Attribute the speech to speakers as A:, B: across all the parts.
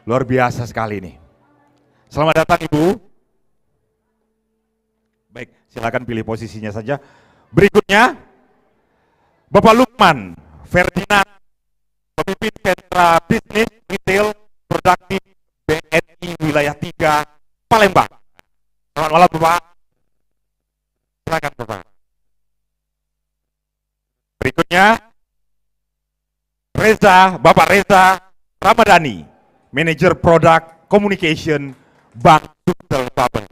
A: Luar biasa sekali nih. Selamat datang Ibu. Baik, silakan pilih posisinya saja. Berikutnya, Bapak Lukman Ferdinand, pemimpin sentra bisnis retail produktif BNI wilayah 3 Palembang. Selamat malam Bapak. Silakan Bapak. Berikutnya, Bapak Reza Ramadhani, manajer produk communication Bank Sumsel Babel.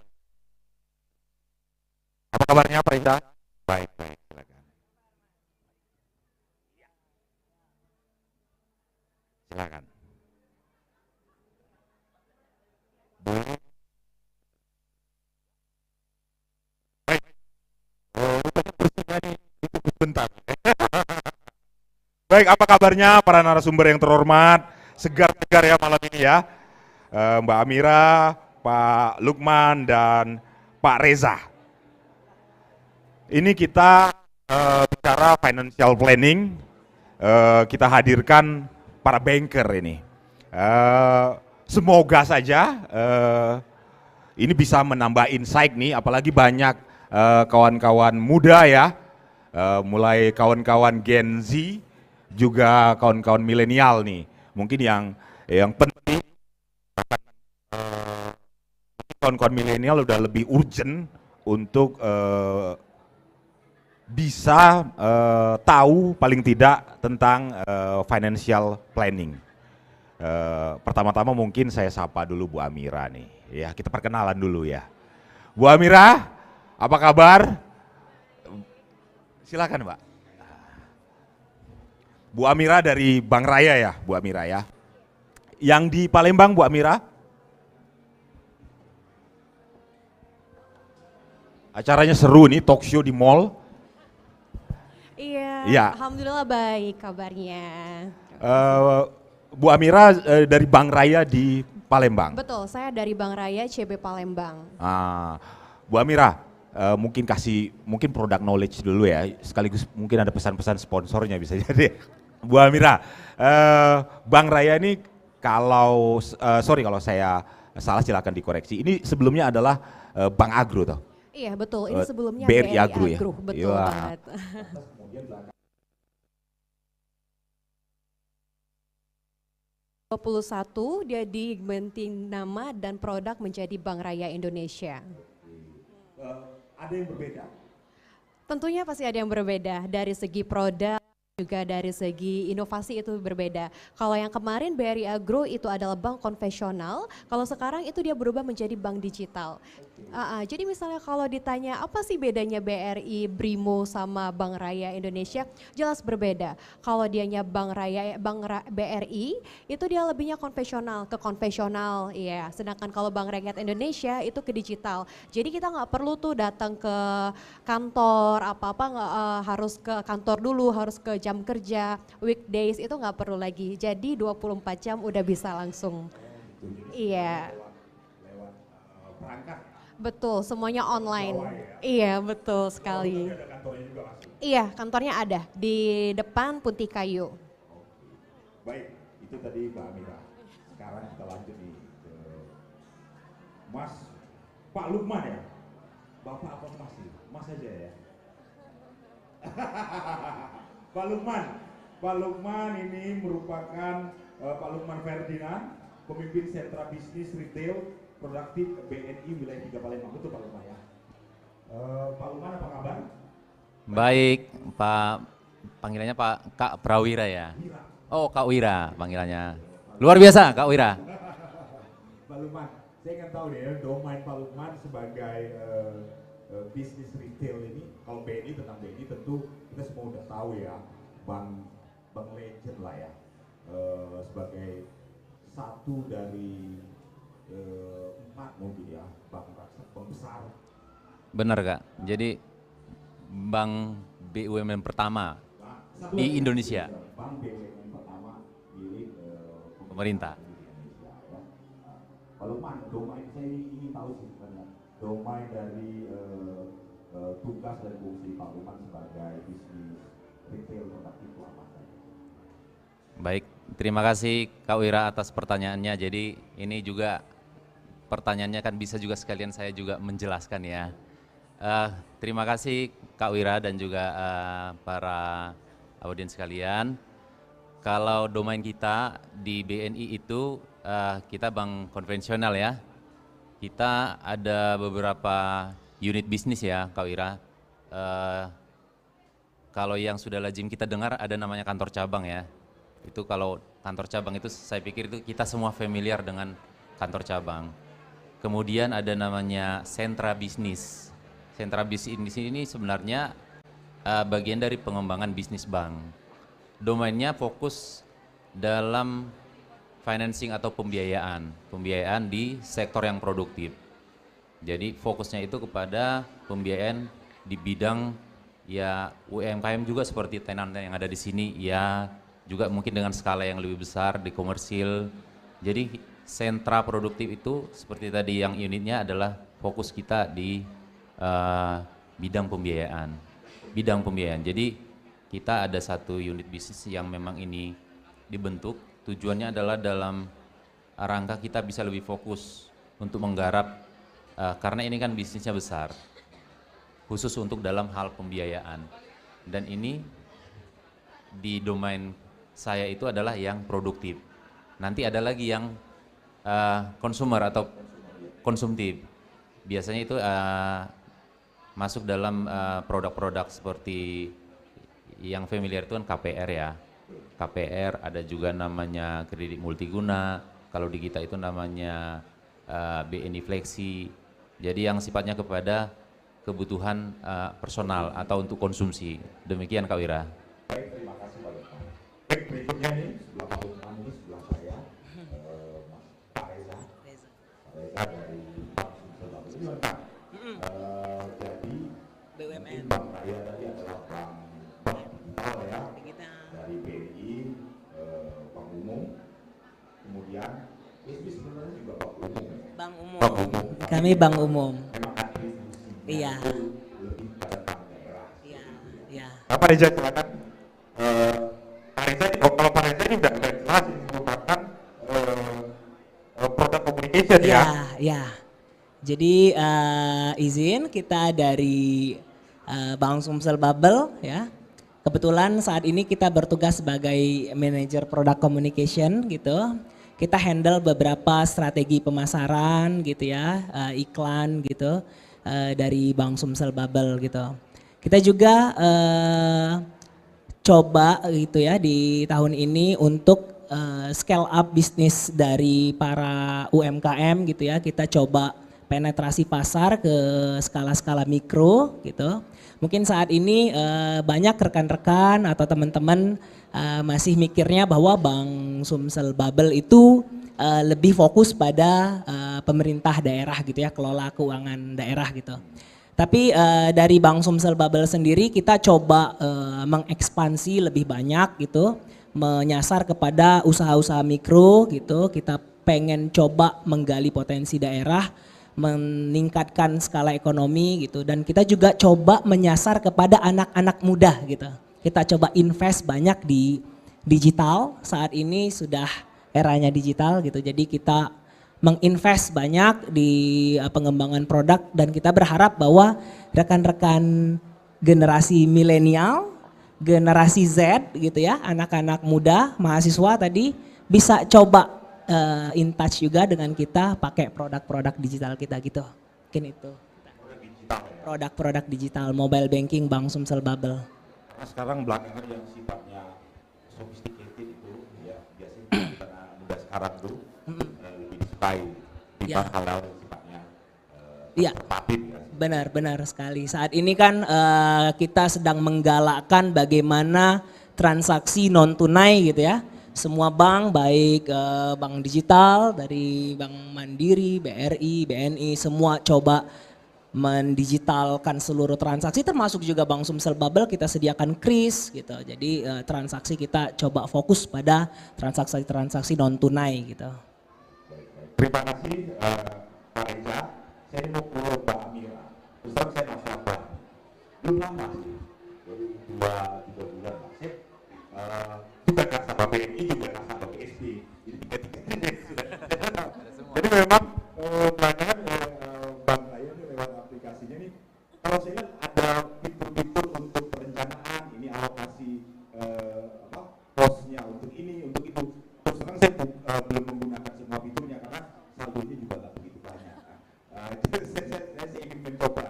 A: Apa kabarnya Pak Reza? Baik, baik, silakan. Silakan. Boleh. Baik. Rupanya kursinya ditunggu sebentar. Baik, apa kabarnya para narasumber yang terhormat? Segar-segar ya malam ini ya. Mbak Amira, Pak Lukman, dan Pak Reza. Ini kita bicara financial planning, kita hadirkan para banker ini. Semoga saja ini bisa menambah insight nih, apalagi banyak kawan-kawan muda ya, mulai kawan-kawan Gen Z, juga kawan-kawan milenial nih. Mungkin yang penting, kawan-kawan milenial udah lebih urgent untuk bisa tahu paling tidak tentang financial planning. Pertama-tama mungkin saya sapa dulu Bu Amira nih. Ya, kita perkenalan dulu ya. Bu Amira, apa kabar? Silakan, Mbak. Bu Amira dari Bank Raya ya, Bu Amira ya. Yang di Palembang, Bu Amira? Acaranya seru nih, talk show di mall.
B: Iya,
A: Iya.
B: alhamdulillah baik kabarnya.
A: Bu Amira dari Bank Raya di Palembang.
B: Betul, saya dari Bank Raya CB Palembang.
A: Bu Amira, mungkin product knowledge dulu ya, sekaligus mungkin ada pesan-pesan sponsornya bisa jadi. Bu Amira, Bank Raya ini sorry kalau saya salah silakan dikoreksi. Ini sebelumnya adalah Bank Agro toh?
B: Iya betul, ini sebelumnya
A: BRI Agro ya?
B: Betul banget. 21 dia diganti nama dan produk menjadi Bank Raya Indonesia.
A: Ada yang berbeda?
B: Tentunya pasti ada yang berbeda dari segi produk, juga dari segi inovasi itu berbeda. Kalau yang kemarin BRI Agro itu adalah bank konvensional, kalau sekarang itu dia berubah menjadi bank digital. Jadi misalnya kalau ditanya apa sih bedanya BRI, Brimo sama Bank Raya Indonesia, jelas berbeda. Kalau dianya BRI itu dia lebihnya konvensional ke konvensional, ya. Sedangkan kalau Bank Rakyat Indonesia itu ke digital. Jadi kita nggak perlu tuh datang ke kantor apa-apa nggak harus ke kantor dulu, harus ke jam kerja, weekdays itu nggak perlu lagi. Jadi 24 jam udah bisa langsung. Iya.
A: Lewat perangkat.
B: Betul, semuanya online. Iya, betul sekali. Iya, kantornya ada di depan Punti Kayu.
A: Baik, itu tadi Mbak Amira. Sekarang kita lanjut nih ke Mas Pak Lukman ya. Bapak apa Mas sih? Mas aja ya. Pak Lukman, Pak Lukman ini merupakan Pak Lukman Ferdinand, pemimpin sentra bisnis retail produktif BNI wilayah 3 Palembang. Betul Pak Lukman ya. Pak Lukman apa kabar?
C: Baik, Pak, panggilannya Pak Kak Prawira ya. Oh, Kak Wira panggilannya. Luar biasa Kak Wira.
A: Pak Lukman, saya ingin tahu deh domain Pak Lukman sebagai bisnis retail ini. Kalau BNI, tentang BNI tentu kita semua udah tahu ya, bank legend lah ya, sebagai satu dari 4 mungkin ya bank besar.
C: Benar Kak, jadi bank BUMN pertama di Indonesia.
A: Bank BUMN pertama milik
C: Pemerintah.
A: Pak Lukman, domain saya ingin tahu sih sebenarnya, domain dari tugas dan fungsi Pak Lukman sebagai bisnis retail produk itu apa saja?
C: Baik, terima kasih Kak Wira atas pertanyaannya. Jadi ini juga pertanyaannya kan bisa juga sekalian saya juga menjelaskan ya. Terima kasih Kak Wira dan juga para audiens sekalian. Kalau domain kita di BNI itu kita bank konvensional ya. Kita ada beberapa unit bisnis ya Kak Wira. Kalau yang sudah lazim kita dengar ada namanya kantor cabang ya. Itu kalau kantor cabang itu saya pikir itu kita semua familiar dengan kantor cabang. Kemudian ada namanya sentra bisnis. Sentra bisnis ini sebenarnya bagian dari pengembangan bisnis bank. Domainnya fokus dalam financing atau pembiayaan di sektor yang produktif. Jadi fokusnya itu kepada pembiayaan di bidang ya UMKM juga seperti tenan yang ada di sini ya, juga mungkin dengan skala yang lebih besar di komersil. Jadi sentra produktif itu seperti tadi yang unitnya adalah fokus kita di bidang pembiayaan. Jadi kita ada satu unit bisnis yang memang ini dibentuk, tujuannya adalah dalam rangka kita bisa lebih fokus untuk menggarap, karena ini kan bisnisnya besar, khusus untuk dalam hal pembiayaan. Dan ini di domain saya itu adalah yang produktif. Nanti ada lagi yang consumer atau konsumtif. Biasanya itu masuk dalam produk-produk seperti yang familiar itu kan KPR ya. KPR ada juga namanya kredit multiguna, kalau di kita itu namanya BNI Flexi. Jadi yang sifatnya kepada kebutuhan personal atau untuk konsumsi. Demikian Kak Wira.
A: Baik, terima kasih Pak Lukman. Baik, berikutnya nih sebelah Pak Lukman ini sebelah saya, Pak Reza. Pak Reza dari Bank Sumsel Babel. Ini Pak. Jadi
D: BUMN.
A: Bank Raya tadi adalah bank digital ya, dari BNI, Bank Umum, kemudian BSB sebenarnya juga Bank Umum ya.
D: Bank umum.
A: Bank Umum.
D: Kami bank umum.
A: Memang atribusinya
D: Iya.
A: itu lebih pada bank daerah.
D: Iya, iya.
A: Pak Reza silakan. Pak Reza, kalau Pak Reza ini udah jelas ini merupakan produk communication
D: Iya,
A: ya.
D: iya. Jadi izin kita dari Bank Sumsel Babel ya. Kebetulan saat ini kita bertugas sebagai manajer product communication gitu. Kita handle beberapa strategi pemasaran gitu ya, iklan gitu dari Bank Sumsel Babel gitu. Kita juga coba gitu ya di tahun ini untuk scale up bisnis dari para UMKM gitu ya. Kita coba penetrasi pasar ke skala-skala mikro gitu. Mungkin saat ini banyak rekan-rekan atau teman-teman masih mikirnya bahwa Bank Sumsel Babel itu lebih fokus pada pemerintah daerah gitu ya, kelola keuangan daerah gitu. Tapi dari Bank Sumsel Babel sendiri kita coba mengekspansi lebih banyak gitu, menyasar kepada usaha-usaha mikro gitu. Kita pengen coba menggali potensi daerah, meningkatkan skala ekonomi gitu, dan kita juga coba menyasar kepada anak-anak muda gitu. Kita coba invest banyak di digital, saat ini sudah eranya digital gitu, jadi kita menginvest banyak di pengembangan produk dan kita berharap bahwa rekan-rekan generasi milenial, generasi Z gitu ya, anak-anak muda, mahasiswa tadi bisa coba in touch juga dengan kita pakai produk-produk digital kita gitu. Mungkin itu. Produk-produk digital, mobile banking Bank Sumsel Babel.
A: Karena sekarang belakangan yang sifatnya sophisticated itu ya biasanya kita muda sekarang tuh lebih disukai timbang hal-hal yang sifatnya konservatif ya.
D: Benar sekali. Saat ini kan kita sedang menggalakkan bagaimana transaksi non tunai gitu ya. Semua bank baik bank digital dari Bank Mandiri, BRI, BNI semua coba mendigitalkan seluruh transaksi termasuk juga Bank Sumsel Babel kita sediakan kris gitu. Jadi transaksi kita coba fokus pada transaksi-transaksi non tunai gitu.
A: Terima kasih Pak Reza. Saya mau ke Mbak Amira. Ustaz saya mau sabar. Belum lama sih, baru 2-3 bulan Mas. Bukan nasabah BNI juga nasabah BNI. memang belakangan Bang Raya ini lewat aplikasinya nih, kalau saya lihat ada fitur-fitur untuk perencanaan, ini alokasi posnya untuk ini, untuk itu. Terus terang saya belum menggunakan semua fiturnya karena saldonya juga nggak begitu banyak. Jadi saya ingin mencoba,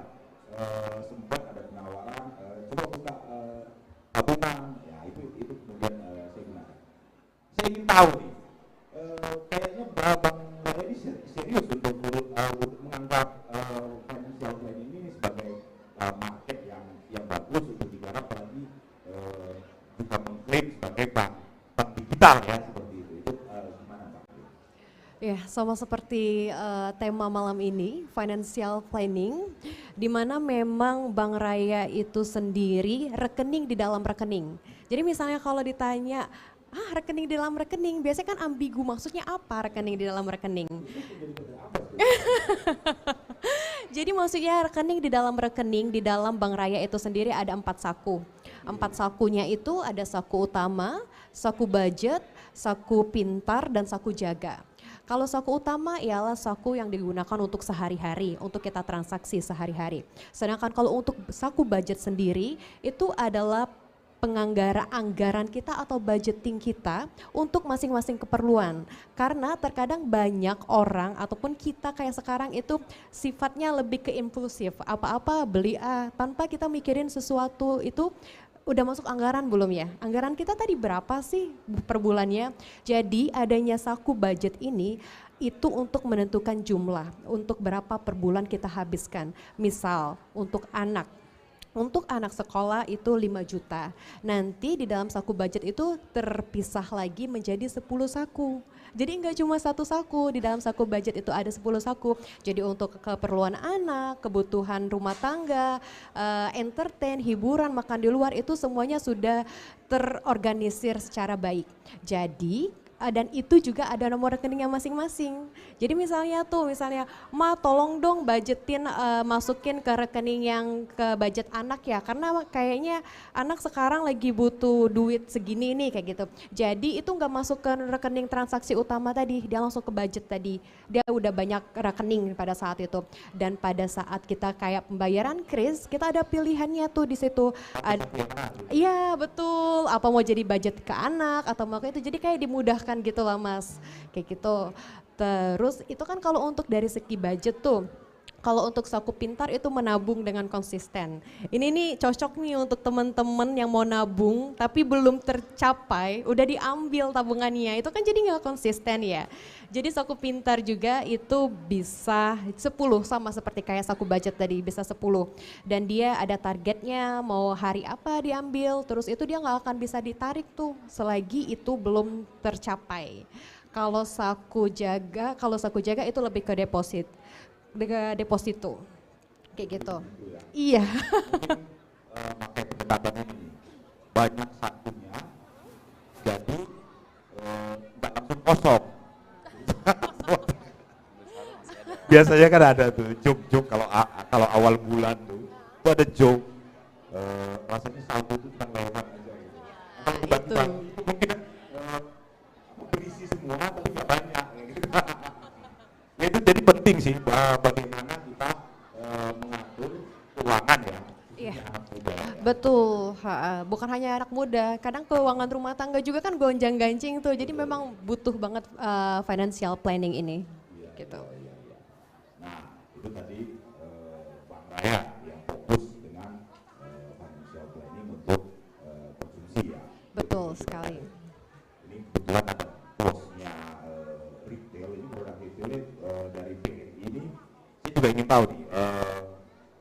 A: sempat ada penawaran, coba buka tabungan, ya itu kemudian saya gunakan. Saya ingin tahu nih, kayaknya Bang Raya ini serius untuk menganggap financial planning ini sebagai market yang bagus untuk digarap, apalagi juga mengklaim sebagai bank digital ya, seperti itu. Itu gimana Pak?
B: Ya, sama seperti tema malam ini, financial planning, di mana memang Bank Raya itu sendiri rekening di dalam rekening. Jadi misalnya kalau ditanya, rekening di dalam rekening, biasanya kan ambigu, maksudnya apa rekening di dalam rekening? Jadi maksudnya rekening di dalam Bank Raya itu sendiri ada 4 saku. 4 sakunya itu ada saku utama, saku budget, saku pintar, dan saku jaga. Kalau saku utama ialah saku yang digunakan untuk sehari-hari, untuk kita transaksi sehari-hari. Sedangkan kalau untuk saku budget sendiri, itu adalah anggaran kita atau budgeting kita untuk masing-masing keperluan. Karena terkadang banyak orang ataupun kita kayak sekarang itu sifatnya lebih ke impulsif. Apa-apa beli tanpa kita mikirin sesuatu itu udah masuk anggaran belum ya? Anggaran kita tadi berapa sih per bulannya? Jadi adanya saku budget ini itu untuk menentukan jumlah, untuk berapa per bulan kita habiskan. Misal untuk anak sekolah itu 5 juta. Nanti di dalam saku budget itu terpisah lagi menjadi 10 saku. Jadi enggak cuma satu saku, di dalam saku budget itu ada 10 saku. Jadi untuk keperluan anak, kebutuhan rumah tangga, entertain, hiburan, makan di luar itu semuanya sudah terorganisir secara baik. Jadi dan itu juga ada nomor rekeningnya masing-masing. Jadi misalnya Ma tolong dong budgetin masukin ke rekening yang ke budget anak ya, karena kayaknya anak sekarang lagi butuh duit segini nih kayak gitu. Jadi itu nggak masuk ke rekening transaksi utama tadi, dia langsung ke budget tadi. Dia udah banyak rekening pada saat itu. Dan pada saat kita kayak pembayaran kris, kita ada pilihannya tuh di situ. Iya betul, apa mau jadi budget ke anak atau mau ke itu, jadi kayak dimudahkan gitu lah Mas, kayak gitu. Terus itu kan kalau untuk dari segi budget tuh, kalau untuk saku pintar itu menabung dengan konsisten. Ini nih cocok nih untuk teman-teman yang mau nabung tapi belum tercapai, udah diambil tabungannya, itu kan jadi nggak konsisten ya. Jadi saku pintar juga itu bisa 10 sama seperti kayak saku budget tadi, bisa 10. Dan dia ada targetnya mau hari apa diambil, terus itu dia nggak akan bisa ditarik tuh selagi itu belum tercapai. Kalau saku jaga itu lebih ke deposito. Kayak gitu. Iya.
A: Mungkin pakai pendekatan ini, banyak sakunya, jadi nggak langsung kosong. Biasanya kan ada tuh joke kalau awal bulan tuh ada joke, rasanya saldo itu cuma lewat aja gitu. Kalau tiba-tiba itu mungkin berisi semua tapi nggak banyak gitu. Ya, itu jadi penting sih bagaimana kita mengatur keuangan ya.
B: Iya.
A: Anak muda.
B: Betul, bukan hanya anak muda, kadang keuangan rumah tangga juga kan gonjang-ganjing tuh, jadi memang butuh banget financial planning ini. Gitu.
A: Nah, itu tadi Bang Raya yang fokus dengan financial planning untuk konsumsi ya.
B: Betul sekali.
A: Ini kebetulan ada bosnya retail, ini produk retail dari BRI ini. Saya juga ingin tahu nih,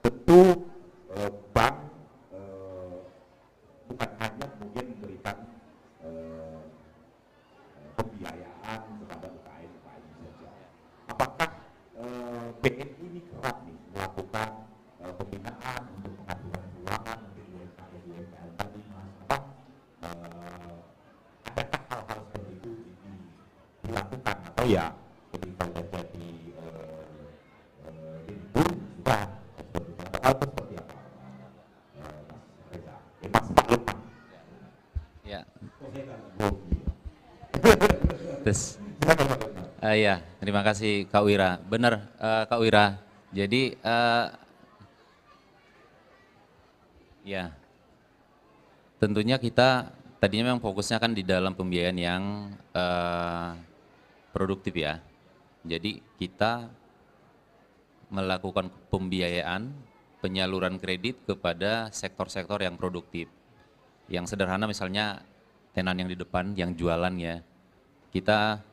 A: tentu bank bukan hanya kemudian memberikan pembiayaan kepada UKM saja. Apakah BNI ini kerap nih melakukan pembinaan untuk pengaturan keuangan untuk UMKM tadi Mas? Adakah hal-hal seperti itu dilakukan atau ya ketika udah jadi libur sudah seperti itu, atau seperti apa Mas Reza? Mas Pak Lukman.
C: Ya.
A: Oh,
C: Terus,
A: Silakan, Pak Lukman.
C: ya, terima terima kasih Kak Wira. Benar Kak Wira. Jadi ya tentunya kita tadinya memang fokusnya kan di dalam pembiayaan yang produktif ya. Jadi kita melakukan pembiayaan, penyaluran kredit kepada sektor-sektor yang produktif. Yang sederhana misalnya tenan yang di depan, yang jualan ya, kita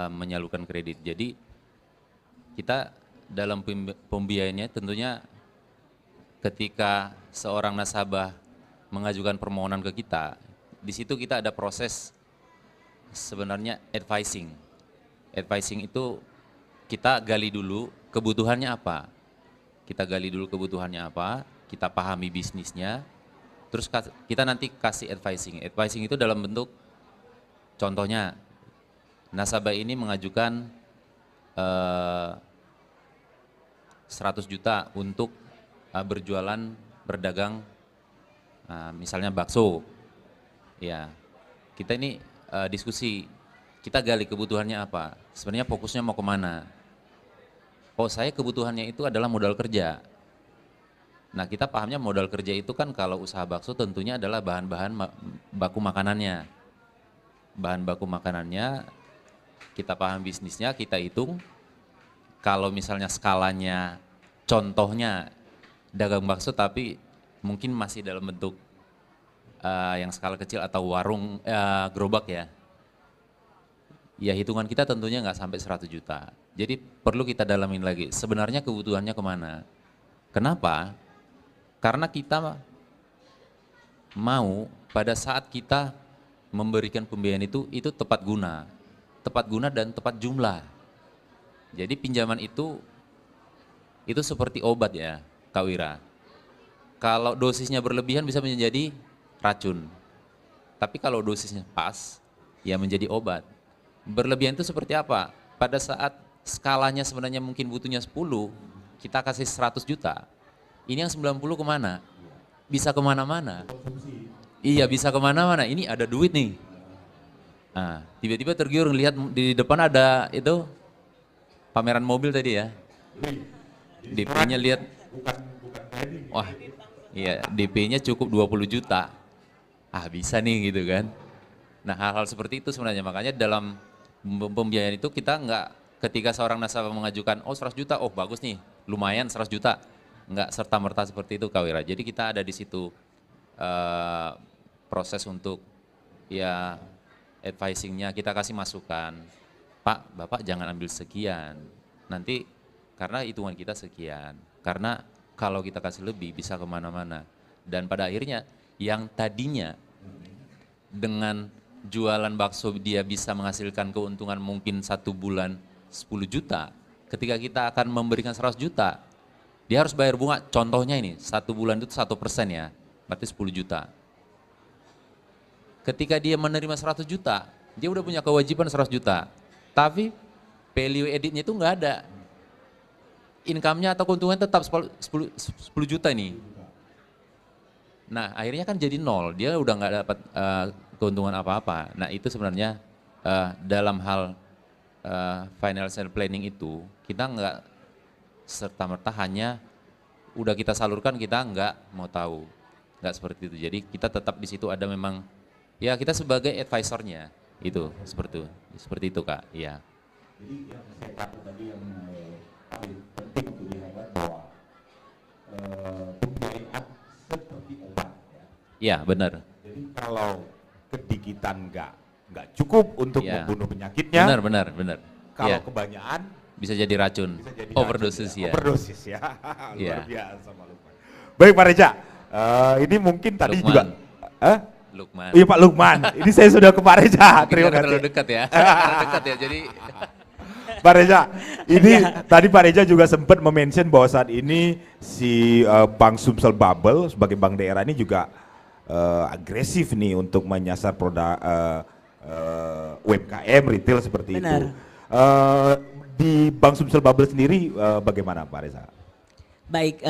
C: menyalurkan kredit. Jadi kita dalam pembiayaannya tentunya ketika seorang nasabah mengajukan permohonan ke kita, di situ kita ada proses sebenarnya advising. Advising itu kita gali dulu kebutuhannya apa. Kita gali dulu kebutuhannya apa, kita pahami bisnisnya, terus kita nanti kasih advising. Advising itu dalam bentuk, contohnya, nasabah ini mengajukan 100 juta untuk berjualan, berdagang, misalnya bakso. Ya, kita ini diskusi, kita gali kebutuhannya apa, sebenarnya fokusnya mau kemana. Oh, saya kebutuhannya itu adalah modal kerja. Nah, kita pahamnya modal kerja itu kan kalau usaha bakso tentunya adalah bahan-bahan baku makanannya. Bahan baku makanannya, kita paham bisnisnya, kita hitung. Kalau misalnya skalanya, contohnya dagang bakso tapi mungkin masih dalam bentuk yang skala kecil atau warung gerobak ya. Ya hitungan kita tentunya nggak sampai 100 juta. Jadi perlu kita dalamin lagi, sebenarnya kebutuhannya kemana. Kenapa? Karena kita mau pada saat kita memberikan pembiayaan itu tepat guna dan tepat jumlah. Jadi pinjaman itu seperti obat ya, Kak Wira. Kalau dosisnya berlebihan bisa menjadi racun. Tapi kalau dosisnya pas, ya menjadi obat. Berlebihan itu seperti apa? Pada saat skalanya sebenarnya mungkin butuhnya 10, kita kasih 100 juta. Ini yang 90 kemana? Bisa kemana-mana. Iya, bisa kemana-mana. Ini ada duit nih. Nah, tiba-tiba tergiur ngelihat di depan ada itu pameran mobil tadi ya. DP-nya lihat, wah, iya DP-nya cukup 20 juta. Ah, bisa nih gitu kan. Nah, hal-hal seperti itu sebenarnya, makanya dalam pembiayaan itu kita nggak, ketika seorang nasabah mengajukan, oh 100 juta, oh bagus nih, lumayan 100 juta. Nggak serta-merta seperti itu Kak Wira. Jadi kita ada di situ proses untuk ya advisingnya, kita kasih masukan. Pak, Bapak jangan ambil sekian, nanti karena hitungan kita sekian. Karena kalau kita kasih lebih bisa kemana-mana. Dan pada akhirnya yang tadinya dengan jualan bakso dia bisa menghasilkan keuntungan mungkin 1 bulan 10 juta, ketika kita akan memberikan 100 juta, dia harus bayar bunga, contohnya ini, 1 bulan itu 1% ya, berarti 10 juta. Ketika dia menerima 100 juta, dia udah punya kewajiban 100 juta, tapi value editnya itu nggak ada. Income-nya atau keuntungannya tetap 10 juta nih. Nah akhirnya kan jadi nol, dia udah nggak dapat keuntungan apa-apa. Nah itu sebenarnya dalam hal financial planning itu kita nggak serta-merta hanya udah kita salurkan kita nggak mau tahu, nggak seperti itu. Jadi kita tetap di situ ada memang ya kita sebagai advisornya itu seperti itu Kak. Iya.
A: Jadi yang saya takut tadi yang paling penting untuk diingat bahwa pembiayaan seperti obat ya.
C: Iya benar.
A: Jadi kalau kedikitan nggak cukup untuk membunuh penyakitnya.
C: Benar.
A: Kalau kebanyakan
C: bisa jadi racun.
A: Bisa jadi
C: overdosis
A: racun,
C: ya.
A: Overdosis ya. Luar
C: Iya.
A: biasa Pak Lukman. Baik Pak Reja, ini mungkin tadi
C: Lukman.
A: juga.
C: Lukman.
A: Iya Pak Lukman. Ini saya sudah ke Pak Reja. Terima kasih.
C: Terlalu dekat ya. Terlalu dekat ya. Jadi
A: Pak Reza, ini tadi Pak Reza juga sempat memention bahwa saat ini si Bank Sumsel Bubble sebagai bank daerah ini juga agresif nih untuk menyasar produk UMKM retail seperti
D: Benar.
A: itu. Di Bank Sumsel Bubble sendiri bagaimana Pak Reza?
D: Baik,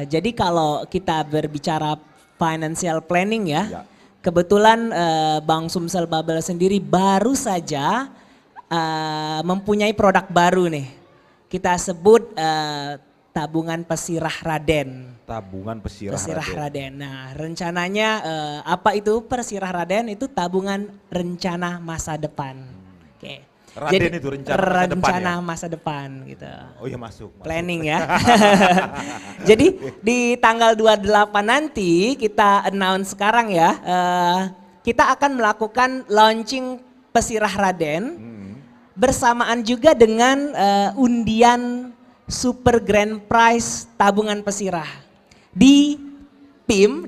D: jadi kalau kita berbicara financial planning ya,
A: Ya.
D: kebetulan Bank Sumsel Bubble sendiri baru saja mempunyai produk baru nih. Kita sebut tabungan pesirah Raden.
E: Tabungan pesirah,
D: Pesirah
E: Raden.
D: Raden. Nah, rencananya apa itu Pesirah Raden? Itu tabungan rencana masa depan. Oke.
E: Raden itu rencana masa depan
D: rencana
E: ya?
D: masa depan gitu.
E: Oh iya masuk.
D: Planning ya. Jadi di tanggal 28 nanti kita announce sekarang ya. Kita akan melakukan launching Pesirah Raden. Bersamaan juga dengan undian Super Grand Prize tabungan pesirah di PIM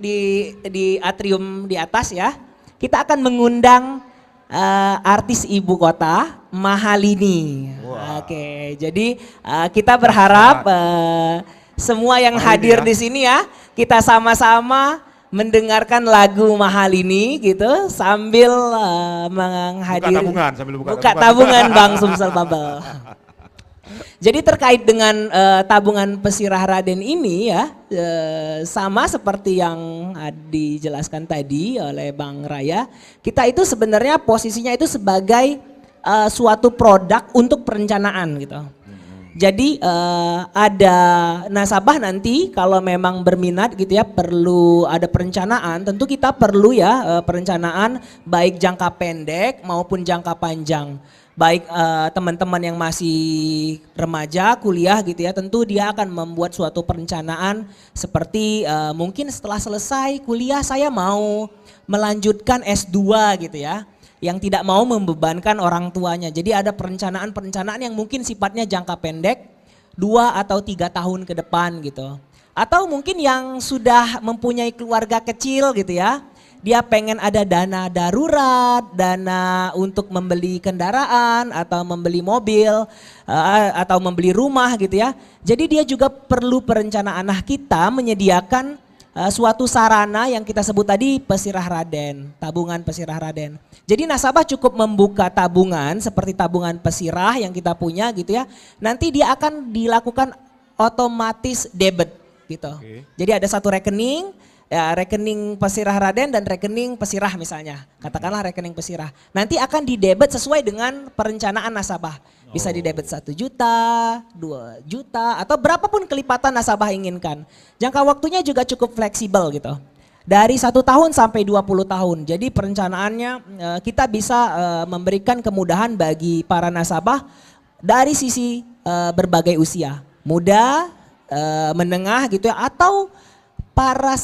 D: di atrium di atas ya. Kita akan mengundang artis ibu kota Mahalini.
E: Wah.
D: Oke, jadi kita berharap semua yang hadir di sini ya, kita sama-sama mendengarkan lagu Mahalini gitu sambil menghadiri buka tabungan Bang Sumsel Bubble. Jadi terkait dengan tabungan pesirah Raden ini ya sama seperti yang dijelaskan tadi oleh Bang Raya, kita itu sebenarnya posisinya itu sebagai suatu produk untuk perencanaan gitu. Jadi ada nasabah nanti kalau memang berminat gitu ya perlu ada perencanaan, tentu kita perlu ya perencanaan baik jangka pendek maupun jangka panjang. Baik teman-teman yang masih remaja, kuliah gitu ya, tentu dia akan membuat suatu perencanaan seperti mungkin setelah selesai kuliah saya mau melanjutkan S2 gitu ya. Yang tidak mau membebankan orang tuanya. Jadi ada perencanaan-perencanaan yang mungkin sifatnya jangka pendek 2 atau 3 tahun ke depan gitu. Atau mungkin yang sudah mempunyai keluarga kecil gitu ya. Dia pengen ada dana darurat, dana untuk membeli kendaraan atau membeli mobil atau membeli rumah gitu ya. Jadi dia juga perlu perencanaan. Nah kita menyediakan suatu sarana yang kita sebut tadi Pesirah Raden, tabungan Pesirah Raden. Jadi nasabah cukup membuka tabungan seperti tabungan pesirah yang kita punya gitu ya. Nanti dia akan dilakukan otomatis debit gitu. Okay. Jadi ada satu rekening, ya rekening Pesirah Raden dan rekening pesirah misalnya. Katakanlah rekening pesirah. Nanti akan didebit sesuai dengan perencanaan nasabah. Bisa didebit 1 juta, 2 juta atau berapapun kelipatan nasabah inginkan. Jangka waktunya juga cukup fleksibel gitu. Dari 1 tahun sampai 20 tahun. Jadi perencanaannya kita bisa memberikan kemudahan bagi para nasabah dari sisi berbagai usia. Muda, menengah gitu ya atau para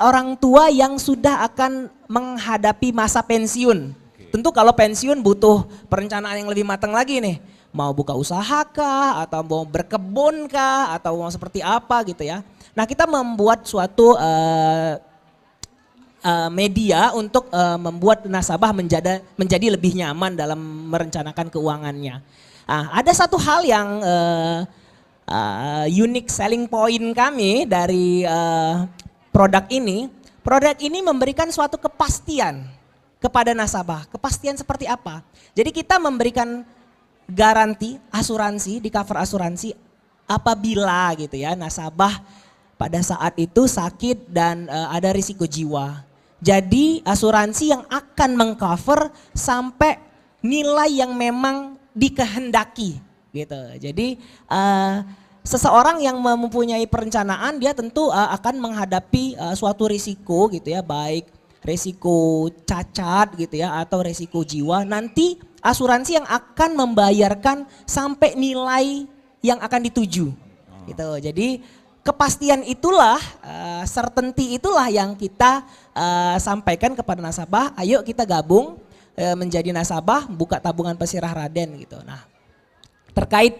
D: orang tua yang sudah akan menghadapi masa pensiun. Tentu kalau pensiun butuh perencanaan yang lebih matang lagi nih. Mau buka usaha kah atau mau berkebun kah atau mau seperti apa gitu ya. Nah kita membuat suatu media untuk membuat nasabah menjadi lebih nyaman dalam merencanakan keuangannya. Nah, ada satu hal yang unique selling point kami dari produk ini. Produk ini memberikan suatu kepastian kepada nasabah. Kepastian seperti apa? Jadi kita memberikan garansi, asuransi, di cover asuransi apabila gitu ya nasabah pada saat itu sakit dan ada risiko jiwa. Jadi asuransi yang akan mengcover sampai nilai yang memang dikehendaki gitu. Jadi seseorang yang mempunyai perencanaan dia tentu akan menghadapi suatu risiko gitu ya, baik risiko cacat gitu ya atau risiko jiwa. Nanti asuransi yang akan membayarkan sampai nilai yang akan dituju. Gitu. Jadi kepastian itulah, certainty itulah yang kita sampaikan kepada nasabah. Ayo kita gabung menjadi nasabah, buka tabungan Pesirah Raden gitu. Nah, terkait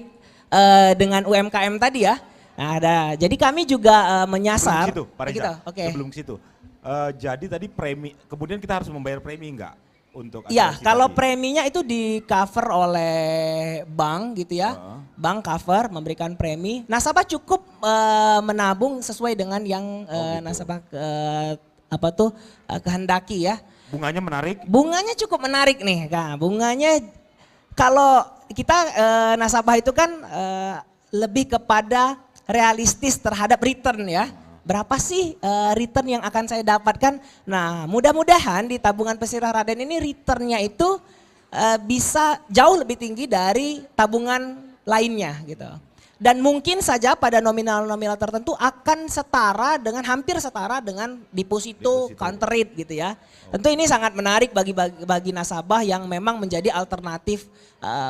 D: dengan UMKM tadi ya. Nah, jadi kami juga menyasar.
E: Sebelum situ, Pak Reza,
D: gitu, okay.
E: Sebelum situ. Jadi tadi premi, kemudian kita harus membayar premi enggak? Untuk
D: ya, kalau
E: tadi?
D: preminya itu di cover oleh bank gitu ya. Bank cover memberikan premi. Nasabah cukup menabung sesuai dengan yang nasabah kehendaki ya.
E: Bunganya menarik?
D: Bunganya cukup menarik nih. Nah, bunganya kalau kita nasabah itu kan lebih kepada realistis terhadap return ya. Berapa sih return yang akan saya dapatkan? Nah, mudah-mudahan di tabungan Pesirah Raden ini returnnya itu bisa jauh lebih tinggi dari tabungan lainnya gitu. Dan mungkin saja pada nominal-nominal tertentu akan hampir setara dengan deposito counter rate gitu ya. Tentu ini sangat menarik bagi nasabah yang memang menjadi alternatif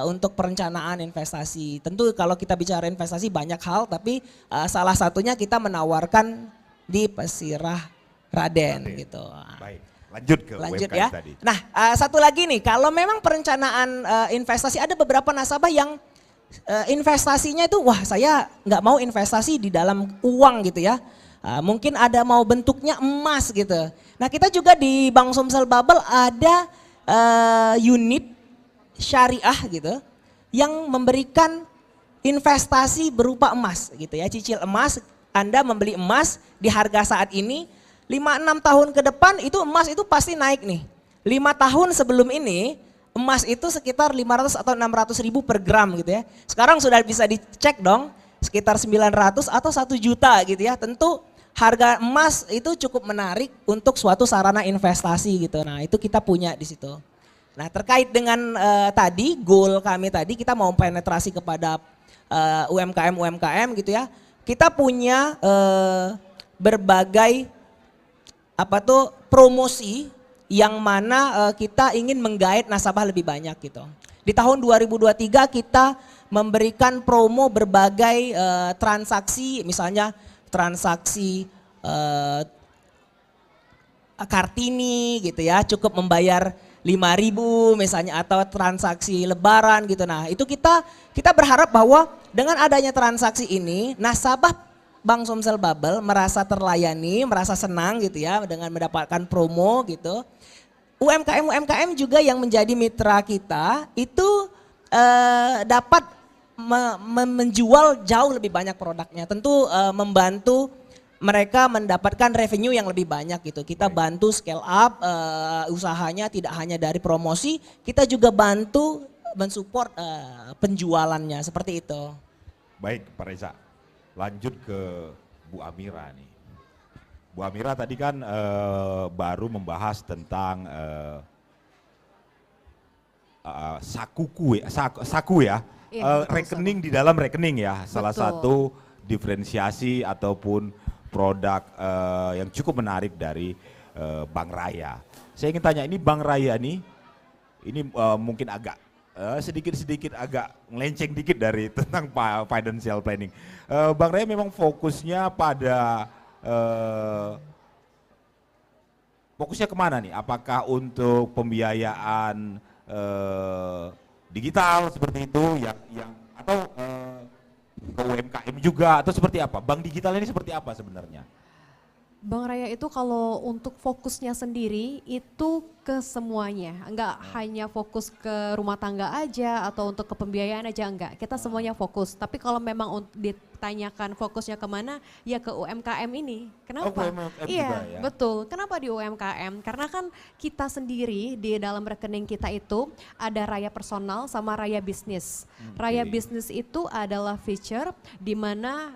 D: untuk perencanaan investasi. Tentu kalau kita bicara investasi banyak hal, tapi salah satunya kita menawarkan di Pesirah Raden gitu.
E: Baik, lanjut ke
D: Lanjut
E: UMKM
D: ya.
E: tadi.
D: Nah, satu lagi nih, kalau memang perencanaan investasi, ada beberapa nasabah yang investasinya itu, wah saya nggak mau investasi di dalam uang gitu ya. Mungkin ada mau bentuknya emas gitu. Nah, kita juga di Bank Sumsel Bubble ada unit syariah gitu yang memberikan investasi berupa emas gitu ya, cicil emas. Anda membeli emas di harga saat ini 5-6 tahun ke depan itu emas itu pasti naik nih. 5 tahun sebelum ini emas itu sekitar 500 atau 600 ribu per gram gitu ya. Sekarang sudah bisa dicek dong sekitar 900 atau 1 juta gitu ya. Tentu harga emas itu cukup menarik untuk suatu sarana investasi gitu. Nah itu kita punya di situ. Nah terkait dengan tadi goal kami tadi kita mau penetrasi kepada UMKM gitu ya. Kita punya berbagai promosi yang mana kita ingin menggait nasabah lebih banyak gitu. Di tahun 2023 kita memberikan promo berbagai transaksi, misalnya transaksi Kartini gitu ya, cukup membayar 5.000 misalnya, atau transaksi lebaran gitu. Nah itu kita berharap bahwa dengan adanya transaksi ini nasabah Bank Sumsel Bubble merasa terlayani, merasa senang gitu ya dengan mendapatkan promo gitu. UMKM juga yang menjadi mitra kita itu dapat menjual jauh lebih banyak produknya. Tentu membantu mereka mendapatkan revenue yang lebih banyak gitu. Kita bantu scale up usahanya tidak hanya dari promosi, kita juga bantu mensupport penjualannya seperti itu.
E: Baik Pak Reza, lanjut ke Bu Amira nih. Bu Amira tadi kan baru membahas tentang saku ya,
B: Iya, betul,
E: rekening di dalam rekening ya, salah
B: Betul.
E: satu diferensiasi ataupun produk yang cukup menarik dari Bank Raya. Saya ingin tanya, ini Bank Raya nih, ini mungkin agak sedikit-sedikit agak ngelenceng dikit dari tentang financial planning. Bank Raya memang fokusnya pada fokusnya kemana nih? Apakah untuk pembiayaan digital seperti itu yang atau ke UMKM juga atau seperti apa? Bank digital ini seperti apa sebenarnya?
B: Bank Raya itu kalau untuk fokusnya sendiri itu ke semuanya, enggak hanya fokus ke rumah tangga aja atau untuk ke pembiayaan aja, enggak. Kita semuanya fokus, tapi kalau memang ditanyakan fokusnya kemana, ya ke UMKM ini. Kenapa?
E: ke UMKM
B: Iya,
E: juga ya?
B: betul. Kenapa di UMKM? Karena kan kita sendiri di dalam rekening kita itu ada raya personal sama raya bisnis. Raya bisnis itu adalah feature di mana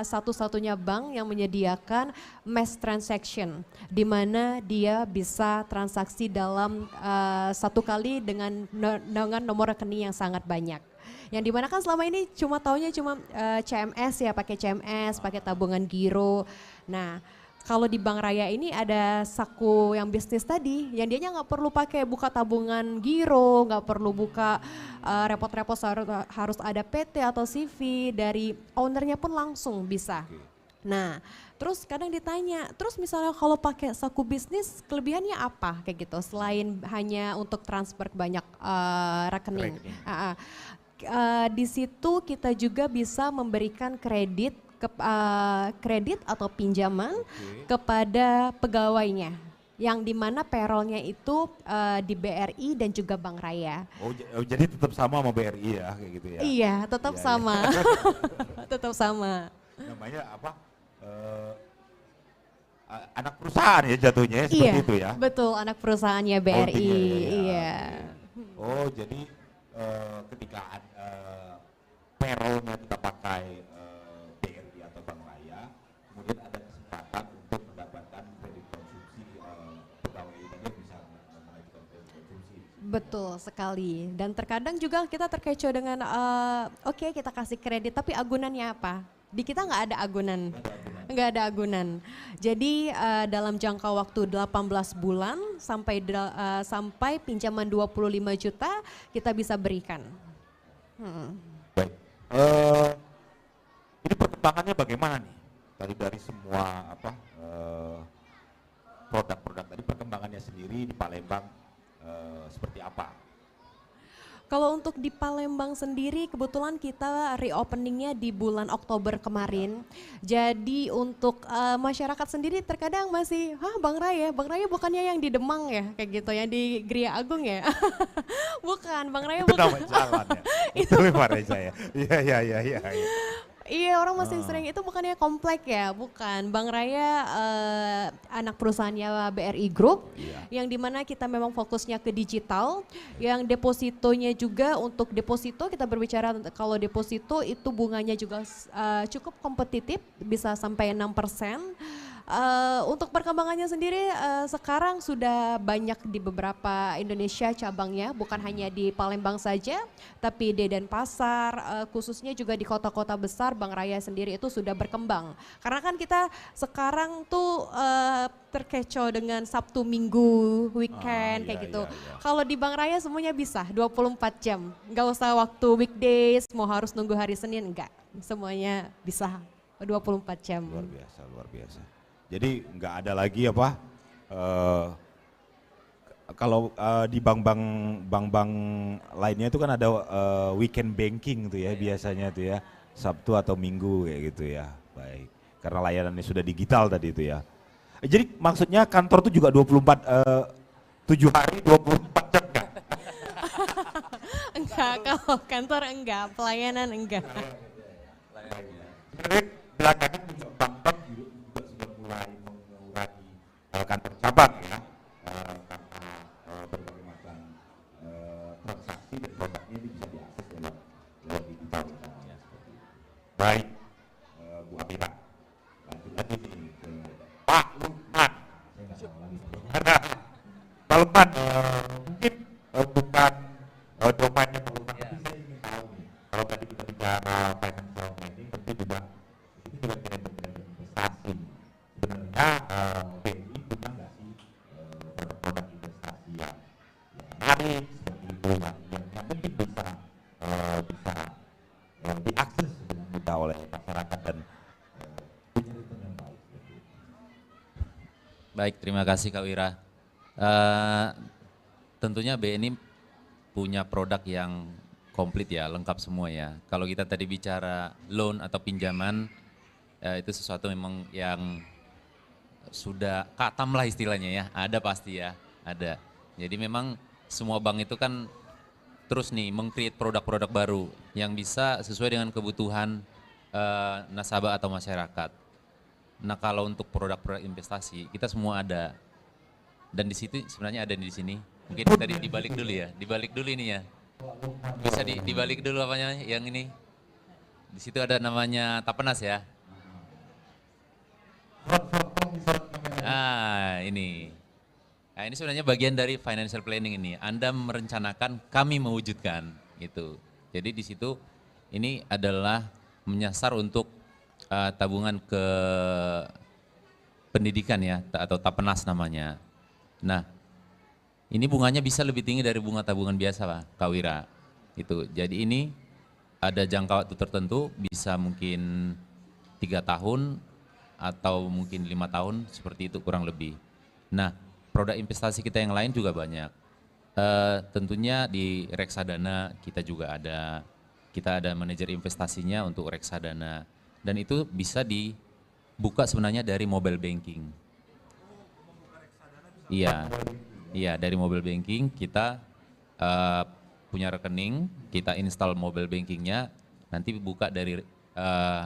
B: satu-satunya bank yang menyediakan mass transaction, di mana dia bisa transaksi dalam satu kali dengan nomor rekening yang sangat banyak. Yang dimana kan selama ini taunya cuma CMS ya, pakai CMS, pakai tabungan giro. Nah, kalau di Bank Raya ini ada saku yang bisnis tadi, yang dianya nggak perlu pakai buka tabungan giro, nggak perlu buka repot-repot harus ada PT atau CV, dari ownernya pun langsung bisa. Nah, terus kadang ditanya, terus misalnya kalau pakai saku bisnis kelebihannya apa kayak gitu, selain hanya untuk transfer ke banyak rekening. Di situ kita juga bisa memberikan kredit atau pinjaman kepada pegawainya, yang dimana payrollnya itu di BRI dan juga Bank Raya.
E: Oh, jadi tetap sama BRI ya kayak gitu ya?
B: Iya, tetap
E: Iya,
B: sama, tetap sama.
E: Namanya apa? Anak perusahaan ya jatuhnya ya, seperti itu ya?
B: Betul, anak perusahaannya BRI.
E: Holdingnya ya,
B: Iya.
E: Oh jadi ketika payrollnya kita pakai BRI atau Bank Raya, kemudian ada kesempatan untuk mendapatkan kredit konsumsi pegawai tadi bisa mengajukan kredit konsumsi.
B: Betul sekali. Dan terkadang juga kita terkecoh dengan oke, kita kasih kredit tapi agunannya apa? Di kita nggak ada agunan. Nggak ada agunan. Jadi dalam jangka waktu 18 bulan sampai pinjaman 25 juta kita bisa berikan.
E: Baik. Ini perkembangannya bagaimana nih? Tadi dari semua produk-produk tadi perkembangannya sendiri di Palembang seperti apa?
B: Kalau untuk di Palembang sendiri kebetulan kita reopeningnya di bulan Oktober kemarin. Jadi untuk masyarakat sendiri terkadang masih, Bang Raya bukannya yang di Demang ya kayak gitu, yang di Gria Agung ya? Bukan, Bang Raya
E: Itu
B: bukan.
E: nama jalan ya? Itu Pak Reza ya? Iya.
B: Iya, orang masih sering itu bukannya komplek ya, bukan. Bang Raya anak perusahaannya BRI Group, yang dimana kita memang fokusnya ke digital, yang depositonya juga untuk deposito kita berbicara kalau deposito itu bunganya juga cukup kompetitif, bisa sampai 6%. Untuk perkembangannya sendiri sekarang sudah banyak di beberapa Indonesia cabangnya, bukan hanya di Palembang saja, tapi di Denpasar, khususnya juga di kota-kota besar Bang Raya sendiri itu sudah berkembang. Karena kan kita sekarang tuh terkecoh dengan Sabtu Minggu, weekend kayak gitu. Kalau di Bang Raya semuanya bisa 24 jam, nggak usah waktu weekdays, mau harus nunggu hari Senin, enggak. Semuanya bisa 24 jam.
E: Luar biasa. Jadi nggak ada lagi kalau di bank-bank lainnya itu kan ada weekend banking tuh ya biasanya tuh ya, Sabtu atau Minggu kayak gitu ya. Baik, karena layanannya sudah digital tadi itu ya. Jadi maksudnya kantor tuh juga 7 hari 24 jam kan?
B: Enggak, kalau kantor enggak, pelayanan enggak.
E: Sebenarnya belakangan juga bank-bank juga sudah mulai mengurangi kantor cabang ya, karena berbagai macam transaksi dan produknya ini bisa diakses lewat digital misalnya seperti itu. Baik, Bu Amira, lanjut lagi nih ke Pak Lukman. Saya nggak tahu lagi. Pak Lukman, mungkin bukan domainnya Pak Lukman, tapi saya ingin tahu nih, kalau tadi kita bicara financial planning, tentu juga itu juga kira-kira investasi. Sebenarnya BNI punya nggak sih produk-produk investasi yang menarik seperti itu yang mungkin bisa diakses dengan mudah oleh masyarakat dan punya return yang baik seperti itu.
C: Baik, terima kasih Kak Wira. Tentunya BNI punya produk yang komplit ya, lengkap semua ya. Kalau kita tadi bicara loan atau pinjaman, itu sesuatu memang yang sudah katam lah istilahnya ya, ada pasti ya, ada. Jadi memang semua bank itu kan terus nih meng-create produk-produk baru yang bisa sesuai dengan kebutuhan nasabah atau masyarakat. Nah kalau untuk produk-produk investasi kita semua ada, dan di situ sebenarnya ada di sini. Mungkin tadi dibalik dulu ya, dibalik dulu ini ya. Bisa dibalik dulu apanya yang ini. Di situ ada namanya Tapenas ya. Ini. Nah, ini sebenarnya bagian dari financial planning ini. Anda merencanakan, kami mewujudkan gitu. Jadi di situ ini adalah menyasar untuk tabungan ke pendidikan ya, atau Tapenas namanya. Nah, ini bunganya bisa lebih tinggi dari bunga tabungan biasa Pak Kak Wira. Itu. Jadi ini ada jangka waktu tertentu, bisa mungkin 3 tahun atau mungkin 5 tahun, seperti itu kurang lebih. Nah, produk investasi kita yang lain juga banyak. Tentunya di reksadana kita juga ada. Kita ada manajer investasinya untuk reksadana. Dan itu bisa dibuka sebenarnya dari mobile banking. Iya, dari mobile banking kita punya rekening, kita install mobile bankingnya, nanti buka dari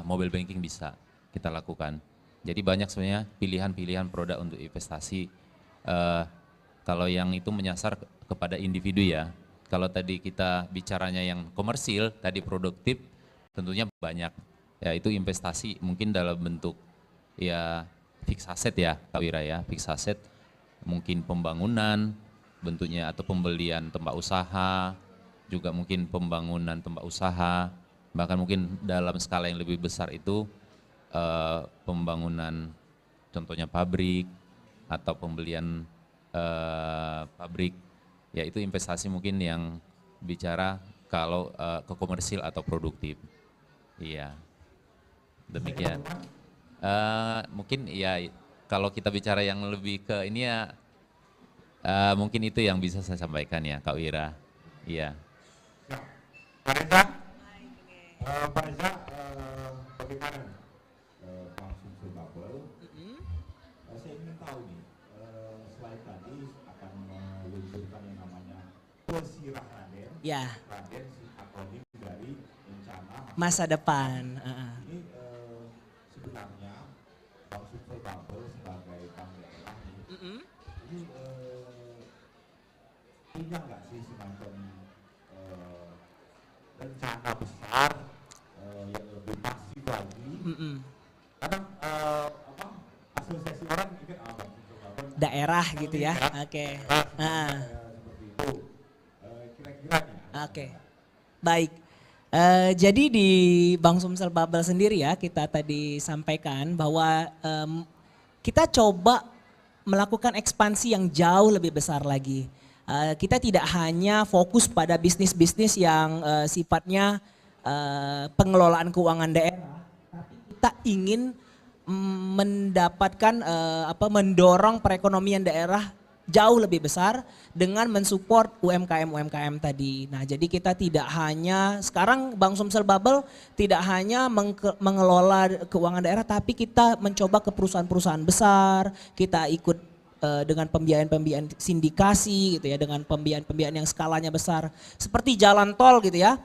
C: mobile banking bisa kita lakukan. Jadi banyak sebenarnya pilihan-pilihan produk untuk investasi. Kalau yang itu menyasar kepada individu ya. Kalau tadi kita bicaranya yang komersil, tadi produktif, tentunya banyak. Ya itu investasi mungkin dalam bentuk ya fixed asset ya Kak Wira ya, fixed asset. Mungkin pembangunan, bentuknya atau pembelian tempat usaha, juga mungkin pembangunan tempat usaha, bahkan mungkin dalam skala yang lebih besar itu pembangunan contohnya pabrik atau pembelian pabrik, yaitu investasi mungkin yang bicara kalau ke komersil atau produktif. Iya, demikian. Mungkin ya kalau kita bicara yang lebih ke ini ya mungkin itu yang bisa saya sampaikan ya Kak Wira. Iya.
A: Pak Reza, Pak Reza, bagaimana Bang Sumsel Bubble? Saya ingin tahu nih, selain tadi akan meluncurkan yang namanya Pesirah Raden,
D: Ya,
A: Raden si akronim dari rencana
D: masa depan.
A: ini sebenarnya Bang Sumsel Bubble sebagai bank daerah ini punya nggak sih semacam rencana besar yang lebih masif lagi? Kadang asosiasi orang ingat Bang Sumsel Bubble
D: Daerah gitu ya. Oke.
A: seperti itu. Kira-kira nih.
D: Oke. Baik. Jadi di Bank Sumsel Bubble sendiri ya, kita tadi sampaikan bahwa kita coba melakukan ekspansi yang jauh lebih besar lagi. Kita tidak hanya fokus pada bisnis-bisnis yang sifatnya pengelolaan keuangan daerah, tapi kita ingin mendapatkan mendorong perekonomian daerah jauh lebih besar dengan mensupport UMKM tadi. Nah, jadi kita tidak hanya sekarang Bank Sumsel Bubble tidak hanya mengelola keuangan daerah, tapi kita mencoba ke perusahaan-perusahaan besar, kita ikut dengan pembiayaan sindikasi gitu ya, dengan pembiayaan yang skalanya besar seperti jalan tol gitu ya.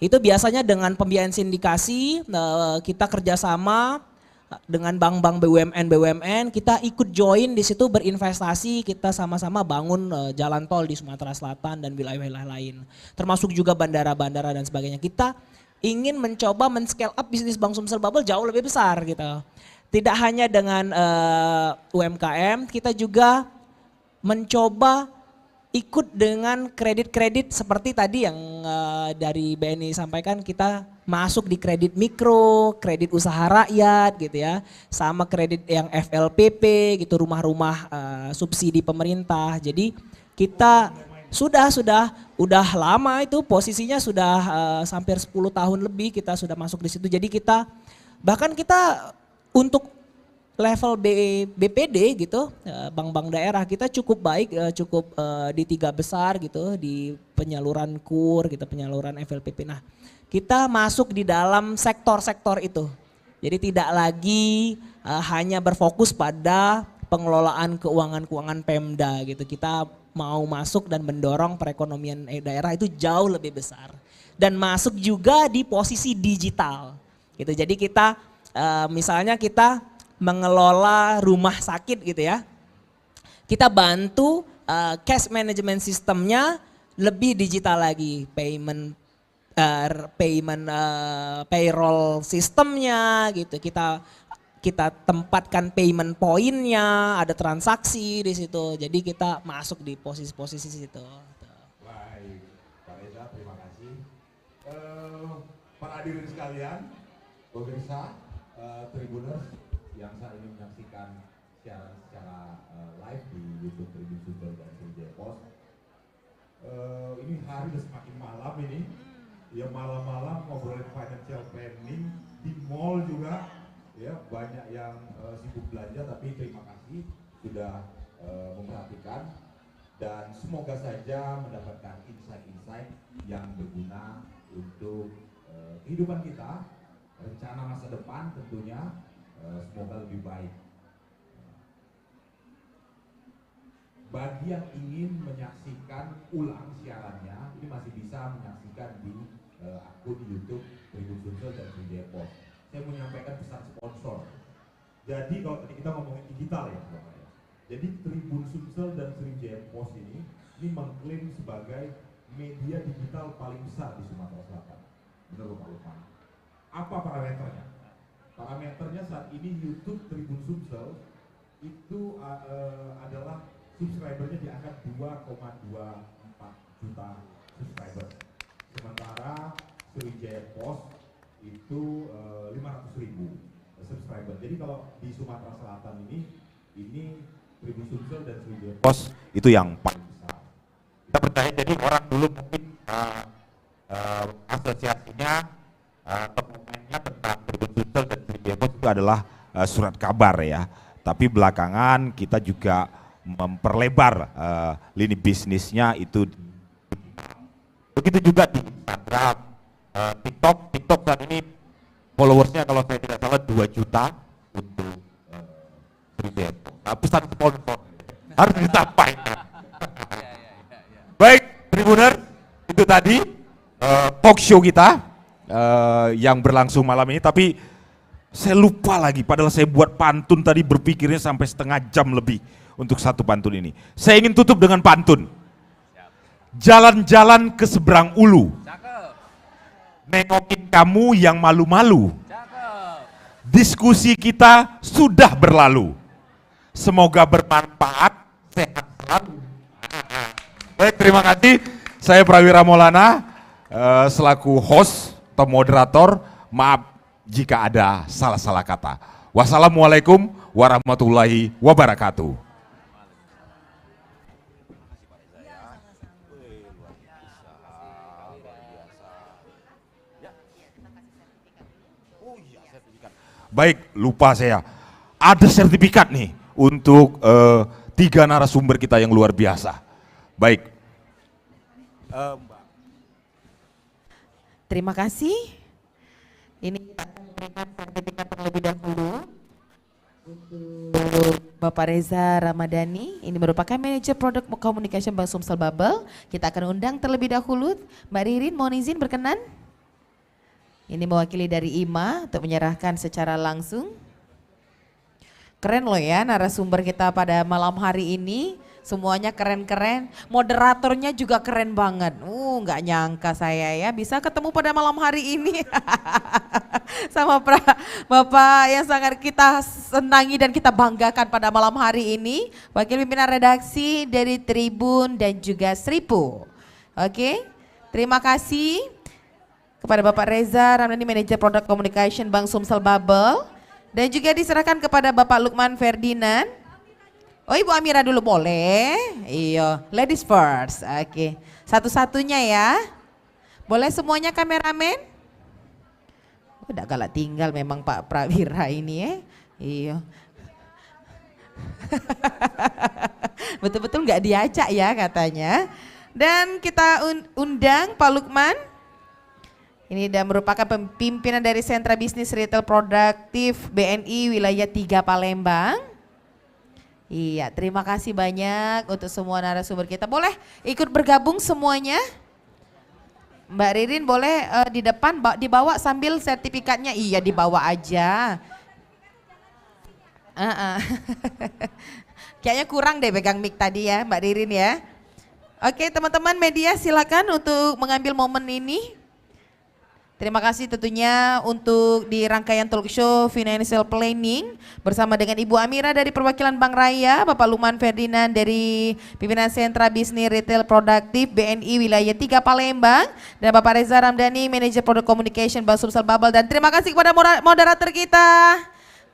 D: Itu biasanya dengan pembiayaan sindikasi kita kerjasama dengan bank-bank BUMN, kita ikut join di situ berinvestasi, kita sama-sama bangun jalan tol di Sumatera Selatan dan wilayah-wilayah lain. Termasuk juga bandara-bandara dan sebagainya. Kita ingin mencoba men-scale up bisnis Bank Sumsel Bubble jauh lebih besar gitu. Tidak hanya dengan UMKM, kita juga mencoba ikut dengan kredit-kredit seperti tadi yang dari BNI sampaikan, kita masuk di kredit mikro, kredit usaha rakyat gitu ya, sama kredit yang FLPP gitu, rumah-rumah subsidi pemerintah. Jadi kita sudah lama itu posisinya sudah hampir 10 tahun lebih kita sudah masuk di situ. Jadi kita bahkan kita untuk level BPD gitu, bank-bank daerah kita cukup baik, cukup di 3 besar gitu, di penyaluran KUR gitu, penyaluran FLPP. Nah, kita masuk di dalam sektor-sektor itu. Jadi tidak lagi hanya berfokus pada pengelolaan keuangan Pemda gitu. Kita mau masuk dan mendorong perekonomian daerah itu jauh lebih besar. Dan masuk juga di posisi digital gitu. Jadi kita misalnya kita mengelola rumah sakit gitu ya. Kita bantu cash management sistemnya lebih digital lagi, payroll sistemnya gitu. Kita tempatkan payment pointnya, ada transaksi di situ. Jadi kita masuk di posisi-posisi situ.
A: Baik, Pak Reza, terima kasih. Para hadirin sekalian, pemirsa, Tribuners yang saat ini menyaksikan secara live di YouTube Tribun Sumsel dan Sriwijaya Post. Ini hari udah semakin malam ini. Ya malam-malam ngobrolin financial planning di mall juga. Ya banyak yang sibuk belanja, tapi terima kasih sudah memperhatikan dan semoga saja mendapatkan insight-insight yang berguna untuk kehidupan kita, rencana masa depan tentunya semoga lebih baik. Bagi yang ingin menyaksikan ulang siarannya, ini masih bisa menyaksikan di akun YouTube Tribun Sumsel dan Sriwijaya Post. Saya mau menyampaikan pesan sponsor. Jadi kalau tadi kita ngomongin digital ya, Bapak ya. Jadi Tribun Sumsel dan Sriwijaya Post ini mengklaim sebagai media digital paling besar di Sumatera Selatan. Benar Pak Lukman? Apa parameternya? Parameternya saat ini YouTube Tribun Sumsel itu adalah subscribernya di angka 2,24 juta subscriber. Sementara Sriwijaya Post itu 500.000 subscriber. Jadi kalau di Sumatera Selatan ini Tribun Sumsel dan Sriwijaya
E: Post itu yang paling besar. Kita percaya jadi orang dulu mungkin asosiasinya pemainnya tentang Tribun Sumsel dan Sriwijaya Post itu adalah surat kabar ya. Tapi belakangan kita juga memperlebar lini bisnisnya itu. Begitu juga di Instagram, TikTok saat ini followersnya kalau saya tidak salah 2 juta untuk Sriwijaya Post. Nah, pesan sponsor harus disampaikan. Baik, Tribuner, itu tadi talk show kita yang berlangsung malam ini. Tapi saya lupa lagi, padahal saya buat pantun tadi berpikirnya sampai setengah jam lebih untuk satu pantun ini. Saya ingin tutup dengan pantun. Jalan-jalan ke seberang ulu, nengokin kamu yang malu-malu. Diskusi kita sudah berlalu. Semoga bermanfaat, sehat selalu. Baik, terima kasih. Saya Prawira Maulana, selaku host atau moderator. Maaf jika ada salah-salah kata. Wassalamualaikum warahmatullahi wabarakatuh. Baik, lupa saya. Ada sertifikat nih untuk 3 narasumber kita yang luar biasa. Baik.
F: Terima kasih. Ini kita akan memberikan sertifikat terlebih dahulu untuk Bapak Reza Ramadhani. Ini merupakan manajer produk communication Bank Sumsel Bubble. Kita akan undang terlebih dahulu. Mbak Ririn, mohon izin berkenan. Ini mewakili dari IMA untuk menyerahkan secara langsung. Keren loh ya narasumber kita pada malam hari ini. Semuanya keren-keren. Moderatornya juga keren banget. Nggak nyangka saya ya bisa ketemu pada malam hari ini. Sama Bapak yang sangat kita senangi dan kita banggakan pada malam hari ini. Wakil pimpinan redaksi dari Tribun dan juga Sripo. Oke, terima kasih kepada Bapak Reza Ramadhani, manajer produk communication Bank Sumsel Bubble, dan juga diserahkan kepada Bapak Lukman Ferdinand. Oh, Ibu Amira dulu boleh? Iya, ladies first. Oke, satu-satunya ya. Boleh semuanya kameramen? Udah galak tinggal memang Pak Prawira ini ya. Iya. Betul-betul nggak diajak ya katanya. Dan kita undang Pak Lukman. Ini merupakan pimpinan dari Sentra Bisnis Retail Produktif BNI Wilayah 3 Palembang. Iya, terima kasih banyak untuk semua narasumber kita. Boleh ikut bergabung semuanya? Mbak Ririn boleh di depan dibawa sambil sertifikatnya. Iya, dibawa aja. Kayaknya kurang deh pegang mic tadi ya Mbak Ririn ya. Oke, teman-teman media silakan untuk mengambil momen ini. Terima kasih tentunya untuk di rangkaian talk show Financial Planning bersama dengan Ibu Amira dari perwakilan Bank Raya, Bapak Lukman Ferdinand dari pimpinan Sentra Bisnis Retail Produktif BNI Wilayah 3 Palembang, dan Bapak Reza Ramadhani, manajer produk communication Bank Sumsel Bubble. Dan terima kasih kepada moderator kita,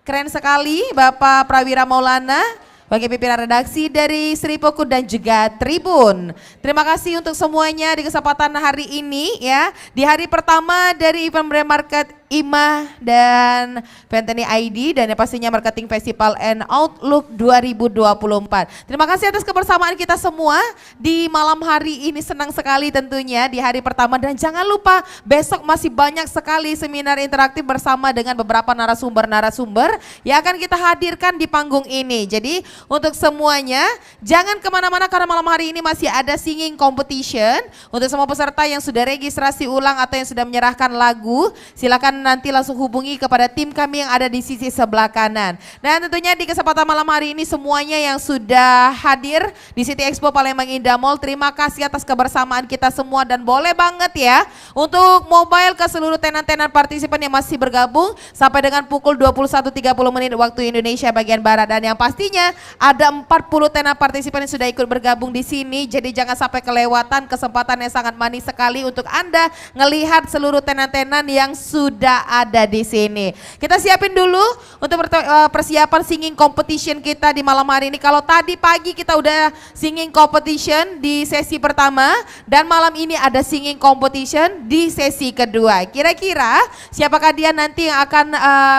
F: keren sekali Bapak Prawira Maulana, Wakil pimpinan redaksi dari Sripoku dan juga Tribun. Terima kasih untuk semuanya di kesempatan hari ini ya. Di hari pertama dari event brand market IMA dan Venteni ID dan yang pastinya Marketing Festival and Outlook 2024. Terima kasih atas kebersamaan kita semua di malam hari ini, senang sekali tentunya di hari pertama, dan jangan lupa besok masih banyak sekali seminar interaktif bersama dengan beberapa narasumber-narasumber yang akan kita hadirkan di panggung ini. Jadi untuk semuanya jangan kemana-mana karena malam hari ini masih ada singing competition. Untuk semua peserta yang sudah registrasi ulang atau yang sudah menyerahkan lagu, silakan nanti langsung hubungi kepada tim kami yang ada di sisi sebelah kanan. Dan tentunya di kesempatan malam hari ini semuanya yang sudah hadir di City Expo Palembang Indah Mall, terima kasih atas kebersamaan kita semua dan boleh banget ya untuk mobile ke seluruh tenan-tenan partisipan yang masih bergabung sampai dengan pukul 21.30 menit waktu Indonesia bagian Barat. Dan yang pastinya ada 40 tenan partisipan yang sudah ikut bergabung di sini, jadi jangan sampai kelewatan kesempatan yang sangat manis sekali untuk Anda ngelihat seluruh tenan-tenan yang sudah ada di sini. Kita siapin dulu untuk persiapan singing competition kita di malam hari ini. Kalau tadi pagi kita udah singing competition di sesi pertama dan malam ini ada singing competition di sesi kedua. Kira-kira siapakah dia nanti yang akan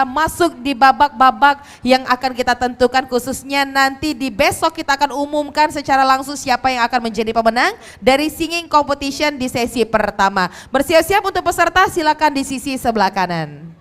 F: masuk di babak-babak yang akan kita tentukan, khususnya nanti di besok kita akan umumkan secara langsung siapa yang akan menjadi pemenang dari singing competition di sesi pertama. Bersiap-siap untuk peserta, silakan di sisi sebelah kanan.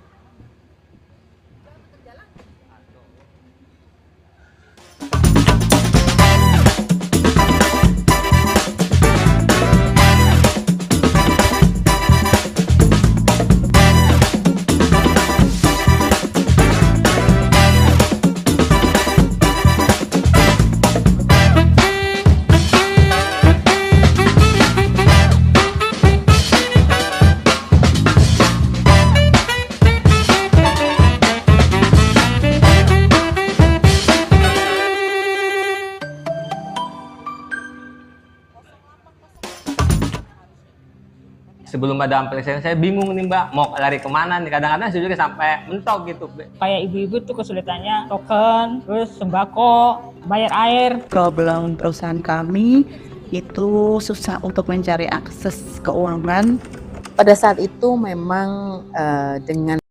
G: Sebelum ada amplifikasi saya bingung nih Mbak, mau lari kemana nih, kadang-kadang saya juga sampai mentok gitu.
H: Kayak ibu-ibu tuh kesulitannya token, terus sembako, bayar air.
I: Problem perusahaan kami itu susah untuk mencari akses keuangan. Pada saat itu memang dengan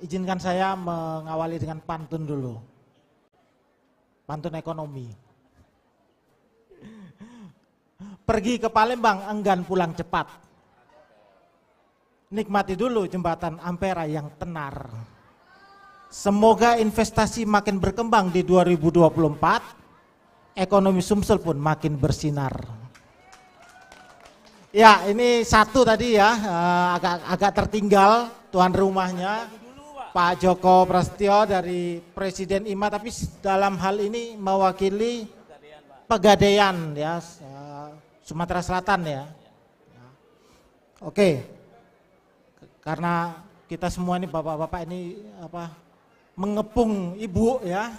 J: izinkan saya mengawali dengan pantun dulu. Pantun ekonomi. Pergi ke Palembang enggan pulang cepat. Nikmati dulu jembatan Ampera yang tenar. Semoga investasi makin berkembang di 2024. Ekonomi Sumsel pun makin bersinar. Ya, ini satu tadi ya, agak tertinggal tuan rumahnya Pak Joko Prasetyo dari Presiden IMA, tapi dalam hal ini mewakili Pegadaian ya, Sumatera Selatan ya. Oke, karena kita semua ini bapak-bapak ini mengepung ibu ya.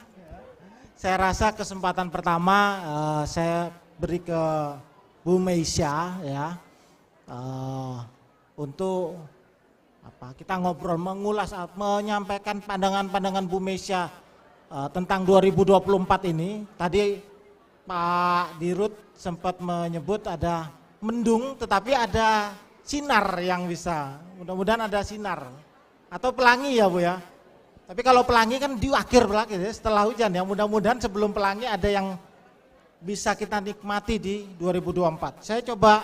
J: Saya rasa kesempatan pertama saya beri ke Bu Meisya ya, untuk kita ngobrol, mengulas, menyampaikan pandangan-pandangan Bu Meisya tentang 2024 ini. Tadi Pak Dirut sempat menyebut ada mendung tetapi ada sinar yang bisa, mudah-mudahan ada sinar atau pelangi ya Bu ya. Tapi kalau pelangi kan di akhir pelangi ya, setelah hujan ya, mudah-mudahan sebelum pelangi ada yang bisa kita nikmati di 2024. Saya coba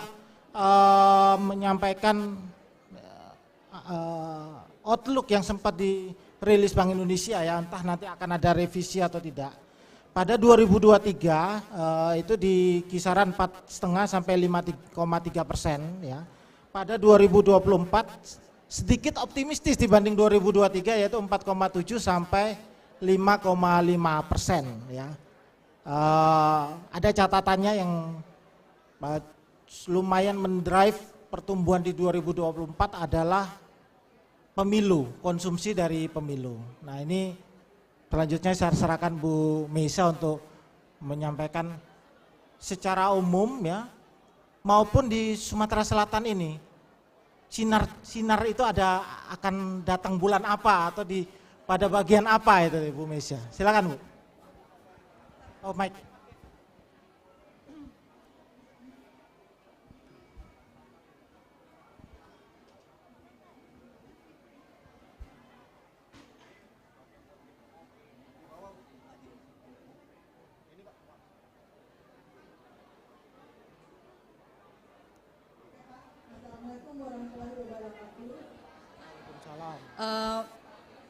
J: menyampaikan outlook yang sempat dirilis Bank Indonesia ya, entah nanti akan ada revisi atau tidak. Pada 2023 itu di kisaran 4,5 sampai 5,3% ya. Pada 2024 sedikit optimistis dibanding 2023 yaitu 4,7 sampai 5,5% ya. Ada catatannya yang lumayan mendrive pertumbuhan di 2024 adalah pemilu, konsumsi dari pemilu. Nah ini selanjutnya saya serahkan Bu Meisya untuk menyampaikan secara umum ya, maupun di Sumatera Selatan ini sinar itu akan datang bulan apa atau pada bagian apa itu Bu Meisya. Silakan Bu. Oh Mike.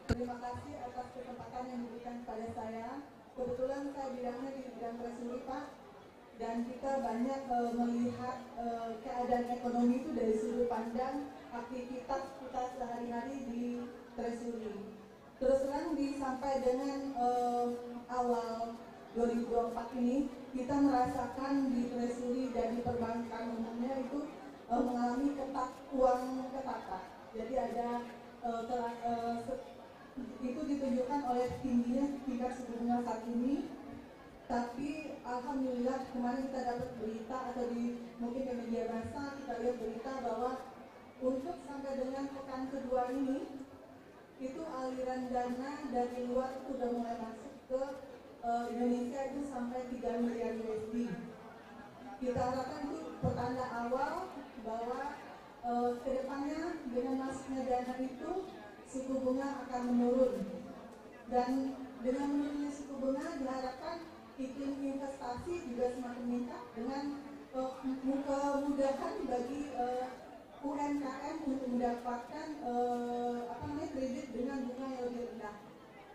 K: Terima kasih atas kesempatan yang diberikan kepada saya. Kebetulan saya bidangnya di bidang treasury Pak, dan kita banyak melihat keadaan ekonomi itu dari sudut pandang aktivitas kita sehari-hari di treasury. Terus terang sampai dengan awal 2024 ini kita merasakan di treasury dan di perbankan umumnya itu mengalami uang ketata. Jadi ada itu ditunjukkan oleh tingginya tingkat suku bunga saat ini. Tapi alhamdulillah kemarin kita dapat berita atau mungkin di media massa kita lihat berita bahwa untuk sampai dengan pekan kedua ini itu aliran dana dari luar itu sudah mulai masuk ke Indonesia itu sampai 3 miliar USD. Kita harapkan itu pertanda awal bahwa kedepannya dengan masuknya dana itu suku bunga akan menurun, dan dengan menurunnya suku bunga diharapkan iklim investasi juga semakin meningkat dengan kemudahan bagi UMKM untuk mendapatkan kredit dengan bunga yang lebih rendah.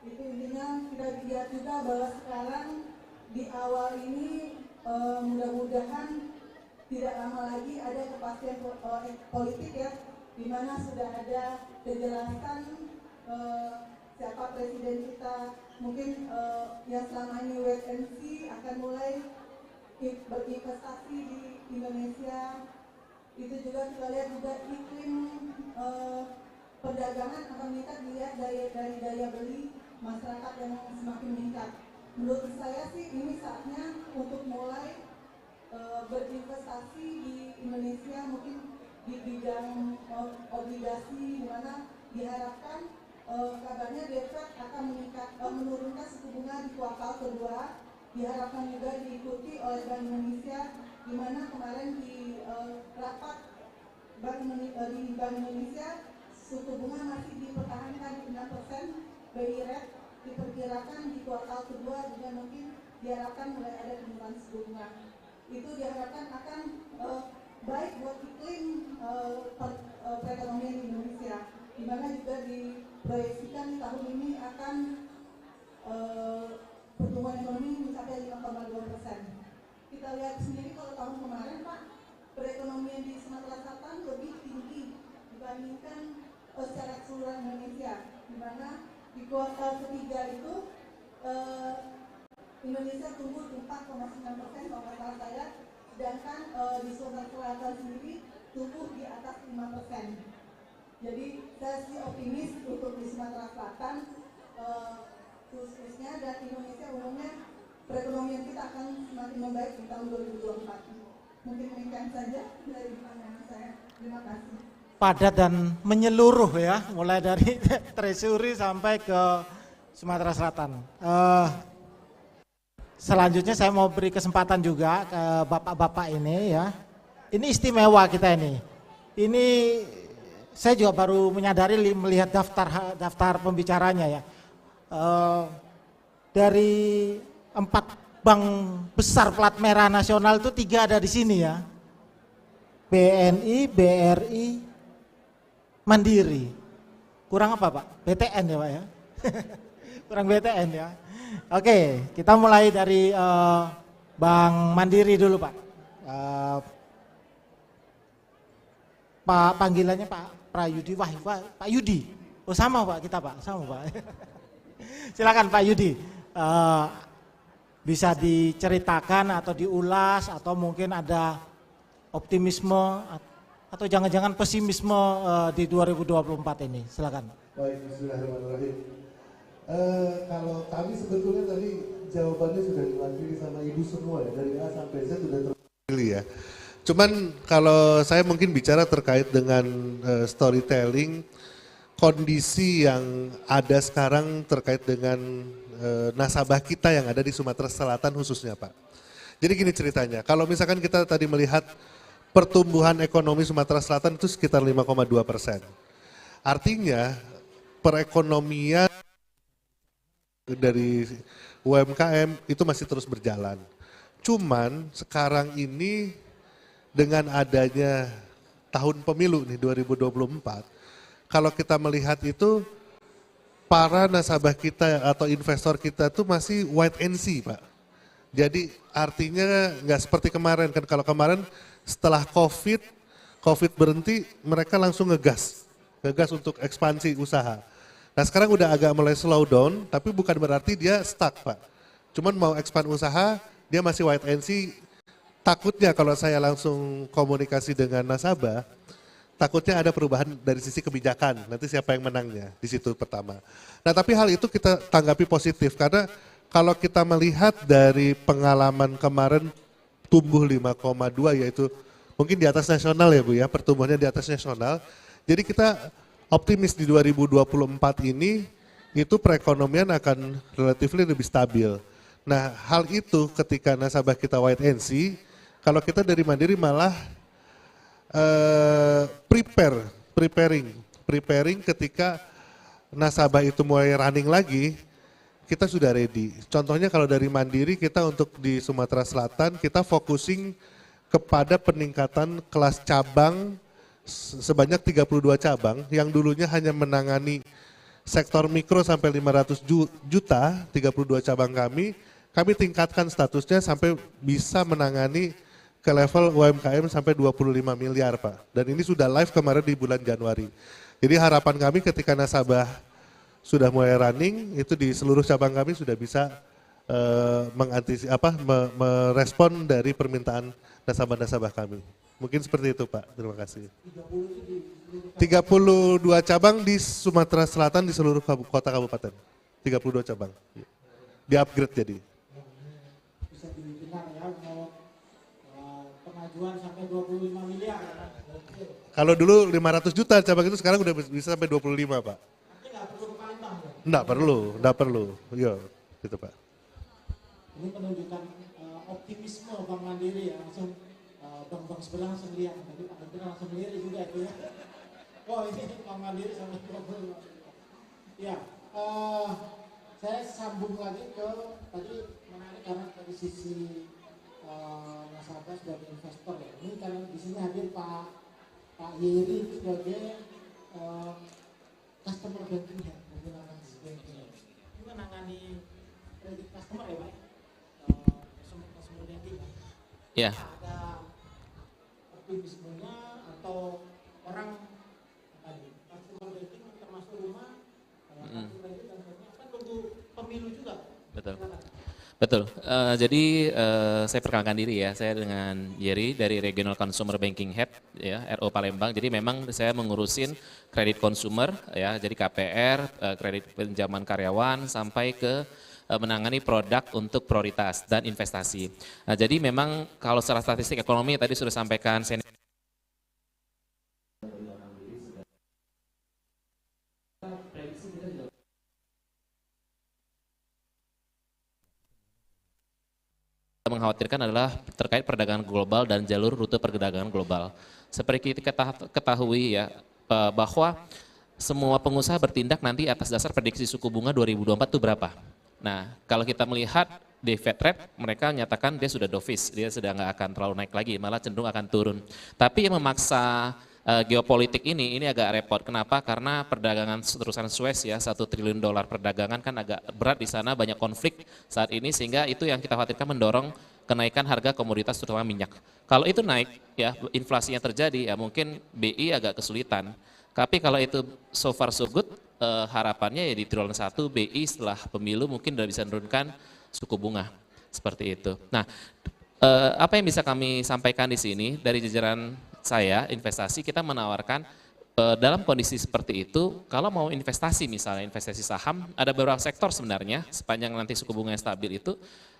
K: Itu intinya kita lihat juga bahwa sekarang di awal ini mudah-mudahan tidak lama lagi ada kepastian politik ya, di mana sudah ada kejelasan siapa presiden kita, mungkin yang selama ini wait and see akan mulai berinvestasi di Indonesia. Itu juga kita lihat juga iklim perdagangan akan meningkat dilihat dari daya beli masyarakat yang semakin meningkat. Menurut saya sih ini saatnya untuk mulai berinvestasi di Indonesia, mungkin di bidang obligasi, di mana diharapkan kabarnya The Fed akan menurunkan suku bunga di kuartal kedua. Diharapkan juga diikuti oleh Bank Indonesia, di mana kemarin di rapat di Bank Indonesia suku bunga masih dipertahankan di 6%, BI rate diperkirakan di kuartal kedua juga mungkin diharapkan mulai ada penurunan suku bunga. Itu diharapkan akan baik buat iklim perekonomian di Indonesia, di mana juga diproyeksikan di tahun ini akan pertumbuhan ekonomi mencapai 5,2%. Kita lihat sendiri kalau tahun kemarin Pak, perekonomian di Sumatera Selatan lebih tinggi dibandingkan secara keseluruhan Indonesia, di mana di kuartal ketiga itu Indonesia tumbuh 4,9% kalau nggak salah saya, sedangkan di Sumatera Selatan sendiri tumbuh di atas 5%. Jadi saya sih optimis untuk di Sumatera Selatan, khususnya dan Indonesia umumnya, perekonomian kita akan semakin membaik di tahun 2024. Mungkin demikian saja dari pandangan saya. Terima kasih.
J: Padat dan menyeluruh ya, mulai dari Treasury sampai ke Sumatera Selatan. Selanjutnya saya mau beri kesempatan juga ke bapak-bapak ini ya. Ini istimewa kita ini. Ini saya juga baru menyadari melihat daftar pembicaranya ya. Dari 4 bank besar plat merah nasional itu 3 ada di sini ya. BNI, BRI, Mandiri. Kurang apa Pak? BTN ya Pak ya? Kurang BTN ya. Oke, kita mulai dari Bank Mandiri dulu Pak. Pak panggilannya Pak Prayudi, Pak Yudi. Oh sama Pak kita Pak, sama Pak. Silakan Pak Yudi. Bisa diceritakan atau diulas atau mungkin ada optimisme atau jangan-jangan pesimisme di 2024 ini, silakan.
L: Baik, bismillahirrahmanirrahim. Kalau kami sebetulnya tadi jawabannya sudah diwakili sama ibu semua ya, dari A sampai Z sudah terwakili ya. Cuman kalau saya mungkin bicara terkait dengan storytelling, kondisi yang ada sekarang terkait dengan nasabah kita yang ada di Sumatera Selatan khususnya Pak. Jadi gini ceritanya, kalau misalkan kita tadi melihat pertumbuhan ekonomi Sumatera Selatan itu sekitar 5,2%. Artinya perekonomian dari UMKM itu masih terus berjalan. Cuman sekarang ini dengan adanya tahun pemilu nih 2024, kalau kita melihat itu para nasabah kita atau investor kita tuh masih wait and see Pak. Jadi artinya nggak seperti kemarin kan, kalau kemarin setelah COVID berhenti, mereka langsung ngegas untuk ekspansi usaha. Nah sekarang udah agak mulai slow down, tapi bukan berarti dia stuck Pak. Cuman mau expand usaha, dia masih wait and see. Takutnya kalau saya langsung komunikasi dengan nasabah, takutnya ada perubahan dari sisi kebijakan, nanti siapa yang menangnya, di situ pertama. Nah tapi hal itu kita tanggapi positif, karena kalau kita melihat dari pengalaman kemarin, tumbuh 5,2 yaitu mungkin di atas nasional ya Bu ya, pertumbuhannya di atas nasional. Jadi kita optimis di 2024 ini itu perekonomian akan relatif lebih stabil. Nah hal itu ketika nasabah kita wait and see, kalau kita dari Mandiri malah preparing ketika nasabah itu mulai running lagi, kita sudah ready. Contohnya kalau dari Mandiri kita untuk di Sumatera Selatan kita focusing kepada peningkatan kelas cabang sebanyak 32 cabang yang dulunya hanya menangani sektor mikro sampai 500 juta, 32 cabang kami tingkatkan statusnya sampai bisa menangani ke level UMKM sampai 25 miliar Pak. Dan ini sudah live kemarin di bulan Januari. Jadi harapan kami ketika nasabah sudah mulai running, itu di seluruh cabang kami sudah bisa merespon dari permintaan nasabah-nasabah kami. Mungkin seperti itu Pak, terima kasih. 32 cabang di Sumatera Selatan di seluruh kota kabupaten. 32 cabang. Di upgrade jadi.
J: Bisa didengar ya, mau pengajuan sampai 25 miliar.
L: Kalau dulu 500 juta cabang itu sekarang udah bisa sampai 25 Pak. Enggak perlu. Iya, gitu Pak.
J: Ini menunjukkan optimisme Bank Mandiri ya, langsung bank-bank sebelah langsung lihat, tadi Pak Menteri langsung lihat juga itu ya. Oh ini Bank Mandiri sama 25. Ya, saya sambung lagi ke tadi menarik karena dari sisi nasabah sebagai investor ya. Ini karena di sini hadir Pak Yeri sebagai customer banking ya, ini menangani kredit customer ya Pak, customer banking ya. Ada optimismenya atau orang tadi customer banking termasuk rumah, kartu kredit dan sebagainya kan tunggu pemilu juga.
C: Betul.
M: Betul. Jadi saya perkenalkan diri ya. Saya dengan Jerry dari Regional Consumer Banking Head ya RO Palembang. Jadi memang saya mengurusin kredit consumer ya. Jadi KPR, kredit pinjaman karyawan sampai ke menangani produk untuk prioritas dan investasi. Nah, jadi memang kalau secara statistik ekonomi tadi sudah sampaikan mengkhawatirkan adalah terkait perdagangan global dan jalur rute perdagangan global. Seperti kita ketahui ya bahwa semua pengusaha bertindak nanti atas dasar prediksi suku bunga 2024 itu berapa. Nah, kalau kita melihat di Fed rate mereka menyatakan dia sudah dovish, dia sudah nggak akan terlalu naik lagi, malah cenderung akan turun. Tapi yang memaksa geopolitik ini agak repot. Kenapa? Karena perdagangan terusan Suez ya, $1 triliun perdagangan kan agak berat di sana, banyak konflik saat ini sehingga itu yang kita khawatirkan mendorong kenaikan harga komoditas terutama minyak. Kalau itu naik ya, inflasinya terjadi ya mungkin BI agak kesulitan. Tapi kalau itu so far so good, harapannya ya di triwulan 1 BI setelah pemilu mungkin sudah bisa menurunkan suku bunga seperti itu. Nah, apa yang bisa kami sampaikan di sini dari jajaran saya investasi kita menawarkan dalam kondisi seperti itu kalau mau investasi misalnya investasi saham ada beberapa sektor sebenarnya sepanjang nanti suku bunga yang stabil itu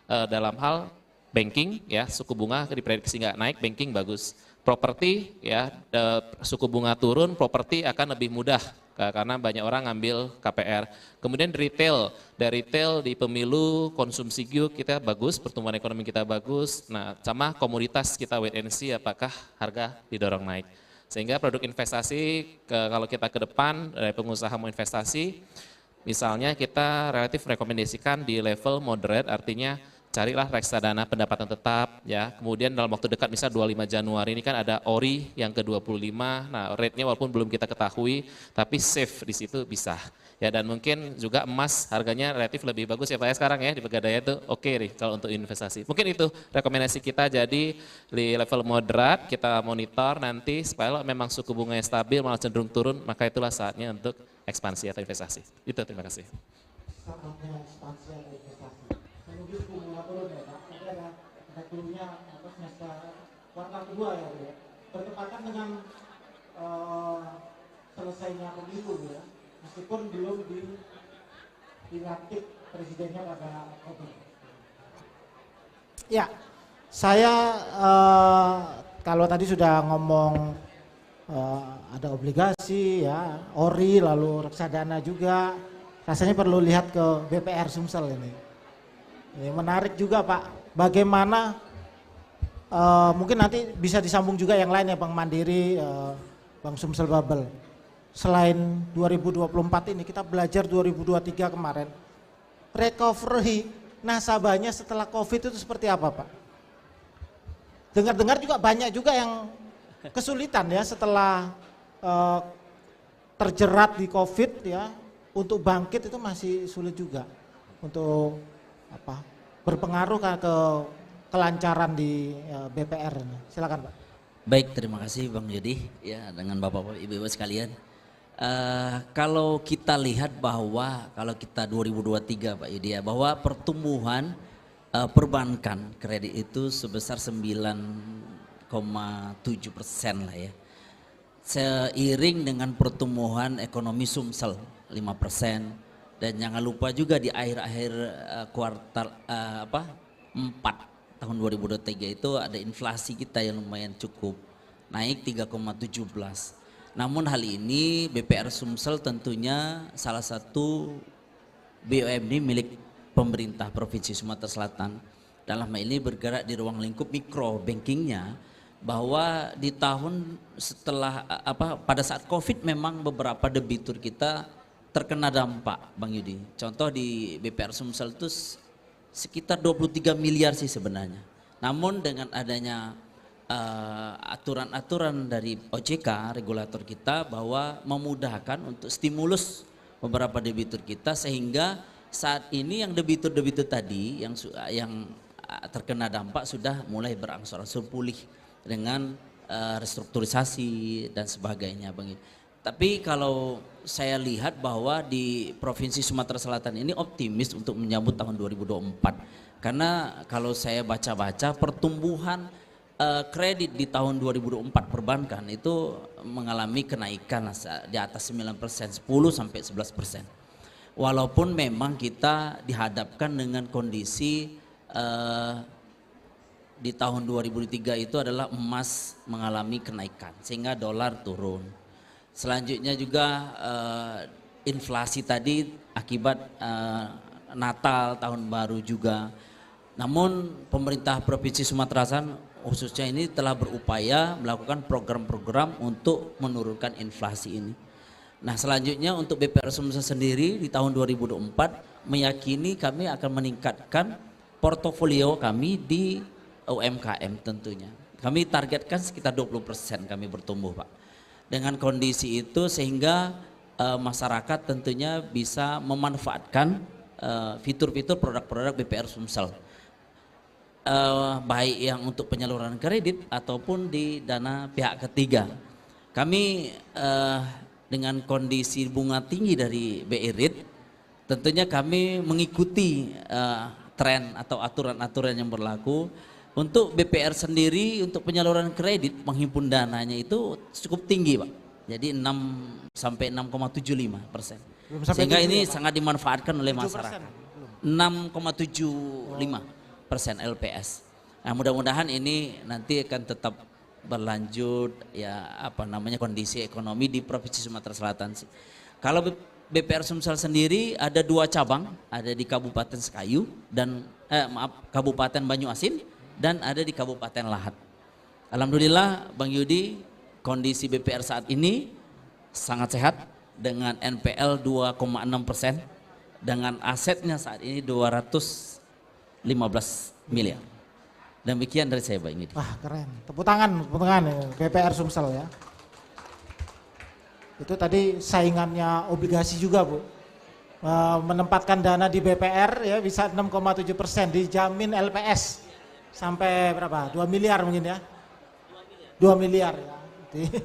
M: dalam hal banking ya suku bunga diprediksi nggak naik banking bagus properti ya suku bunga turun properti akan lebih mudah karena banyak orang ngambil KPR. Kemudian retail, dari retail di pemilu konsumsi kita bagus, pertumbuhan ekonomi kita bagus. Nah, sama komoditas kita wait and see apakah harga didorong naik. Sehingga produk investasi kalau kita ke depan dari pengusaha mau investasi, misalnya kita relatif rekomendasikan di level moderate, artinya carilah reksadana pendapatan tetap ya. Kemudian dalam waktu dekat misal 25 Januari ini kan ada ORI yang ke-25. Nah, rate-nya walaupun belum kita ketahui tapi safe di situ bisa. Ya dan mungkin juga emas harganya relatif lebih bagus ya Pak ya sekarang ya di Pegadaian itu oke nih kalau untuk investasi. Mungkin itu rekomendasi kita jadi di level moderat kita monitor nanti supaya memang suku bunganya stabil malah cenderung turun maka itulah saatnya untuk ekspansi atau investasi. Itu terima kasih.
J: Saatnya ekspansi atau investasi. Menuju suku bunga turun ya Pak, nanti ada turunnya atau semester kuartal kedua ya Bu ya. Bertepatan dengan selesainya pemilu ya, meskipun belum dilantik presidennya pada Oktober. Ya, saya kalau tadi sudah ngomong ada obligasi ya, ORI lalu reksadana juga, rasanya perlu lihat ke BPR Sumsel ini. Ini menarik juga Pak, bagaimana mungkin nanti bisa disambung juga yang lain ya Bank Mandiri, Bank Sumsel Bubble. Selain 2024 ini kita belajar 2023 kemarin, recovery nasabahnya setelah COVID itu seperti apa Pak? Dengar-dengar juga banyak juga yang kesulitan ya setelah terjerat di COVID ya, untuk bangkit itu masih sulit juga untuk berpengaruh ke kelancaran di BPR ini. Silakan Pak.
N: Baik, terima kasih Bang Yudi ya dengan Bapak-bapak Ibu-ibu sekalian. Kalau kita lihat bahwa kalau kita 2023 Pak Yudi ya, bahwa pertumbuhan perbankan kredit itu sebesar 9,7% lah ya. Seiring dengan pertumbuhan ekonomi Sumsel 5%. Dan jangan lupa juga di akhir-akhir kuartal 4 tahun 2023 itu ada inflasi kita yang lumayan cukup naik 3,17. Namun hal ini BPR Sumsel tentunya salah satu BUMD milik pemerintah Provinsi Sumatera Selatan. Dalam hal ini bergerak di ruang lingkup mikro bankingnya bahwa di tahun setelah pada saat Covid memang beberapa debitur kita terkena dampak Bang Yudi. Contoh di BPR Sumsel itu sekitar 23 miliar sih sebenarnya. Namun dengan adanya aturan-aturan dari OJK, regulator kita bahwa memudahkan untuk stimulus beberapa debitur kita sehingga saat ini yang debitur-debitur tadi yang terkena dampak sudah mulai berangsur-angsur pulih dengan restrukturisasi dan sebagainya Bang Yudi. Tapi kalau saya lihat bahwa di Provinsi Sumatera Selatan ini optimis untuk menyambut tahun 2024. Karena kalau saya baca-baca pertumbuhan kredit di tahun 2024 perbankan itu mengalami kenaikan di atas 9%, 10 sampai 11%. Walaupun memang kita dihadapkan dengan kondisi di tahun 2003 itu adalah emas mengalami kenaikan sehingga dolar turun. Selanjutnya juga inflasi tadi akibat Natal, tahun baru juga. Namun pemerintah Provinsi Sumatera Selatan khususnya ini telah berupaya melakukan program-program untuk menurunkan inflasi ini. Nah selanjutnya untuk BPR Sumsel sendiri di tahun 2024 meyakini kami akan meningkatkan portofolio kami di UMKM tentunya. Kami targetkan sekitar 20% kami bertumbuh Pak. Dengan kondisi itu sehingga masyarakat tentunya bisa memanfaatkan fitur-fitur produk-produk BPR Sumsel. Baik yang untuk penyaluran kredit ataupun di dana pihak ketiga. Kami dengan kondisi bunga tinggi dari BI Rate, tentunya kami mengikuti tren atau aturan-aturan yang berlaku. Untuk BPR sendiri untuk penyaluran kredit menghimpun dananya itu cukup tinggi Pak. Jadi 6 sampai 6,75%. Sehingga ini sangat dimanfaatkan oleh masyarakat. 6,75% LPS. Nah mudah-mudahan ini nanti akan tetap berlanjut ya kondisi ekonomi di Provinsi Sumatera Selatan. Kalau BPR Sumsel sendiri ada 2 cabang, ada di Kabupaten Sekayu dan Kabupaten Banyuasin dan ada di Kabupaten Lahat. Alhamdulillah Bang Yudi, kondisi BPR saat ini sangat sehat dengan NPL 2,6%, dengan asetnya saat ini 215 miliar. Demikian dari saya Bang Yudi.
J: Wah keren, tepuk tangan BPR Sumsel ya. Itu tadi saingannya obligasi juga Bu. Menempatkan dana di BPR ya bisa 6,7%, dijamin LPS sampai berapa? 2 miliar mungkin ya? 2 miliar ya. Jadi,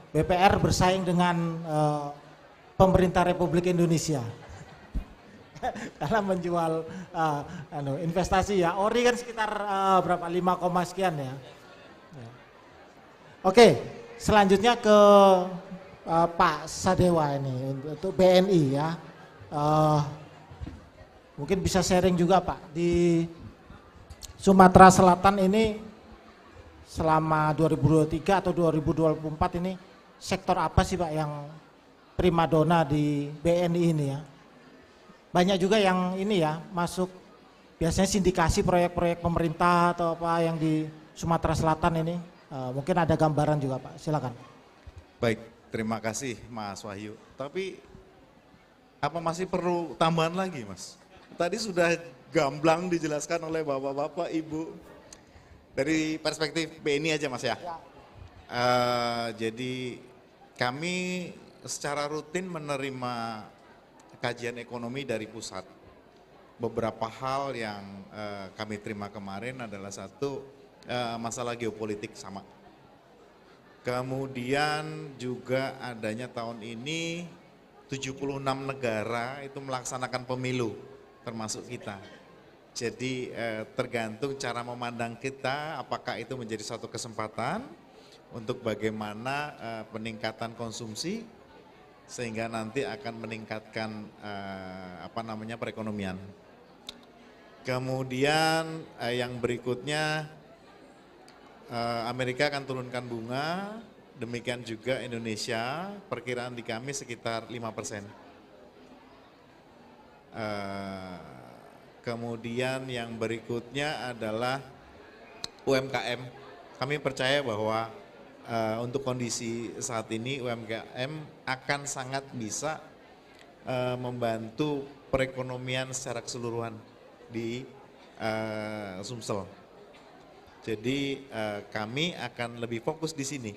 J: BPR bersaing dengan pemerintah Republik Indonesia. Karena menjual investasi ya. Ori kan sekitar berapa? 5, sekian ya. Oke, selanjutnya ke Pak Sadewa ini untuk BNI ya. Mungkin bisa sharing juga Pak di Sumatera Selatan ini selama 2023 atau 2024 ini sektor apa sih Pak yang primadona di BNI ini ya? Banyak juga yang ini ya masuk biasanya sindikasi proyek-proyek pemerintah atau apa yang di Sumatera Selatan ini. Mungkin ada gambaran juga Pak, silakan.
O: Baik, terima kasih Mas Wahyu. Tapi apa masih perlu tambahan lagi Mas? Tadi sudah gamblang dijelaskan oleh bapak-bapak, ibu. Dari perspektif BNI aja Mas ya. Jadi kami secara rutin menerima kajian ekonomi dari pusat. Beberapa hal yang kami terima kemarin adalah satu, masalah geopolitik sama. Kemudian juga adanya tahun ini 76 negara itu melaksanakan pemilu, termasuk kita. Jadi tergantung cara memandang kita, apakah itu menjadi suatu kesempatan untuk bagaimana peningkatan konsumsi sehingga nanti akan meningkatkan perekonomian. Kemudian yang berikutnya Amerika akan turunkan bunga, demikian juga Indonesia, perkiraan di kami sekitar 5%. Kemudian yang berikutnya adalah UMKM. Kami percaya bahwa untuk kondisi saat ini UMKM akan sangat bisa membantu perekonomian secara keseluruhan di Sumsel. Jadi kami akan lebih fokus di sini.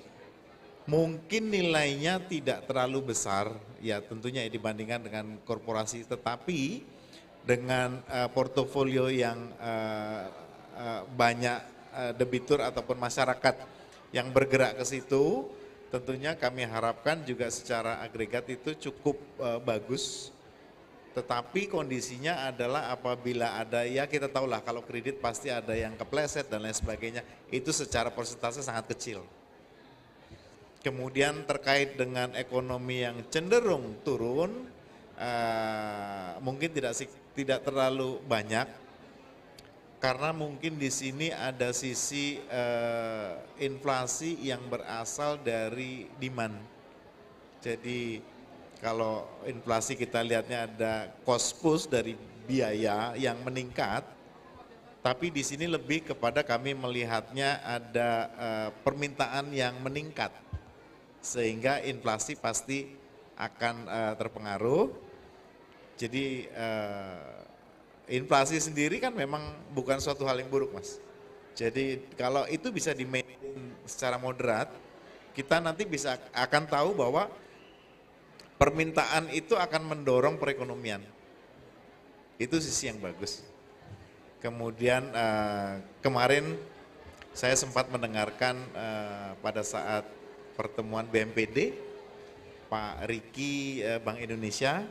O: Mungkin nilainya tidak terlalu besar, ya tentunya dibandingkan dengan korporasi, tetapi dengan portofolio yang banyak debitur ataupun masyarakat yang bergerak ke situ, tentunya kami harapkan juga secara agregat itu cukup bagus. Tetapi kondisinya adalah apabila ada, ya kita tahulah kalau kredit pasti ada yang kepleset dan lain sebagainya, itu secara persentase sangat kecil. Kemudian terkait dengan ekonomi yang cenderung turun, mungkin tidak terlalu banyak, karena mungkin di sini ada sisi inflasi yang berasal dari demand. Jadi kalau inflasi kita lihatnya ada cost push dari biaya yang meningkat, tapi di sini lebih kepada kami melihatnya ada permintaan yang meningkat, sehingga inflasi pasti akan terpengaruh. Jadi inflasi sendiri kan memang bukan suatu hal yang buruk, Mas. Jadi kalau itu bisa di-maintain secara moderat, kita nanti akan tahu bahwa permintaan itu akan mendorong perekonomian. Itu sisi yang bagus. Kemudian kemarin saya sempat mendengarkan pada saat pertemuan BMPD, Pak Riki Bank Indonesia,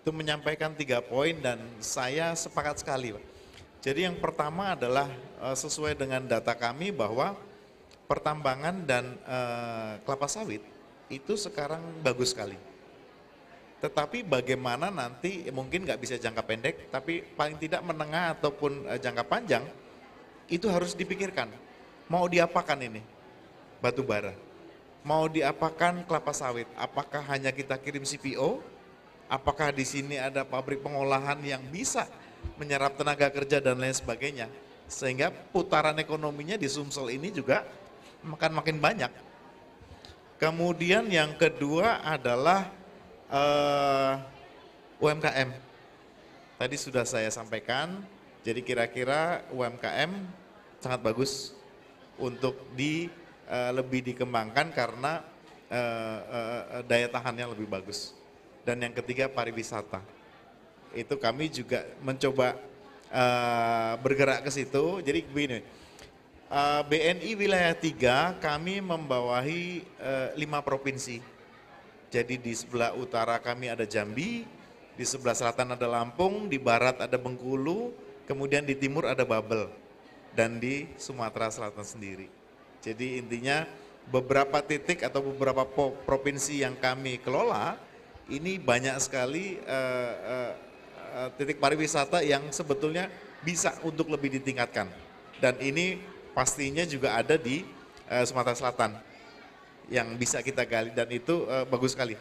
O: itu menyampaikan 3 poin dan saya sepakat sekali, Pak. Jadi yang pertama adalah sesuai dengan data kami bahwa pertambangan dan kelapa sawit itu sekarang bagus sekali. Tetapi bagaimana nanti, mungkin nggak bisa jangka pendek, tapi paling tidak menengah ataupun jangka panjang, itu harus dipikirkan. Mau diapakan ini? Batu bara. Mau diapakan kelapa sawit? Apakah hanya kita kirim CPO? Apakah di sini ada pabrik pengolahan yang bisa menyerap tenaga kerja dan lain sebagainya? Sehingga putaran ekonominya di Sumsel ini juga akan makin banyak. Kemudian yang kedua adalah UMKM. Tadi sudah saya sampaikan, jadi kira-kira UMKM sangat bagus untuk lebih dikembangkan karena daya tahannya lebih bagus. Dan yang ketiga pariwisata. Itu kami juga mencoba bergerak ke situ. Jadi begini, BNI wilayah 3 kami membawahi 5 provinsi. Jadi di sebelah utara kami ada Jambi, di sebelah selatan ada Lampung, di barat ada Bengkulu, kemudian di timur ada Babel, dan di Sumatera Selatan sendiri. Jadi intinya beberapa titik atau beberapa provinsi yang kami kelola, ini banyak sekali titik pariwisata yang sebetulnya bisa untuk lebih ditingkatkan. Dan ini pastinya juga ada di Sumatera Selatan yang bisa kita gali dan itu bagus sekali.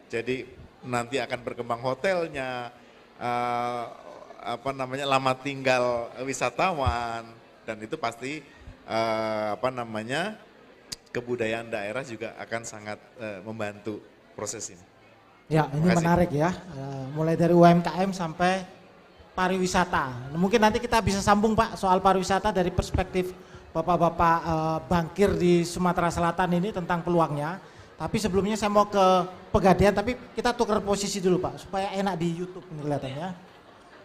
O: Jadi nanti akan berkembang hotelnya, lama tinggal wisatawan, dan itu pasti kebudayaan daerah juga akan sangat membantu proses ini.
J: Ya, ini menarik ya, mulai dari UMKM sampai pariwisata. Mungkin nanti kita bisa sambung Pak soal pariwisata dari perspektif Bapak-bapak bankir di Sumatera Selatan ini tentang peluangnya. Tapi sebelumnya saya mau ke Pegadaian, tapi kita tukar posisi dulu Pak, supaya enak di YouTube ini kelihatannya.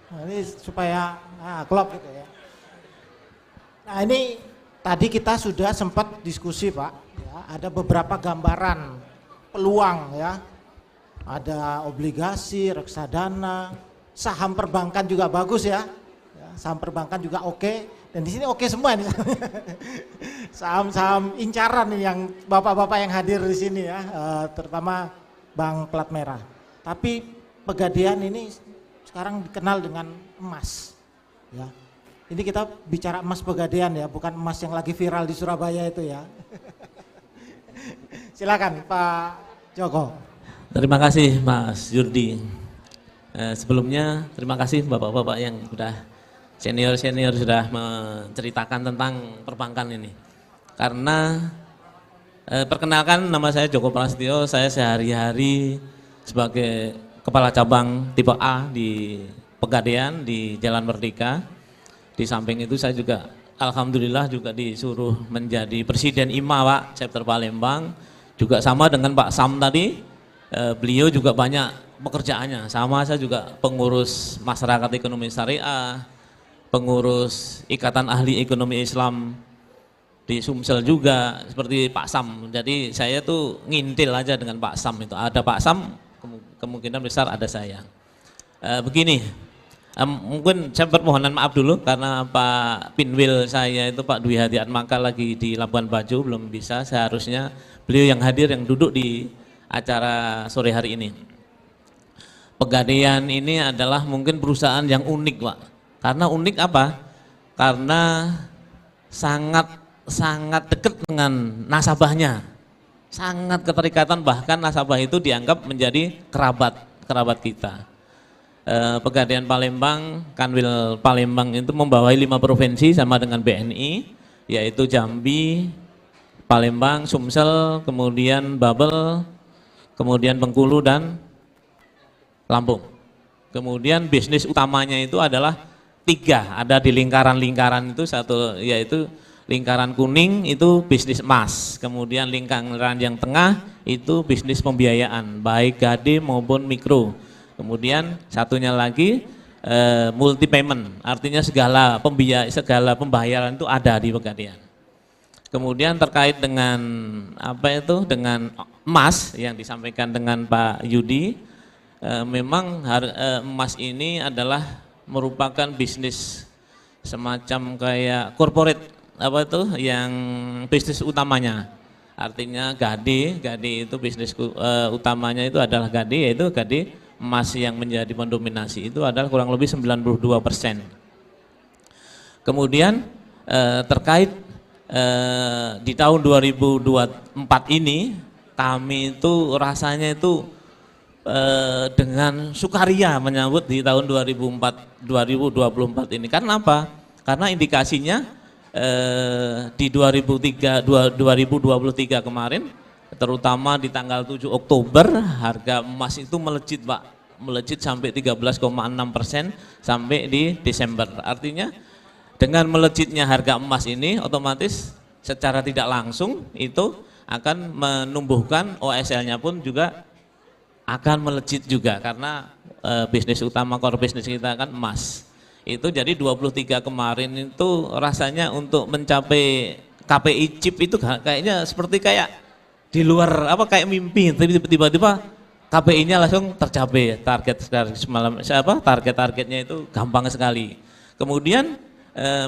J: Nah, ini supaya klop gitu ya. Nah ini tadi kita sudah sempat diskusi Pak, ya, ada beberapa gambaran peluang ya. Ada obligasi, reksadana, saham perbankan juga bagus ya. Saham perbankan juga oke. Dan di sini oke semua nih. Saham-saham incaran nih yang bapak-bapak yang hadir di sini ya, terutama Bank Plat Merah. Tapi Pegadaian ini sekarang dikenal dengan emas. Ya. Ini kita bicara emas Pegadaian ya, bukan emas yang lagi viral di Surabaya itu ya. Silakan Pak Joko.
M: Terima kasih Mas Yurdi. Sebelumnya terima kasih bapak-bapak yang sudah senior-senior sudah menceritakan tentang perbankan ini. Karena perkenalkan, nama saya Joko Prasetyo, saya sehari-hari sebagai kepala cabang tipe A di Pegadaian di Jalan Merdeka. Di samping itu saya juga alhamdulillah juga disuruh menjadi presiden IMA Pak, chapter Palembang. Juga sama dengan Pak Sam tadi, beliau juga banyak pekerjaannya. Sama saya juga pengurus masyarakat ekonomi syariah, pengurus Ikatan Ahli Ekonomi Islam di Sumsel juga seperti Pak Sam. Jadi saya tuh ngintil aja dengan Pak Sam itu. Ada Pak Sam, kemungkinan besar ada saya. Begini, mungkin saya permohonan maaf dulu karena Pak Pinwil saya itu Pak Dwi Hadi Atmaka lagi di Labuan Bajo, belum bisa. Seharusnya beliau yang hadir, yang duduk di acara sore hari ini. Pegadaian ini adalah mungkin perusahaan yang unik, Pak. Karena unik apa? Karena sangat dekat dengan nasabahnya. Sangat keterikatan, bahkan nasabah itu dianggap menjadi kerabat kita. Pegadaian Palembang, Kanwil Palembang itu membawahi 5 provinsi sama dengan BNI, yaitu Jambi, Palembang, Sumsel, kemudian Babel, kemudian Bengkulu dan Lampung. Kemudian bisnis utamanya itu adalah 3, ada di lingkaran-lingkaran itu, satu yaitu lingkaran kuning itu bisnis emas, kemudian lingkaran yang tengah itu bisnis pembiayaan, baik gade maupun mikro. Kemudian satunya lagi multi payment, artinya segala pembayaran itu ada di Pegadaian. Kemudian terkait dengan dengan emas yang disampaikan dengan Pak Yudi, memang emas ini adalah merupakan bisnis semacam kayak corporate yang bisnis utamanya. Artinya gade itu bisnis utamanya itu adalah gade, yaitu gade emas yang menjadi mendominasi itu adalah kurang lebih 92%. Kemudian terkait di tahun 2024 ini kami itu rasanya itu dengan sukaria menyambut di tahun 2024 ini. Karena apa? Karena indikasinya di 2023 kemarin, terutama di tanggal 7 Oktober harga emas itu melejit, Pak, melejit sampai 13,6% sampai di Desember. Artinya dengan melejitnya harga emas ini otomatis secara tidak langsung itu akan menumbuhkan OSL-nya pun juga akan melejit juga, karena bisnis utama core bisnis kita kan emas. Itu jadi 23 kemarin itu rasanya untuk mencapai KPI chip itu kayaknya seperti kayak di luar kayak mimpi, tiba-tiba KPI-nya langsung tercapai, targetnya itu gampang sekali. Kemudian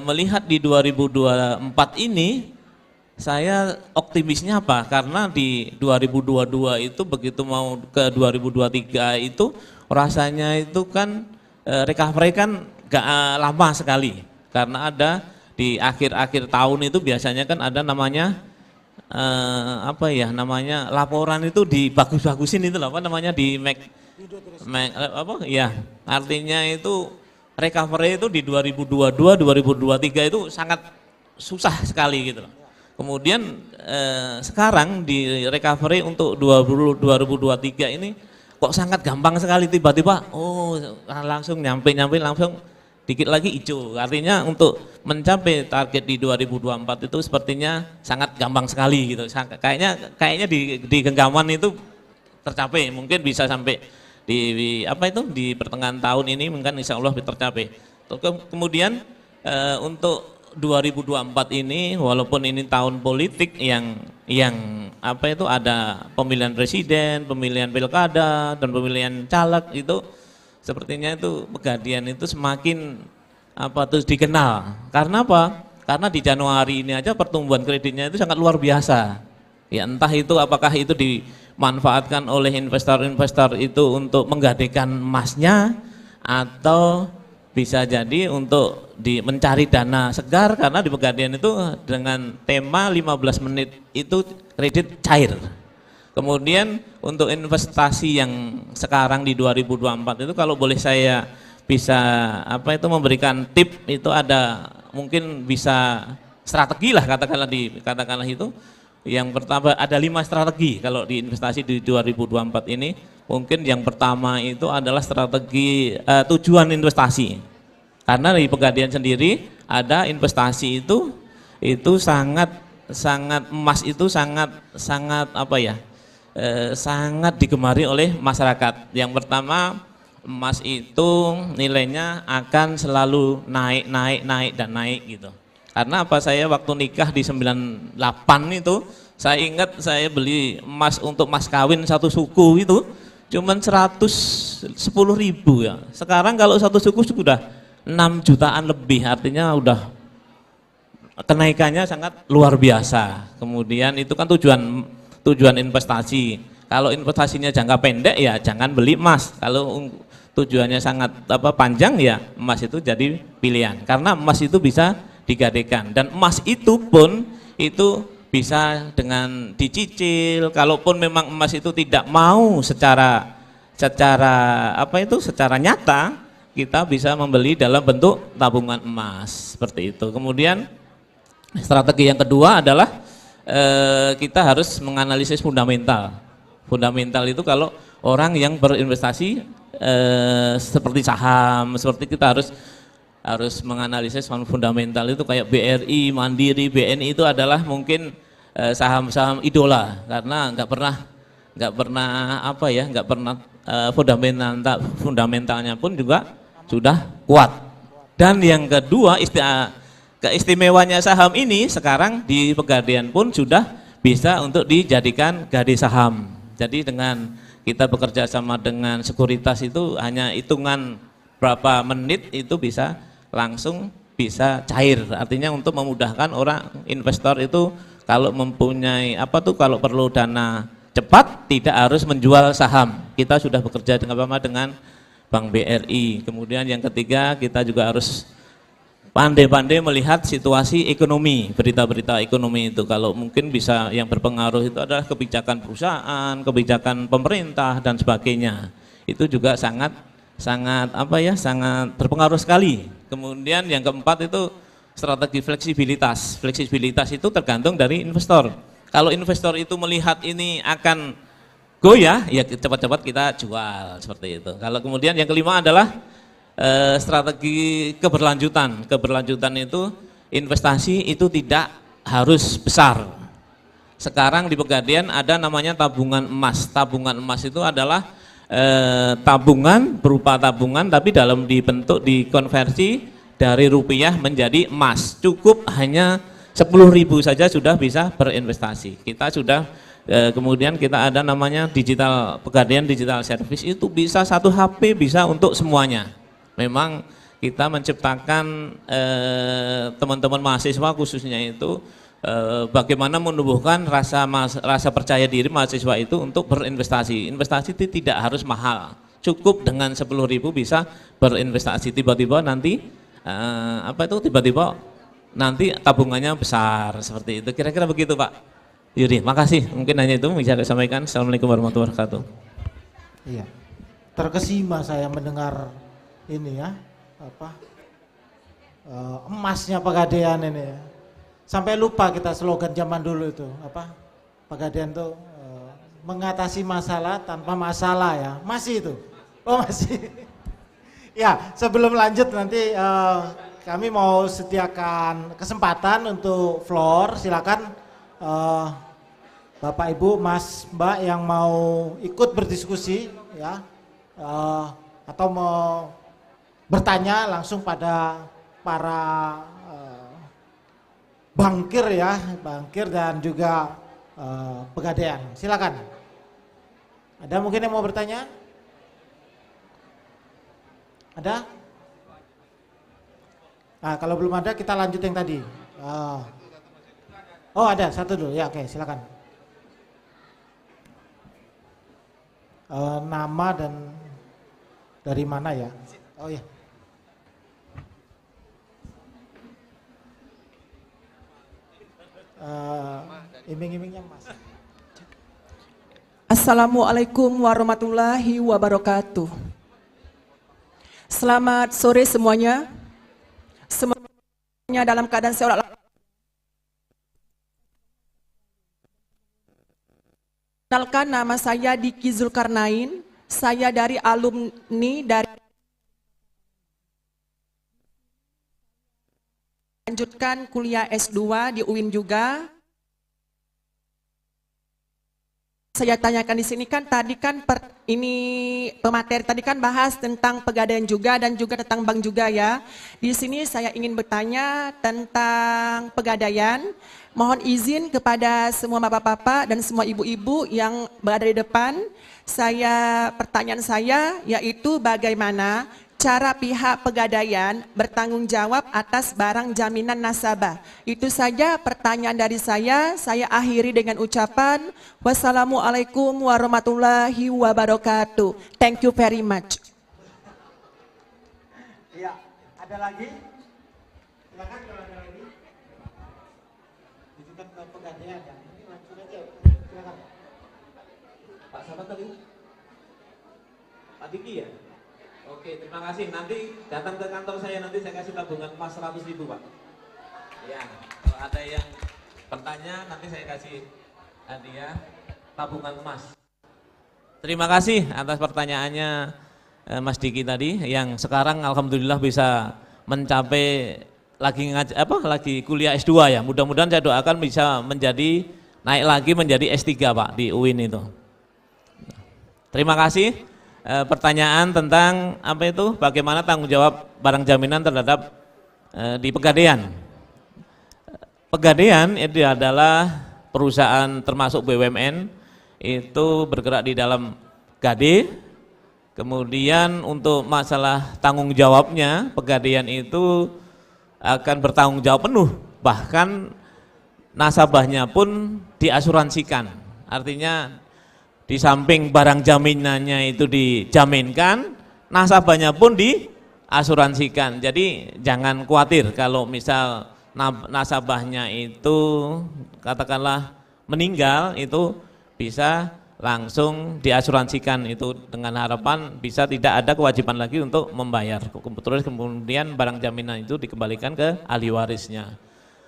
M: melihat di 2024 ini saya optimisnya apa? Karena di 2022 itu begitu mau ke 2023 itu rasanya itu kan recovery kan gak lama sekali, karena ada di akhir-akhir tahun itu biasanya kan ada namanya laporan itu dibagus-bagusin itu loh, artinya itu recovery itu di 2022 2023 itu sangat susah sekali gitu loh. Kemudian sekarang di recovery untuk 2023 ini kok sangat gampang sekali, tiba-tiba langsung nyampe langsung dikit lagi hijau. Artinya untuk mencapai target di 2024 itu sepertinya sangat gampang sekali gitu. Kayaknya di genggaman itu tercapai, mungkin bisa sampai di pertengahan tahun ini mungkin insya Allah tercapai. Kemudian untuk 2024 ini walaupun ini tahun politik yang ada pemilihan presiden, pemilihan pilkada dan pemilihan caleg, itu sepertinya itu Pegadaian itu semakin dikenal. Karena apa? Karena di Januari ini aja pertumbuhan kreditnya itu sangat luar biasa. Ya entah itu apakah itu dimanfaatkan oleh investor-investor itu untuk menggadaikan emasnya, atau bisa jadi untuk mencari dana segar, karena di Pegadaian itu dengan tema 15 menit itu kredit cair. Kemudian untuk investasi yang sekarang di 2024 itu kalau boleh saya bisa memberikan tip, itu ada mungkin bisa strategi lah katakanlah itu. Yang pertama ada 5 strategi kalau di investasi di 2024 ini. Mungkin yang pertama itu adalah strategi tujuan investasi. Karena di Pegadaian sendiri ada investasi itu sangat emas itu sangat sangat digemari oleh masyarakat. Yang pertama, emas itu nilainya akan selalu naik gitu. Karena apa, saya waktu nikah di 98 itu, saya ingat saya beli emas untuk mas kawin satu suku itu cuman 110.000 ya. Sekarang kalau satu suku sudah 6 jutaan lebih, artinya udah kenaikannya sangat luar biasa. Kemudian itu kan tujuan investasi. Kalau investasinya jangka pendek ya jangan beli emas. Kalau tujuannya sangat panjang ya emas itu jadi pilihan. Karena emas itu bisa digadaikan, dan emas itu pun itu bisa dengan dicicil. Kalaupun memang emas itu tidak mau secara nyata, kita bisa membeli dalam bentuk tabungan emas seperti itu. Kemudian strategi yang kedua adalah kita harus menganalisis fundamental. Fundamental itu kalau orang yang berinvestasi seperti saham, seperti kita harus menganalisis fundamental itu kayak BRI, Mandiri, BNI itu adalah mungkin saham-saham idola, karena nggak pernah fundamentalnya pun juga sudah kuat. Dan yang kedua, keistimewanya saham ini sekarang di Pegadaian pun sudah bisa untuk dijadikan gadai saham. Jadi dengan kita bekerja sama dengan sekuritas itu hanya hitungan berapa menit itu bisa langsung bisa cair. Artinya untuk memudahkan orang investor itu kalau mempunyai kalau perlu dana cepat tidak harus menjual saham. Kita sudah bekerja dengan Bank BRI. Kemudian yang ketiga, kita juga harus pandai-pandai melihat situasi ekonomi, berita-berita ekonomi itu. Kalau mungkin bisa yang berpengaruh itu adalah kebijakan perusahaan, kebijakan pemerintah dan sebagainya. Itu juga sangat berpengaruh sekali. Kemudian yang keempat itu strategi fleksibilitas. Fleksibilitas itu tergantung dari investor. Kalau investor itu melihat ini akan goyah, ya cepat-cepat kita jual seperti itu. Kalau kemudian yang kelima adalah strategi keberlanjutan. Keberlanjutan itu investasi itu tidak harus besar. Sekarang di Pegadaian ada namanya tabungan emas. Tabungan emas itu adalah tabungan, berupa tabungan tapi dalam dikonversi dari rupiah menjadi emas. Cukup hanya 10.000 saja sudah bisa berinvestasi. Kita sudah kemudian kita ada namanya Pegadaian Digital Service, itu bisa satu HP bisa untuk semuanya. Memang kita menciptakan teman-teman mahasiswa khususnya itu bagaimana menumbuhkan rasa percaya diri mahasiswa itu untuk berinvestasi. Investasi itu tidak harus mahal, cukup dengan 10.000 bisa berinvestasi. Tiba-tiba nanti nanti tabungannya besar seperti itu. Kira-kira begitu Pak Yuri. Makasih, mungkin hanya itu bisa saya sampaikan. Assalamualaikum warahmatullahi wabarakatuh.
J: Iya, terkesima saya mendengar ini ya, emasnya Pegadaian ini ya. Sampai lupa kita slogan zaman dulu itu, Pegadaian tuh mengatasi masalah tanpa masalah ya. Masih itu? Oh masih. Ya, sebelum lanjut nanti kami mau sediakan kesempatan untuk floor, silakan Bapak Ibu, Mas, Mbak yang mau ikut berdiskusi ya, atau mau bertanya langsung pada para bankir ya, bankir dan juga Pegadaian. Silakan. Ada mungkin yang mau bertanya? Ada? Nah, kalau belum ada kita lanjut yang tadi. Oh ada, satu dulu ya, oke silakan. Nama dan dari mana ya? Oh ya. Iming-imingnya Mas.
P: Assalamualaikum warahmatullahi wabarakatuh. Selamat sore semuanya. Semuanya dalam keadaan sehat. Kenalkan, nama saya Diki Zulkarnain. Saya dari alumni dari lanjutkan kuliah S2 di UIN juga. saya tanyakan di sini kan tadi kan ini pemateri tadi kan bahas tentang pegadaian juga dan juga tentang bank juga ya. Di sini saya ingin bertanya tentang pegadaian. Mohon izin kepada semua bapak-bapak dan semua ibu-ibu yang berada di depan. Pertanyaan saya yaitu bagaimana cara pihak pegadaian bertanggung jawab atas barang jaminan nasabah. Itu saja pertanyaan dari saya akhiri dengan ucapan wassalamualaikum warahmatullahi wabarakatuh. Thank you very much.
J: Iya, ada lagi? Silakan kalau ada lagi. Itu kan pegadaian ya. Ini langsung aja. Silakan.
M: Pak siapa tadi? Pak Diki ya? Oke, terima kasih. Nanti datang ke kantor saya, nanti saya kasih tabungan emas 100.000 Pak. Ya, kalau ada yang bertanya nanti saya kasih hadiah tabungan emas. Terima kasih atas pertanyaannya Mas Diki tadi, yang sekarang alhamdulillah bisa mencapai lagi kuliah S2 ya. Mudah-mudahan saya doakan bisa naik lagi menjadi S3 Pak di UIN itu. Terima kasih. Pertanyaan tentang bagaimana tanggung jawab barang jaminan terhadap di Pegadaian. Pegadaian itu adalah perusahaan termasuk BUMN, itu bergerak di dalam Gade. Kemudian untuk masalah tanggung jawabnya, Pegadaian itu akan bertanggung jawab penuh, bahkan nasabahnya pun diasuransikan. Artinya di samping barang jaminannya itu dijaminkan, nasabahnya pun diasuransikan. Jadi jangan khawatir kalau misal nasabahnya itu katakanlah meninggal, itu bisa langsung diasuransikan, itu dengan harapan bisa tidak ada kewajiban lagi untuk membayar. Terus kemudian barang jaminan itu dikembalikan ke ahli warisnya.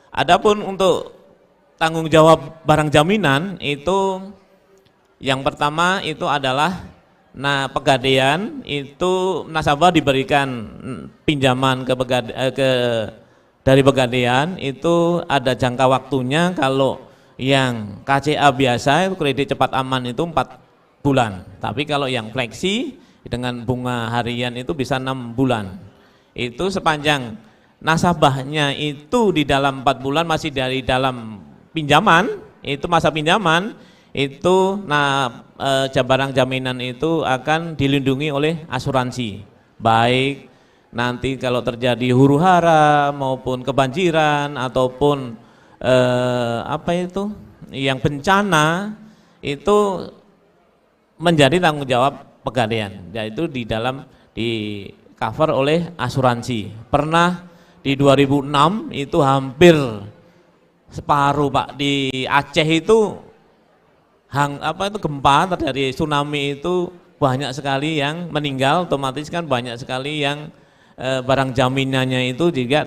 M: Adapun untuk tanggung jawab barang jaminan itu yang pertama itu adalah Pegadaian itu nasabah diberikan pinjaman dari Pegadaian itu ada jangka waktunya. Kalau yang KCA biasa itu kredit cepat aman itu 4 bulan. Tapi kalau yang fleksi dengan bunga harian itu bisa 6 bulan. Itu sepanjang nasabahnya itu di dalam 4 bulan masih dari dalam pinjaman, itu masa pinjaman, itu barang jaminan itu akan dilindungi oleh asuransi. Baik nanti kalau terjadi huru-hara maupun kebanjiran ataupun yang bencana, itu menjadi tanggung jawab Pegadaian, yaitu di cover oleh asuransi. Pernah di 2006 itu hampir separuh Pak, di Aceh itu gempa terjadi, tsunami itu banyak sekali yang meninggal, otomatis kan banyak sekali yang barang jaminannya itu juga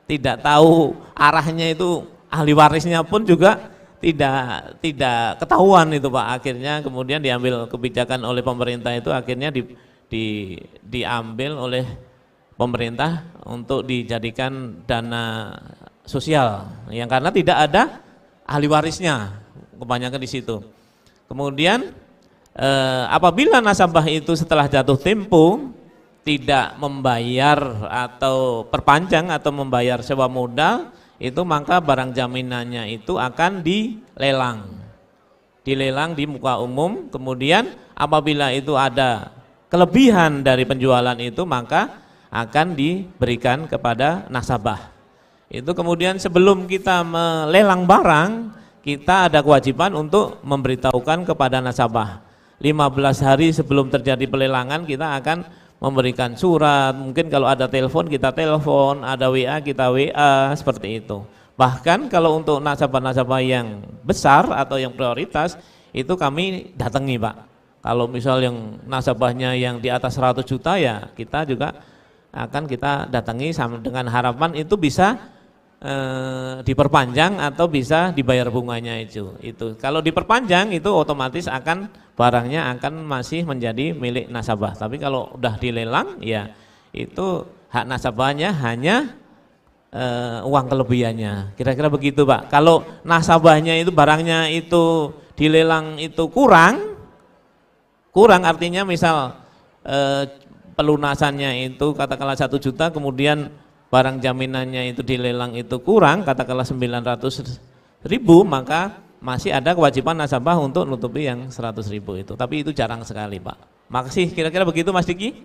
M: tidak tahu arahnya, itu ahli warisnya pun juga tidak ketahuan itu Pak. Akhirnya kemudian diambil kebijakan oleh pemerintah, itu akhirnya diambil oleh pemerintah untuk dijadikan dana sosial, yang karena tidak ada ahli warisnya, kebanyakan di situ. Kemudian apabila nasabah itu setelah jatuh tempo tidak membayar atau perpanjang atau membayar sewa modal, itu maka barang jaminannya itu akan dilelang di muka umum. Kemudian apabila itu ada kelebihan dari penjualan itu, maka akan diberikan kepada nasabah. Itu kemudian sebelum kita melelang barang, kita ada kewajiban untuk memberitahukan kepada nasabah. 15 hari sebelum terjadi pelelangan kita akan memberikan surat, mungkin kalau ada telepon kita telepon, ada WA kita WA, seperti itu. Bahkan kalau untuk nasabah-nasabah yang besar atau yang prioritas, itu kami datangi Pak. Kalau misal yang nasabahnya yang di atas 100 juta ya kita juga akan kita datangi dengan harapan itu bisa diperpanjang atau bisa dibayar bunganya itu. Kalau diperpanjang itu otomatis akan barangnya akan masih menjadi milik nasabah. Tapi kalau udah dilelang ya itu hak nasabahnya hanya
Q: uang kelebihannya. Kira-kira begitu Pak. Kalau nasabahnya itu barangnya itu dilelang itu kurang artinya misal pelunasannya itu katakanlah 1 juta, kemudian barang jaminannya itu dilelang itu kurang, katakanlah 900.000, maka masih ada kewajiban nasabah untuk nutupi yang 100.000 itu. Tapi itu jarang sekali Pak. Makasih, kira-kira begitu Mas Diki.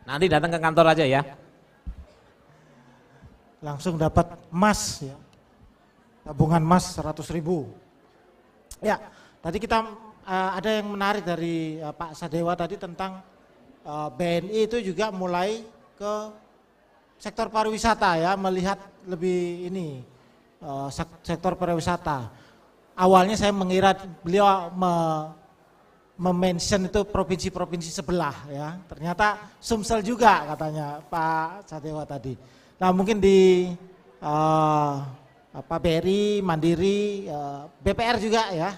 Q: Nanti datang ke kantor aja ya.
J: Langsung dapat emas ya. Tabungan emas 100.000. Ya, tadi kita ada yang menarik dari Pak Sadewa tadi tentang BNI itu juga mulai ke sektor pariwisata ya, melihat lebih ini sektor pariwisata. Awalnya saya mengira beliau mention itu provinsi-provinsi sebelah ya, ternyata Sumsel juga katanya Pak Sadewa tadi. Nah mungkin di BRI, Mandiri, BPR juga ya,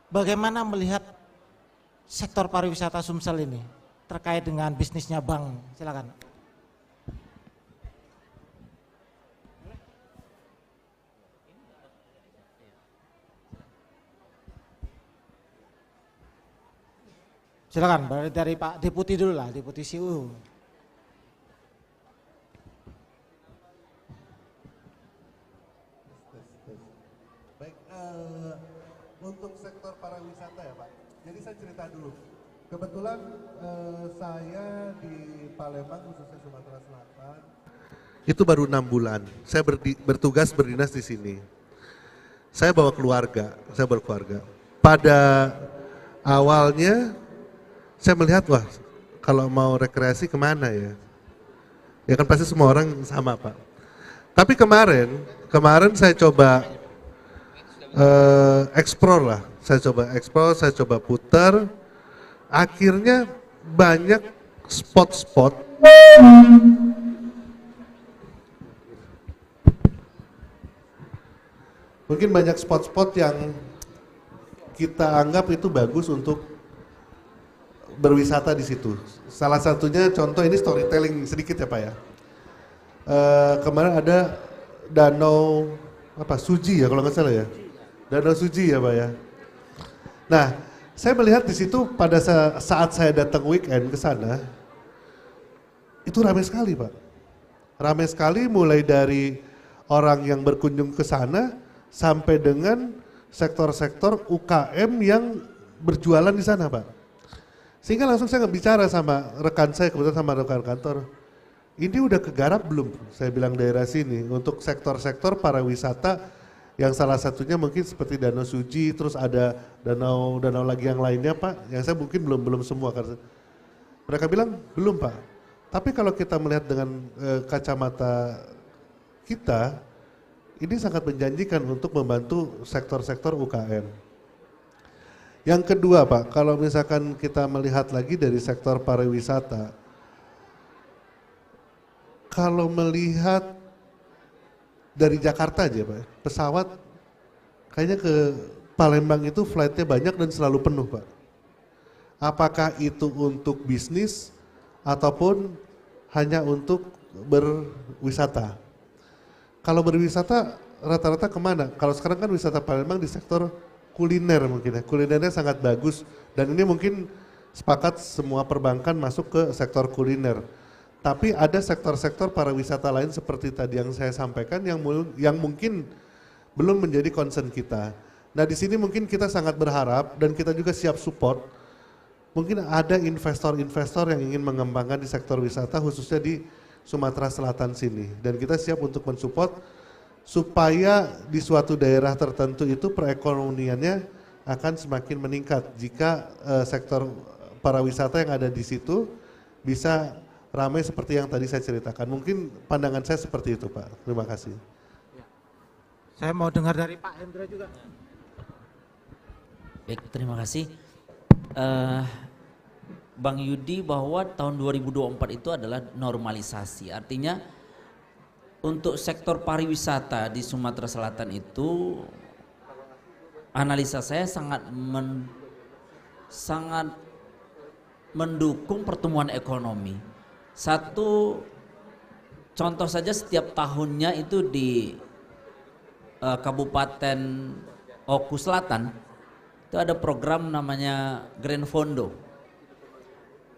J: bagaimana melihat sektor pariwisata Sumsel ini terkait dengan bisnisnya bank, silakan. Silakan dari Pak Deputi dulu lah, Deputi CU.
L: Baik, untuk sektor pariwisata ya Pak. Jadi saya cerita dulu. Kebetulan saya di Palembang khususnya Sumatera Selatan itu baru 6 bulan. Saya bertugas berdinas di sini. Saya bawa keluarga. Pada awalnya saya melihat, wah kalau mau rekreasi kemana ya? Ya kan pasti semua orang sama Pak. Tapi kemarin saya coba explore lah. Saya coba putar. Akhirnya banyak spot-spot mungkin banyak spot-spot yang kita anggap itu bagus untuk berwisata di situ. Salah satunya contoh ini storytelling sedikit ya Pak ya. Kemarin ada Danau Suji ya kalau nggak salah ya. Danau Suji ya Pak ya. Nah, saya melihat di situ pada saat saya datang weekend ke sana itu ramai sekali Pak. Ramai sekali mulai dari orang yang berkunjung ke sana sampai dengan sektor-sektor UKM yang berjualan di sana Pak. Sehingga langsung saya bicara sama rekan saya, kebetulan sama rekan kantor. Ini udah kegarap belum? Saya bilang daerah sini untuk sektor-sektor pariwisata yang salah satunya mungkin seperti Danau Suji, terus ada danau lagi yang lainnya Pak, yang saya mungkin belum semua. Mereka bilang belum Pak. Tapi kalau kita melihat dengan kacamata kita, ini sangat menjanjikan untuk membantu sektor-sektor UKM. Yang kedua Pak, kalau misalkan kita melihat lagi dari sektor pariwisata, kalau melihat dari Jakarta aja Pak, pesawat kayaknya ke Palembang itu flightnya banyak dan selalu penuh Pak. Apakah itu untuk bisnis ataupun hanya untuk berwisata? Kalau berwisata rata-rata kemana? Kalau sekarang kan wisata Palembang di sektor kuliner mungkin ya, kulinernya sangat bagus dan ini mungkin sepakat semua perbankan masuk ke sektor kuliner. Tapi ada sektor-sektor pariwisata lain seperti tadi yang saya sampaikan yang mungkin belum menjadi concern kita. Nah di sini mungkin kita sangat berharap dan kita juga siap support. Mungkin ada investor-investor yang ingin mengembangkan di sektor wisata khususnya di Sumatera Selatan sini dan kita siap untuk mensupport supaya di suatu daerah tertentu itu perekonomiannya akan semakin meningkat jika sektor pariwisata yang ada di situ bisa ramai seperti yang tadi saya ceritakan. Mungkin pandangan saya seperti itu Pak. Terima kasih.
J: Saya mau dengar dari Pak Hendra juga.
N: Baik, terima kasih. Bang Yudi, bahwa tahun 2024 itu adalah normalisasi. Artinya untuk sektor pariwisata di Sumatera Selatan itu analisa saya sangat mendukung pertumbuhan ekonomi. Satu, contoh saja setiap tahunnya itu di Kabupaten Oku Selatan itu ada program namanya Grand Fondo.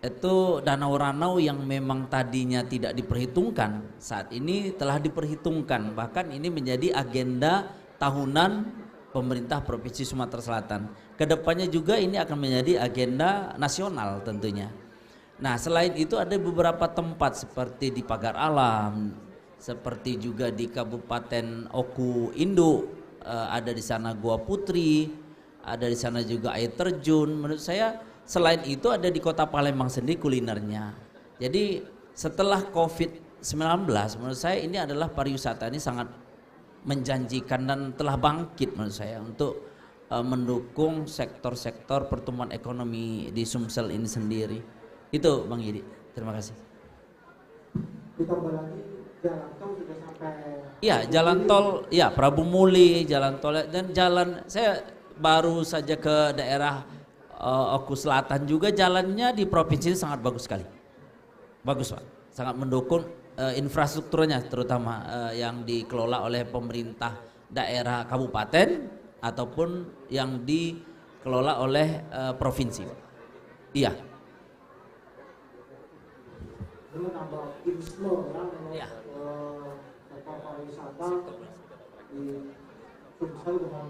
N: Itu danau-danau yang memang tadinya tidak diperhitungkan, saat ini telah diperhitungkan. Bahkan ini menjadi agenda tahunan pemerintah Provinsi Sumatera Selatan. Kedepannya juga ini akan menjadi agenda nasional tentunya. Nah, selain itu ada beberapa tempat seperti di Pagar Alam, seperti juga di Kabupaten Oku Induk, ada di sana Gua Putri, ada di sana juga air terjun. Menurut saya selain itu ada di Kota Palembang sendiri kulinernya. Jadi setelah COVID-19 menurut saya ini adalah pariwisata ini sangat menjanjikan dan telah bangkit menurut saya untuk mendukung sektor-sektor pertumbuhan ekonomi di Sumsel ini sendiri. Itu Bang Yedi, terima kasih.
J: Ditambah lagi jalan tol sudah sampai.
N: Iya, jalan tol, ya Prabu Muli, jalan tol dan jalan saya baru saja ke daerah Oku Selatan juga, jalannya di provinsi ini sangat bagus sekali. Bagus Pak, sangat mendukung infrastrukturnya terutama yang dikelola oleh pemerintah daerah kabupaten ataupun yang dikelola oleh provinsi Pak. Iya.
J: Ini nambah inflow ya, sektor pariwisata di Sumsel dengan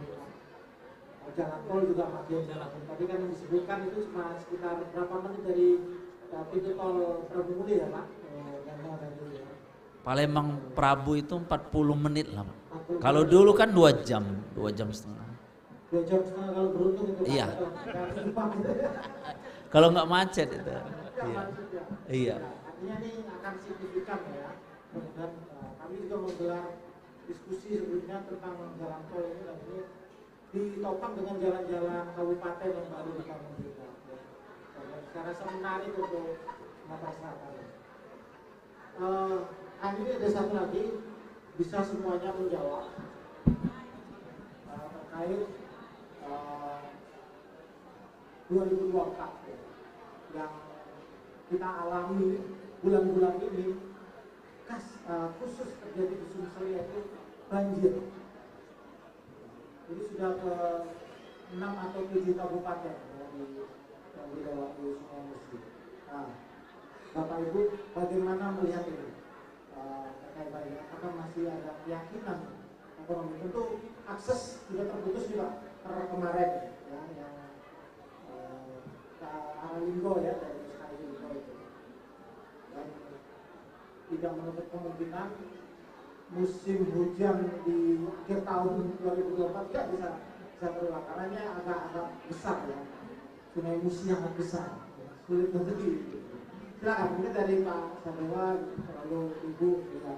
J: jalan tol juga makin. Tadi kan disebutkan itu cuma sekitar berapa menit dari pintu tol Prabu Muli ya Pak?
N: Palembang Prabu itu 40 menit lah Pak. Kalau dulu kan 2 jam, 2 jam setengah.
J: 2 jam setengah kalau beruntung itu.
N: Iya. Kalau nggak macet itu. Iya. Iya.
J: Artinya ini akan signifikan ya. Dan kami juga menggelar diskusi sebelumnya tentang jalan tol ini, dan ini ditopang dengan jalan-jalan kabupaten yang baru dibangun juga. Saya rasa menarik untuk Sumatera Selatan. Ini ada satu lagi, bisa semuanya menjawab terkait 2024 yang kita alami bulan-bulan ini, khusus terjadi di Sumsel yaitu banjir. Ini sudah ke 6 atau 7 kabupaten yang dilewati Sungai Musi. Nah, Bapak Ibu bagaimana melihat ini? Terkait banjir, apakah masih ada keyakinan ekonomi? Tentu akses juga terputus juga kemarin ya, yang ke arah Linggo ya, dari Sekali Linggo itu. Dan tidak menutup kemungkinan musim hujan di akhir tahun 2024 tidak bisa terulang karena ini agak besar ya, Sungai Musi yang besar, sulit untuk silakan mungkin dari Pak Sadewa lalu Ibu ya,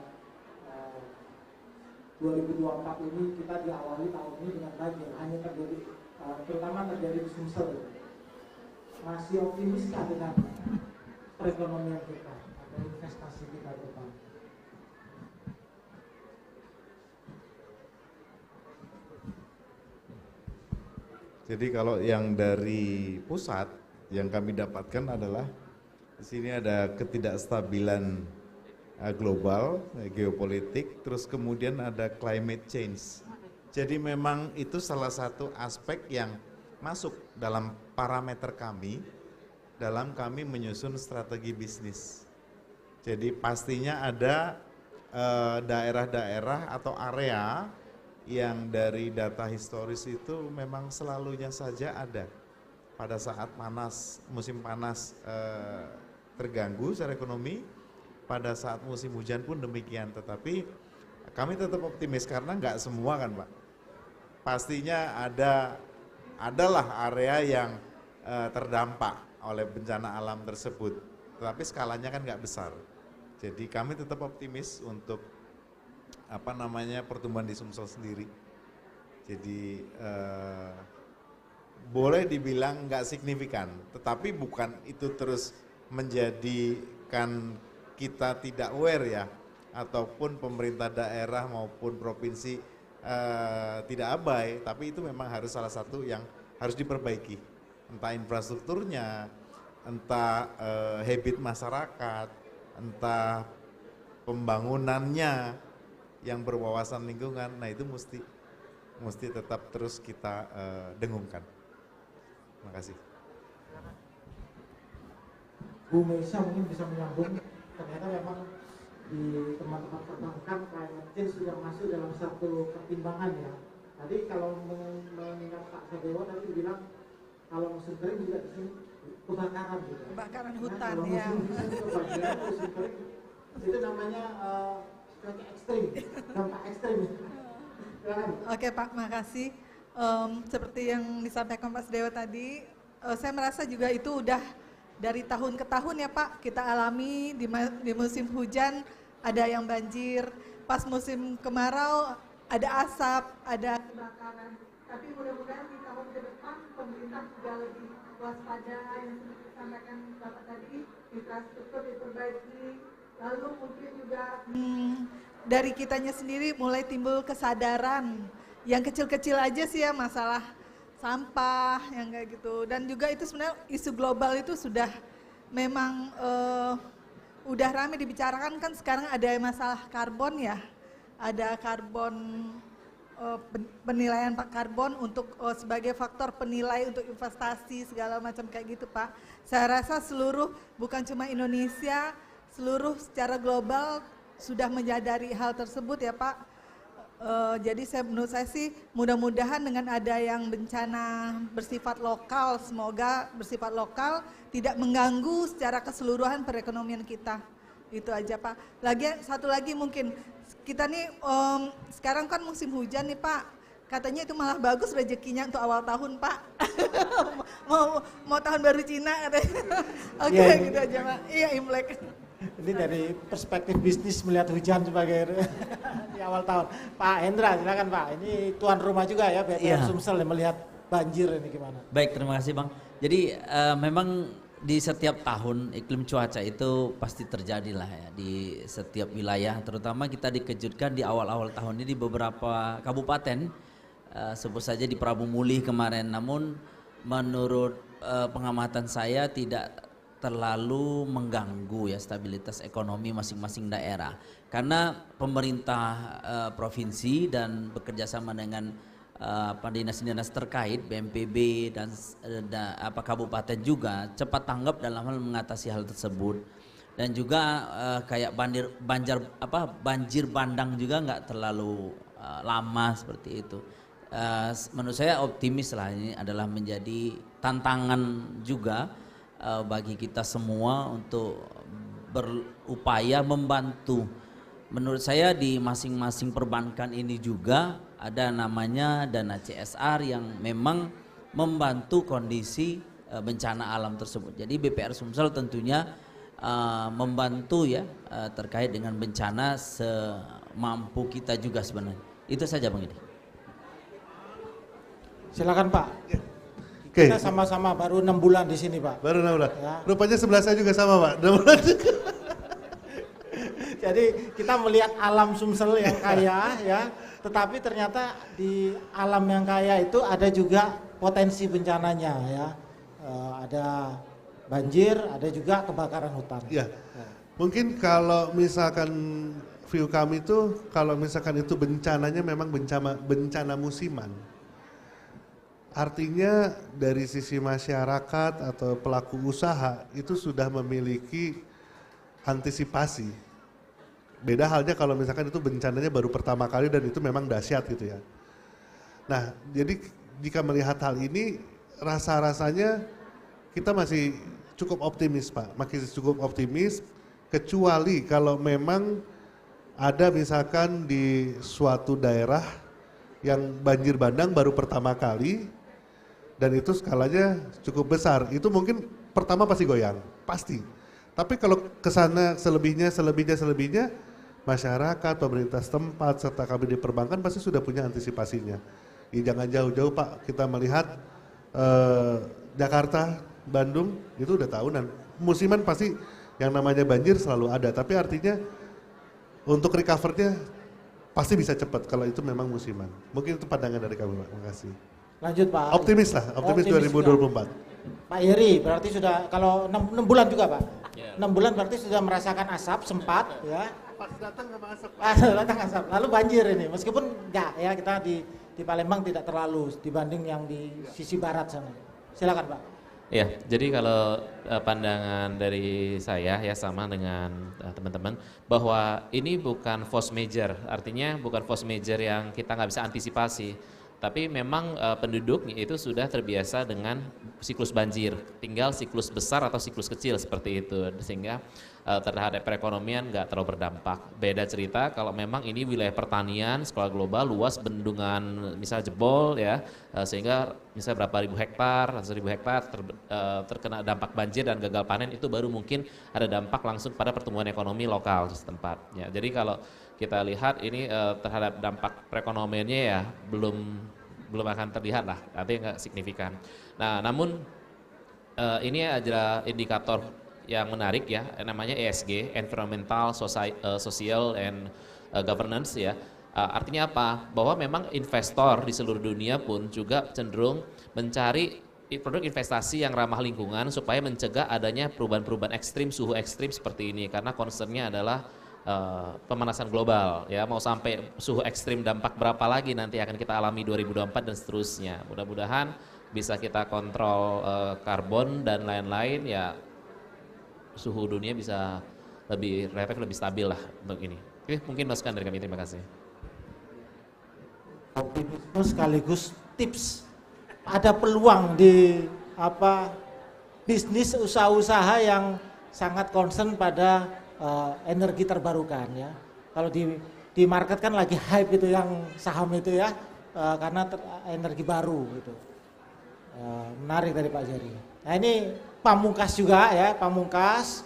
J: 2024 ini kita diawali tahun ini dengan banjir, hanya terjadi terutama terjadi di Sumsel. Masih optimiskah dengan perekonomian kita atau investasi kita ke depan?
O: Jadi kalau yang dari pusat yang kami dapatkan adalah di sini ada ketidakstabilan global, geopolitik, terus kemudian ada climate change. Jadi memang itu salah satu aspek yang masuk dalam parameter kami dalam kami menyusun strategi bisnis. Jadi pastinya ada daerah-daerah atau area yang dari data historis itu memang selalunya saja ada. Pada saat panas, musim panas terganggu secara ekonomi, pada saat musim hujan pun demikian. Tetapi kami tetap optimis karena nggak semua kan Pak. Pastinya adalah area yang terdampak oleh bencana alam tersebut. Tetapi skalanya kan nggak besar. Jadi kami tetap optimis untuk pertumbuhan di Sumsel sendiri. Jadi boleh dibilang nggak signifikan, tetapi bukan itu terus menjadikan kita tidak aware ya, ataupun pemerintah daerah maupun provinsi tidak abai, tapi itu memang harus salah satu yang harus diperbaiki, entah infrastrukturnya, entah habit masyarakat, entah pembangunannya yang berwawasan lingkungan, nah itu mesti tetap terus kita dengungkan. Terima kasih.
J: Bu Meisha mungkin bisa menyambung, ternyata memang di teman-teman perbankan climate change sudah masuk dalam satu pertimbangan ya. Tadi kalau mengingat Pak Sadewo tadi bilang kalau musim kering juga di sini kebakaran gitu.
K: Kebakaran hutan
J: kalau
K: ya.
J: musim hujan kebanjiran, musim kering itu namanya cuaca ekstrim, dampak ekstrim.
K: Oke Pak, makasih. Seperti yang disampaikan Pak Sadewo tadi, saya merasa juga itu udah dari tahun ke tahun ya Pak, kita alami di musim hujan ada yang banjir, pas musim kemarau ada asap, ada kebakaran. Tapi mudah-mudahan di tahun ke depan pemerintah juga lebih waspada yang seperti disampaikan Bapak tadi, infrastruktur diperbaiki, lalu mungkin juga dari kitanya sendiri mulai timbul kesadaran yang kecil-kecil aja sih ya, masalah sampah yang kayak gitu, dan juga itu sebenarnya isu global itu sudah memang udah ramai dibicarakan kan. Sekarang ada masalah karbon ya, ada karbon penilaian karbon untuk sebagai faktor penilai untuk investasi segala macam kayak gitu Pak. Saya rasa seluruh, bukan cuma Indonesia, seluruh secara global sudah menyadari hal tersebut ya Pak. Jadi menurut saya sih mudah-mudahan dengan ada yang bencana bersifat lokal, semoga bersifat lokal, tidak mengganggu secara keseluruhan perekonomian kita. Itu aja Pak. Satu lagi mungkin, kita nih sekarang kan musim hujan nih Pak, katanya itu malah bagus rezekinya untuk awal tahun Pak. mau tahun baru Cina katanya. Oke ya, gitu aja Pak. Iya, Imlek.
J: Ini dari perspektif bisnis melihat hujan sebagai di awal tahun. Pak Hendra, silakan Pak. Ini tuan rumah juga ya, BPR Sumsel yang melihat banjir ini gimana?
N: Baik, terima kasih Bang. Jadi memang di setiap tahun iklim cuaca itu pasti terjadi lah ya di setiap wilayah. Terutama kita dikejutkan di awal-awal tahun ini di beberapa kabupaten, sebut saja di Prabu Muli kemarin. Namun menurut pengamatan saya tidak terlalu mengganggu ya stabilitas ekonomi masing-masing daerah, karena pemerintah provinsi dan bekerjasama dengan dinas-dinas terkait BNPB dan kabupaten juga cepat tanggap dalam hal mengatasi hal tersebut. Dan juga kayak banjir bandang juga nggak terlalu lama seperti itu. Menurut saya optimis lah, ini adalah menjadi tantangan juga bagi kita semua untuk berupaya membantu. Menurut saya di masing-masing perbankan ini juga ada namanya dana CSR yang memang membantu kondisi bencana alam tersebut. Jadi BPR Sumsel tentunya membantu ya terkait dengan bencana semampu kita juga sebenarnya. Itu saja Bang Edi.
J: Silakan Pak. Kita sama-sama baru 6 bulan di sini Pak.
L: Baru 6 bulan.
J: Ya.
L: Rupanya sebelah saya juga sama Pak. 6 bulan juga.
J: Jadi kita melihat alam Sumsel yang kaya ya, tetapi ternyata di alam yang kaya itu ada juga potensi bencananya ya. Ada banjir, ada juga kebakaran hutan.
L: Ya. Mungkin kalau misalkan view kami itu, kalau misalkan itu bencananya memang bencana musiman. Artinya dari sisi masyarakat atau pelaku usaha itu sudah memiliki antisipasi. Beda halnya kalau misalkan itu bencananya baru pertama kali dan itu memang dahsyat gitu ya. Nah, jadi jika melihat hal ini rasa-rasanya kita masih cukup optimis Pak, masih cukup optimis, kecuali kalau memang ada misalkan di suatu daerah yang banjir bandang baru pertama kali dan itu skalanya cukup besar, itu mungkin pertama pasti goyang, pasti. Tapi kalau kesana selebihnya masyarakat, pemerintah setempat, serta kami di perbankan pasti sudah punya antisipasinya. Ya, jangan jauh-jauh Pak, kita melihat Jakarta, Bandung itu udah tahunan. Musiman pasti yang namanya banjir selalu ada, tapi artinya untuk recovernya pasti bisa cepat kalau itu memang musiman. Mungkin itu pandangan dari kami Pak, terima kasih.
J: Lanjut Pak.
L: Optimis lah, optimis 2024.
J: Pak Heri berarti sudah, kalau 6 bulan juga Pak, 6 bulan berarti sudah merasakan asap sempat ya.
L: Pas datang sama asap.
J: Datang asap. Lalu banjir ini, meskipun enggak ya, kita di Palembang tidak terlalu dibanding yang di sisi barat sana. Silakan Pak.
M: Ya, jadi kalau pandangan dari saya ya sama dengan teman-teman bahwa ini bukan force major, artinya bukan force major yang kita nggak bisa antisipasi, tapi memang penduduk itu sudah terbiasa dengan siklus banjir, tinggal siklus besar atau siklus kecil seperti itu, sehingga terhadap perekonomian nggak terlalu berdampak. Beda cerita kalau memang ini wilayah pertanian skala global luas, bendungan misal jebol ya, sehingga misal berapa ribu hektar, 1.000 hektar terkena dampak banjir dan gagal panen, itu baru mungkin ada dampak langsung pada pertumbuhan ekonomi lokal setempat. Ya, jadi kalau kita lihat ini terhadap dampak perekonomiannya ya belum akan terlihat lah, artinya nggak signifikan. Nah, namun ini adalah indikator yang menarik ya, namanya ESG, Environmental, Social and Governance ya. Artinya apa? Bahwa memang investor di seluruh dunia pun juga cenderung mencari produk investasi yang ramah lingkungan supaya mencegah adanya perubahan-perubahan ekstrim, suhu ekstrim seperti ini, karena concernnya adalah pemanasan global ya, mau sampai suhu ekstrim dampak berapa lagi nanti akan kita alami 2024 dan seterusnya. Mudah-mudahan bisa kita kontrol karbon dan lain-lain ya, suhu dunia bisa lebih relatif lebih stabil lah untuk ini. Oke, mungkin masukan dari kami, terima kasih.
J: Optimisme sekaligus tips. Ada peluang di bisnis usaha-usaha yang sangat concern pada energi terbarukan ya. Kalau di market kan lagi hype itu yang saham itu ya, karena energi baru gitu. Menarik dari Pak Jerry. Nah ini Pamungkas juga ya, Pamungkas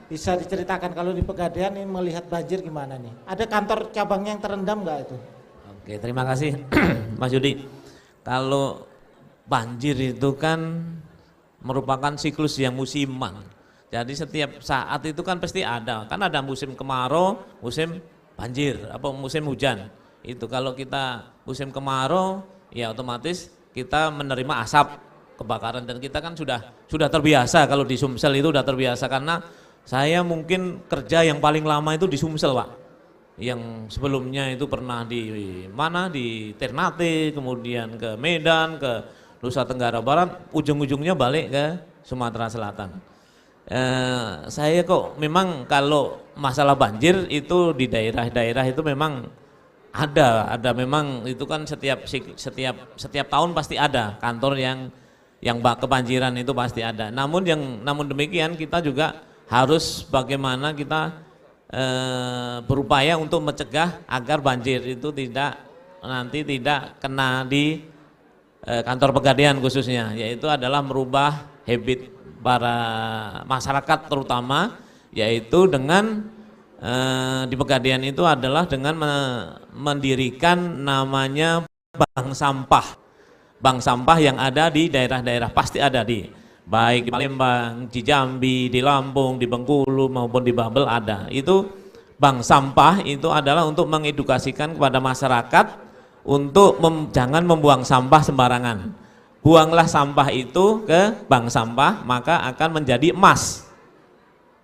J: bisa diceritakan kalau di Pegadaian ini melihat banjir gimana nih? Ada kantor cabangnya yang terendam nggak itu?
Q: Oke, terima kasih Mas Yudi. Kalau banjir itu kan merupakan siklus yang musiman. Jadi setiap saat itu kan pasti ada, kan ada musim kemarau, musim banjir, apa musim hujan. Itu kalau kita musim kemarau, ya otomatis kita menerima asap kebakaran, dan kita kan sudah terbiasa. Kalau di Sumsel itu sudah terbiasa, karena saya mungkin kerja yang paling lama itu di Sumsel Pak, yang sebelumnya itu pernah di Ternate, kemudian ke Medan, ke Nusa Tenggara Barat, ujung-ujungnya balik ke Sumatera Selatan. Saya kok memang kalau masalah banjir itu di daerah-daerah itu memang ada memang itu kan setiap tahun pasti ada kantor yang kebanjiran itu pasti ada. Namun demikian kita juga harus bagaimana kita berupaya untuk mencegah agar banjir itu tidak kena di kantor Pegadaian khususnya, yaitu adalah merubah habit para masyarakat terutama, yaitu dengan di Pegadaian itu adalah dengan mendirikan namanya bank sampah. Bank sampah yang ada di daerah-daerah, pasti ada baik di Palembang, di Jambi, di Lampung, di Bengkulu maupun di Babel ada. Itu bank sampah itu adalah untuk mengedukasikan kepada masyarakat untuk jangan membuang sampah sembarangan. Buanglah sampah itu ke bank sampah, maka akan menjadi emas.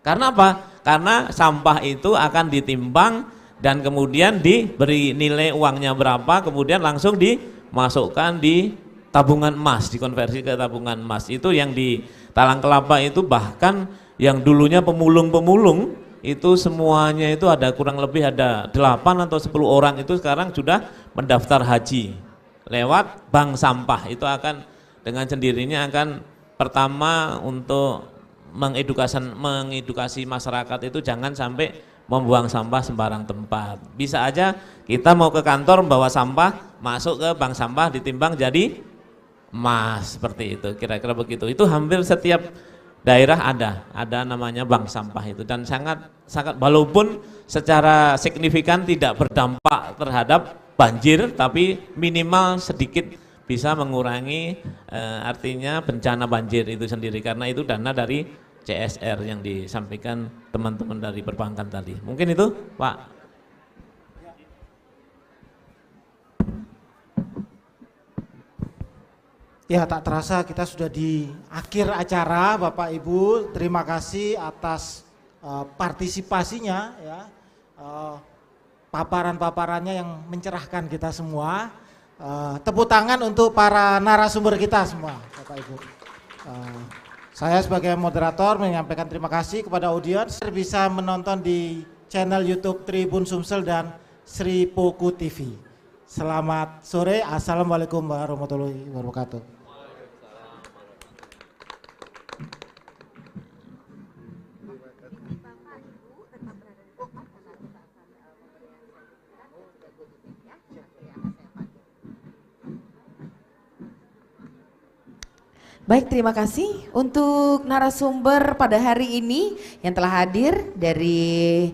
Q: Karena apa? Karena sampah itu akan ditimbang dan kemudian diberi nilai uangnya berapa, kemudian langsung dimasukkan di tabungan emas, dikonversi ke tabungan emas. Itu yang di Talang Kelapa itu, bahkan yang dulunya pemulung-pemulung itu semuanya itu ada kurang lebih ada 8 atau 10 orang itu sekarang sudah mendaftar haji lewat bank sampah. Itu akan dengan sendirinya akan pertama untuk mengedukasi masyarakat itu jangan sampai membuang sampah sembarang tempat. Bisa aja kita mau ke kantor bawa sampah, masuk ke bank sampah ditimbang jadi emas, seperti itu, kira-kira begitu. Itu hampir setiap daerah ada namanya bank sampah itu, dan sangat walaupun secara signifikan tidak berdampak terhadap banjir, tapi minimal sedikit bisa mengurangi artinya bencana banjir itu sendiri, karena itu dana dari CSR yang disampaikan teman-teman dari perbankan tadi. Mungkin itu Pak.
J: Ya, tak terasa kita sudah di akhir acara, Bapak Ibu. Terima kasih atas partisipasinya ya. paparan-paparannya yang mencerahkan kita semua. Tepuk tangan untuk para narasumber kita semua, Bapak Ibu. Saya sebagai moderator menyampaikan terima kasih kepada audiens bisa menonton di channel YouTube Tribun Sumsel dan Sri Poku TV. Selamat sore, assalamualaikum warahmatullahi wabarakatuh.
F: Baik, terima kasih untuk narasumber pada hari ini yang telah hadir dari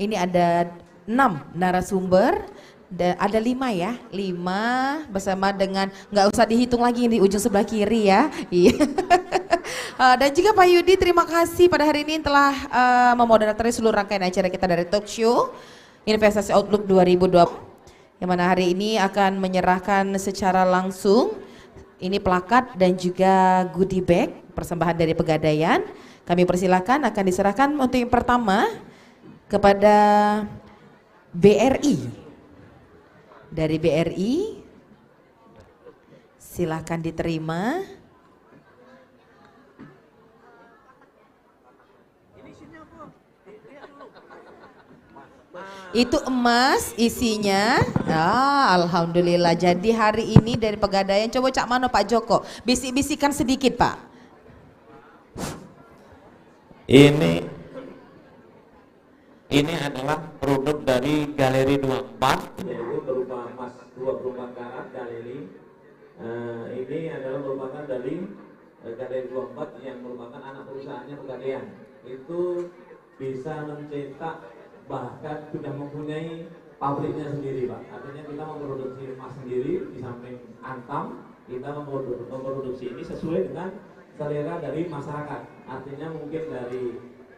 F: ini ada 6 narasumber dan ada 5 ya, 5 bersama dengan nggak usah dihitung lagi di ujung sebelah kiri ya. Iya. Dan juga Pak Yudi, terima kasih pada hari ini telah memoderatori seluruh rangkaian acara kita dari Talk Show Investasi Outlook 2020 yang mana hari ini akan menyerahkan secara langsung ini plakat dan juga goodie bag persembahan dari Pegadaian. Kami persilakan akan diserahkan untuk yang pertama kepada BRI. Dari BRI, silakan diterima. Itu emas isinya. Alhamdulillah. Jadi hari ini dari Pegadaian, coba Cak Mano Pak Joko, bisik-bisikan sedikit Pak.
Q: Ini adalah produk dari Galeri 24, yaitu berupa emas 24 karat galeri. Ini adalah merupakan dari Galeri 24 yang merupakan anak perusahaannya Pegadaian. Itu bisa mencetak, bahkan sudah mempunyai pabriknya sendiri Pak. Artinya kita memproduksi emas sendiri, di samping Antam kita memproduksi ini sesuai dengan selera dari masyarakat. Artinya mungkin dari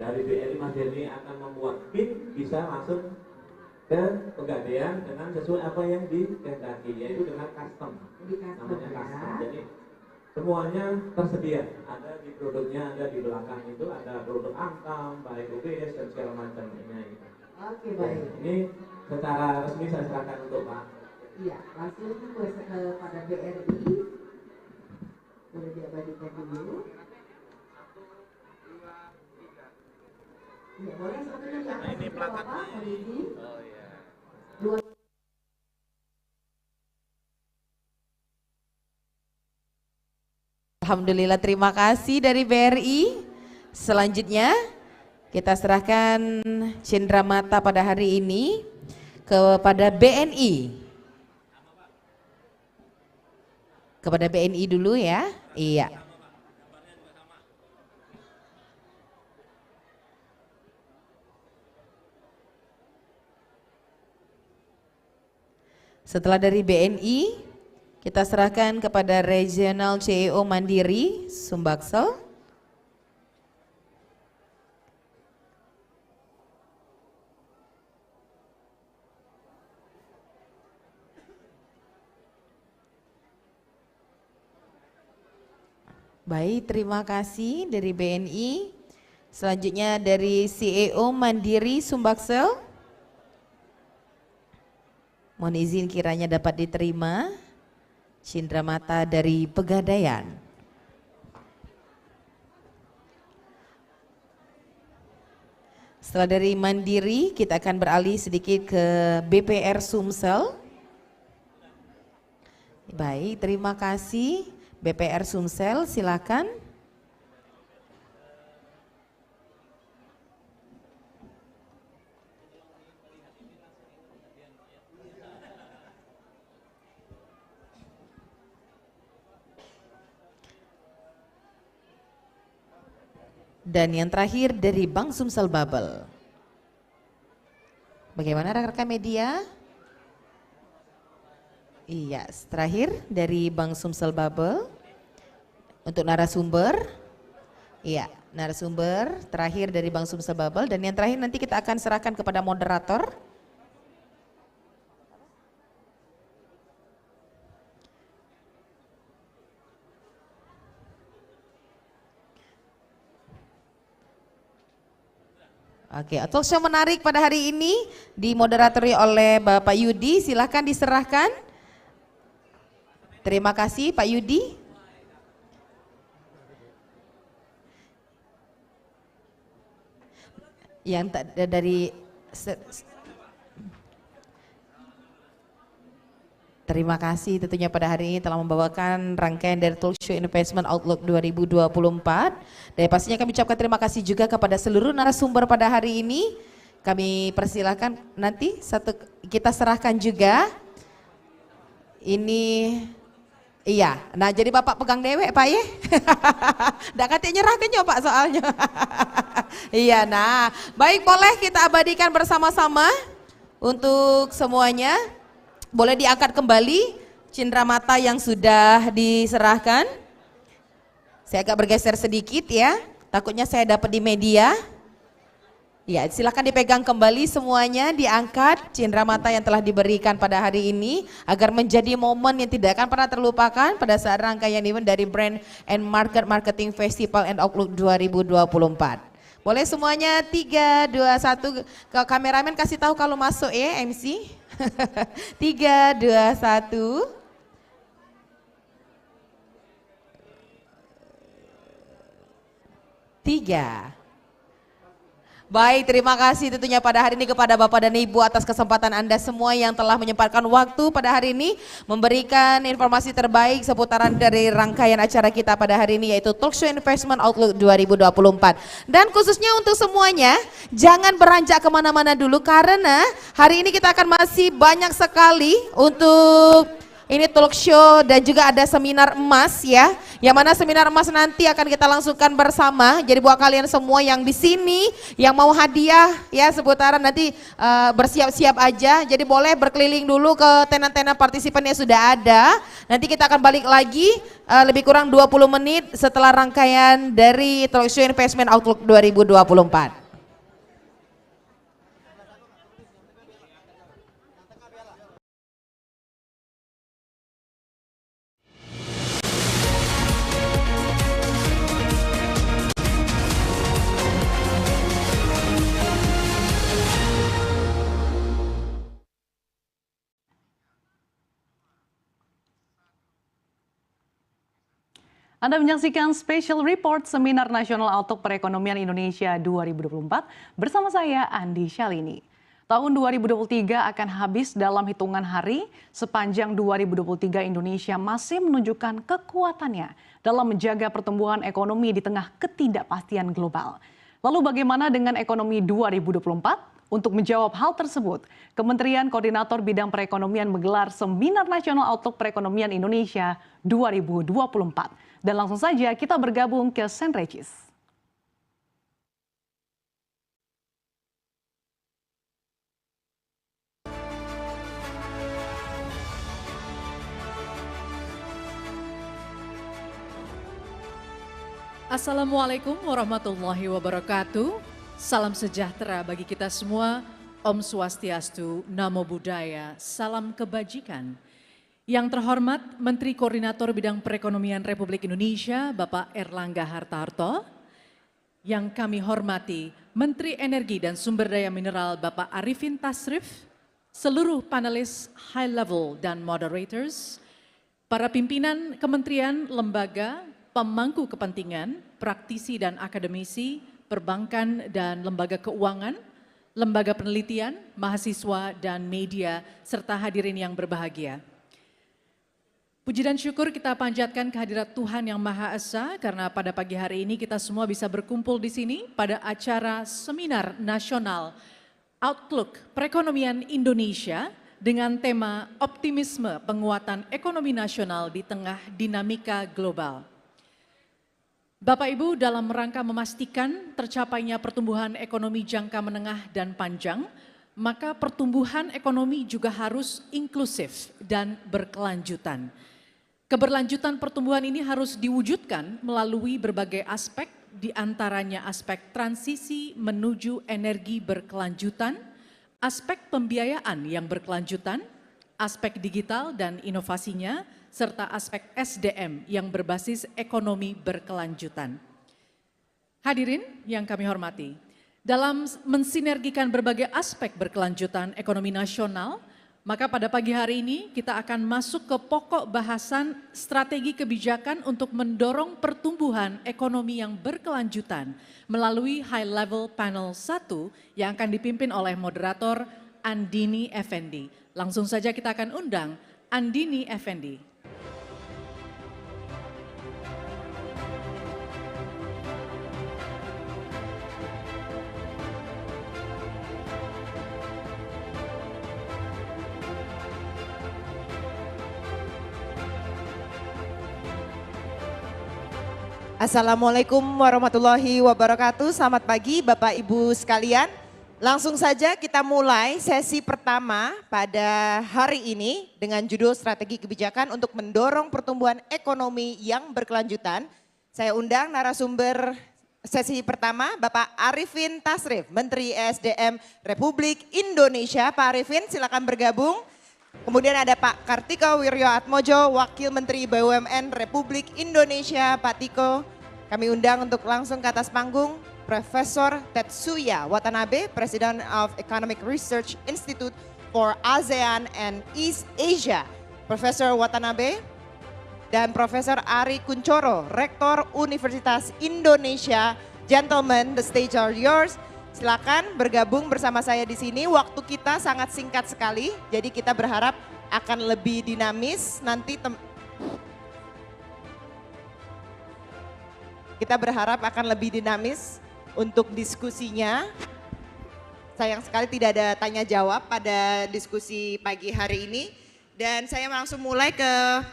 Q: BRI Mas Denny akan membuat pin bisa masuk ke Pegadaian dengan sesuai apa yang dikehendaki, yaitu dengan custom, namanya custom. Jadi semuanya tersedia, ada di produknya, ada di belakang itu ada produk Antam, baik UBS dan segala macamnya.
F: Oke, baik.
Q: Ini secara resmi saya serahkan untuk Pak.
F: Iya, langsung kepada BRI. Boleh diabadikan dulu. Ya, boleh satunya di atas ini plakatnya. Oh iya. Alhamdulillah, terima kasih dari BRI. Selanjutnya kita serahkan cenderamata pada hari ini kepada BNI. Kepada BNI dulu ya. Iya. Setelah dari BNI, kita serahkan kepada Regional CEO Mandiri Sumbaksel. Baik, terima kasih dari BNI. Selanjutnya dari CEO Mandiri Sumbaksel. Mohon izin kiranya dapat diterima cenderamata dari Pegadaian. Setelah dari Mandiri, kita akan beralih sedikit ke BPR Sumsel. Baik, terima kasih. BPR Sumsel, silakan. Dan yang terakhir dari Bank Sumsel Bubble. Bagaimana rekan-rekan media? Iya, terakhir dari Bank Sumsel Bubble. Untuk narasumber. Iya, narasumber terakhir dari Bank Sumsel Bubble. Dan yang terakhir nanti kita akan serahkan kepada moderator. Oke, talk show menarik pada hari ini dimoderatori oleh Bapak Yudi, silahkan diserahkan. Terima kasih Pak Yudi. Yang dari terima kasih tentunya pada hari ini telah membawakan rangkaian dari Talk Show Investment Outlook 2024. Dan pastinya kami ucapkan terima kasih juga kepada seluruh narasumber pada hari ini. Kami persilahkan nanti kita serahkan juga. Ini iya, nah jadi Bapak pegang dewek Pak ya. Nggak katanya nyerahkan ya Pak soalnya. Iya, nah baik, boleh kita abadikan bersama-sama untuk semuanya. Boleh diangkat kembali cindramata yang sudah diserahkan. Saya agak bergeser sedikit ya, takutnya saya dapat di media. Ya, silakan dipegang kembali semuanya, diangkat cindramata yang telah diberikan pada hari ini agar menjadi momen yang tidak akan pernah terlupakan pada saat rangkaian event dari Brand and Marketing Festival and Outlook 2024. Boleh semuanya 3, 2, 1, ke kameramen kasih tahu kalau masuk ya MC. 3, 2, 1. Tiga. Baik, terima kasih tentunya pada hari ini kepada Bapak dan Ibu atas kesempatan Anda semua yang telah menyempatkan waktu pada hari ini memberikan informasi terbaik seputaran dari rangkaian acara kita pada hari ini yaitu Talk Show Investment Outlook 2024. Dan khususnya untuk semuanya, jangan beranjak kemana-mana dulu karena hari ini kita akan masih banyak sekali untuk ini talk show dan juga ada seminar emas ya. Yang mana seminar emas nanti akan kita langsungkan bersama. Jadi buat kalian semua yang di sini yang mau hadiah ya seputaran nanti bersiap-siap aja. Jadi boleh berkeliling dulu ke tenan-tenan partisipan yang sudah ada. Nanti kita akan balik lagi lebih kurang 20 menit setelah rangkaian dari Talk Show Investment Outlook 2024.
R: Anda menyaksikan Special Report Seminar Nasional Outlook Perekonomian Indonesia 2024 bersama saya Andi Shalini. Tahun 2023 akan habis dalam hitungan hari. Sepanjang 2023 Indonesia masih menunjukkan kekuatannya dalam menjaga pertumbuhan ekonomi di tengah ketidakpastian global. Lalu bagaimana dengan ekonomi 2024? Untuk menjawab hal tersebut, Kementerian Koordinator Bidang Perekonomian menggelar Seminar Nasional Outlook Perekonomian Indonesia 2024. Dan langsung saja kita bergabung ke St. Regis.
S: Assalamualaikum warahmatullahi wabarakatuh. Salam sejahtera bagi kita semua. Om Swastiastu, Namo Buddhaya, salam kebajikan. Yang terhormat Menteri Koordinator Bidang Perekonomian Republik Indonesia, Bapak Erlangga Hartarto. Yang kami hormati Menteri Energi dan Sumber Daya Mineral, Bapak Arifin Tasrif. Seluruh panelis high level dan moderators. Para pimpinan kementerian, lembaga, pemangku kepentingan, praktisi dan akademisi, perbankan dan lembaga keuangan, lembaga penelitian, mahasiswa dan media, serta hadirin yang berbahagia. Puji dan syukur kita panjatkan kehadirat Tuhan Yang Maha Esa karena pada pagi hari ini kita semua bisa berkumpul di sini pada acara Seminar Nasional Outlook Perekonomian Indonesia dengan tema Optimisme Penguatan Ekonomi Nasional di Tengah Dinamika Global. Bapak Ibu, dalam rangka memastikan tercapainya pertumbuhan ekonomi jangka menengah dan panjang, maka pertumbuhan ekonomi juga harus inklusif dan berkelanjutan. Keberlanjutan pertumbuhan ini harus diwujudkan melalui berbagai aspek, di antaranya aspek transisi menuju energi berkelanjutan, aspek pembiayaan yang berkelanjutan, aspek digital dan inovasinya, serta aspek SDM yang berbasis ekonomi berkelanjutan. Hadirin yang kami hormati, Dalam mensinergikan berbagai aspek berkelanjutan ekonomi nasional, maka pada pagi hari ini kita akan masuk ke pokok bahasan strategi kebijakan untuk mendorong pertumbuhan ekonomi yang berkelanjutan melalui High Level Panel 1 yang akan dipimpin oleh moderator Andini Effendi. Langsung saja kita akan undang Andini Effendi.
T: Assalamualaikum warahmatullahi wabarakatuh. Selamat pagi Bapak Ibu sekalian. Langsung saja kita mulai sesi pertama pada hari ini dengan judul Strategi Kebijakan untuk Mendorong Pertumbuhan Ekonomi yang Berkelanjutan. Saya undang narasumber sesi pertama Bapak Arifin Tasrif, Menteri ESDM Republik Indonesia. Pak Arifin silakan bergabung. Kemudian ada Pak Kartika Wirjoatmojo, Wakil Menteri BUMN Republik Indonesia. Pak Tiko, kami undang untuk langsung ke atas panggung Profesor Tetsuya Watanabe, President of Economic Research Institute for ASEAN and East Asia. Profesor Watanabe dan Profesor Ari Kuncoro, Rektor Universitas Indonesia. Gentlemen, the stage are yours. Silakan bergabung bersama saya di sini. Waktu kita sangat singkat sekali, jadi kita berharap akan lebih dinamis. Nanti kita berharap akan lebih dinamis untuk diskusinya. Sayang sekali tidak ada tanya jawab pada diskusi pagi hari ini. Dan saya langsung mulai ke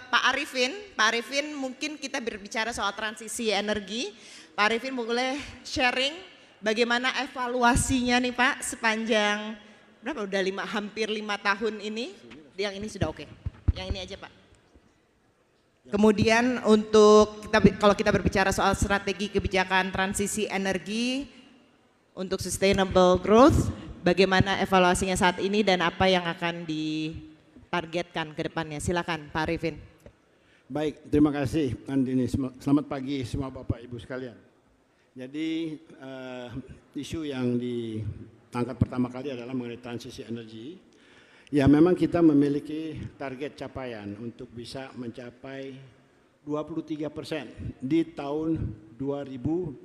T: Pak Arifin. Pak Arifin, mungkin kita berbicara soal transisi energi. Pak Arifin boleh sharing bagaimana evaluasinya nih Pak sepanjang berapa udah hampir 5 tahun ini? Yang ini sudah oke. Yang ini aja Pak. Kemudian untuk kalau kita berbicara soal strategi kebijakan transisi energi untuk sustainable growth, bagaimana evaluasinya saat ini dan apa yang akan ditargetkan ke depannya? Silakan Pak Arifin.
U: Baik, terima kasih Andini. Selamat pagi semua Bapak Ibu sekalian. Jadi isu yang diangkat pertama kali adalah mengenai transisi energi. Ya memang kita memiliki target capaian untuk bisa mencapai 23% di tahun 2025.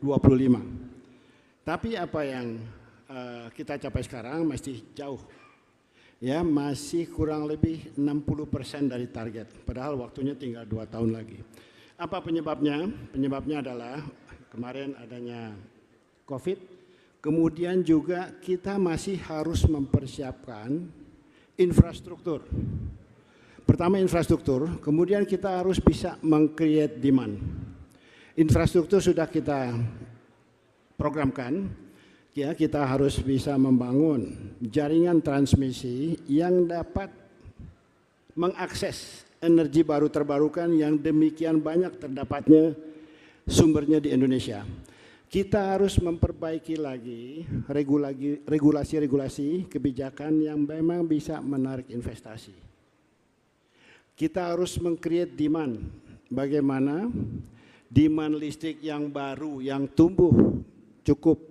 U: Tapi apa yang kita capai sekarang masih jauh. Ya masih kurang lebih 60% dari target. Padahal waktunya tinggal 2 tahun lagi. Apa penyebabnya? Penyebabnya adalah kemarin adanya COVID, kemudian juga kita masih harus mempersiapkan infrastruktur. Pertama infrastruktur, kemudian kita harus bisa meng-create demand. Infrastruktur sudah kita programkan, ya kita harus bisa membangun jaringan transmisi yang dapat mengakses energi baru terbarukan yang demikian banyak terdapatnya sumbernya di Indonesia. Kita harus memperbaiki lagi regulasi-regulasi kebijakan yang memang bisa menarik investasi. Kita harus meng-create demand. Bagaimana demand listrik yang baru, yang tumbuh cukup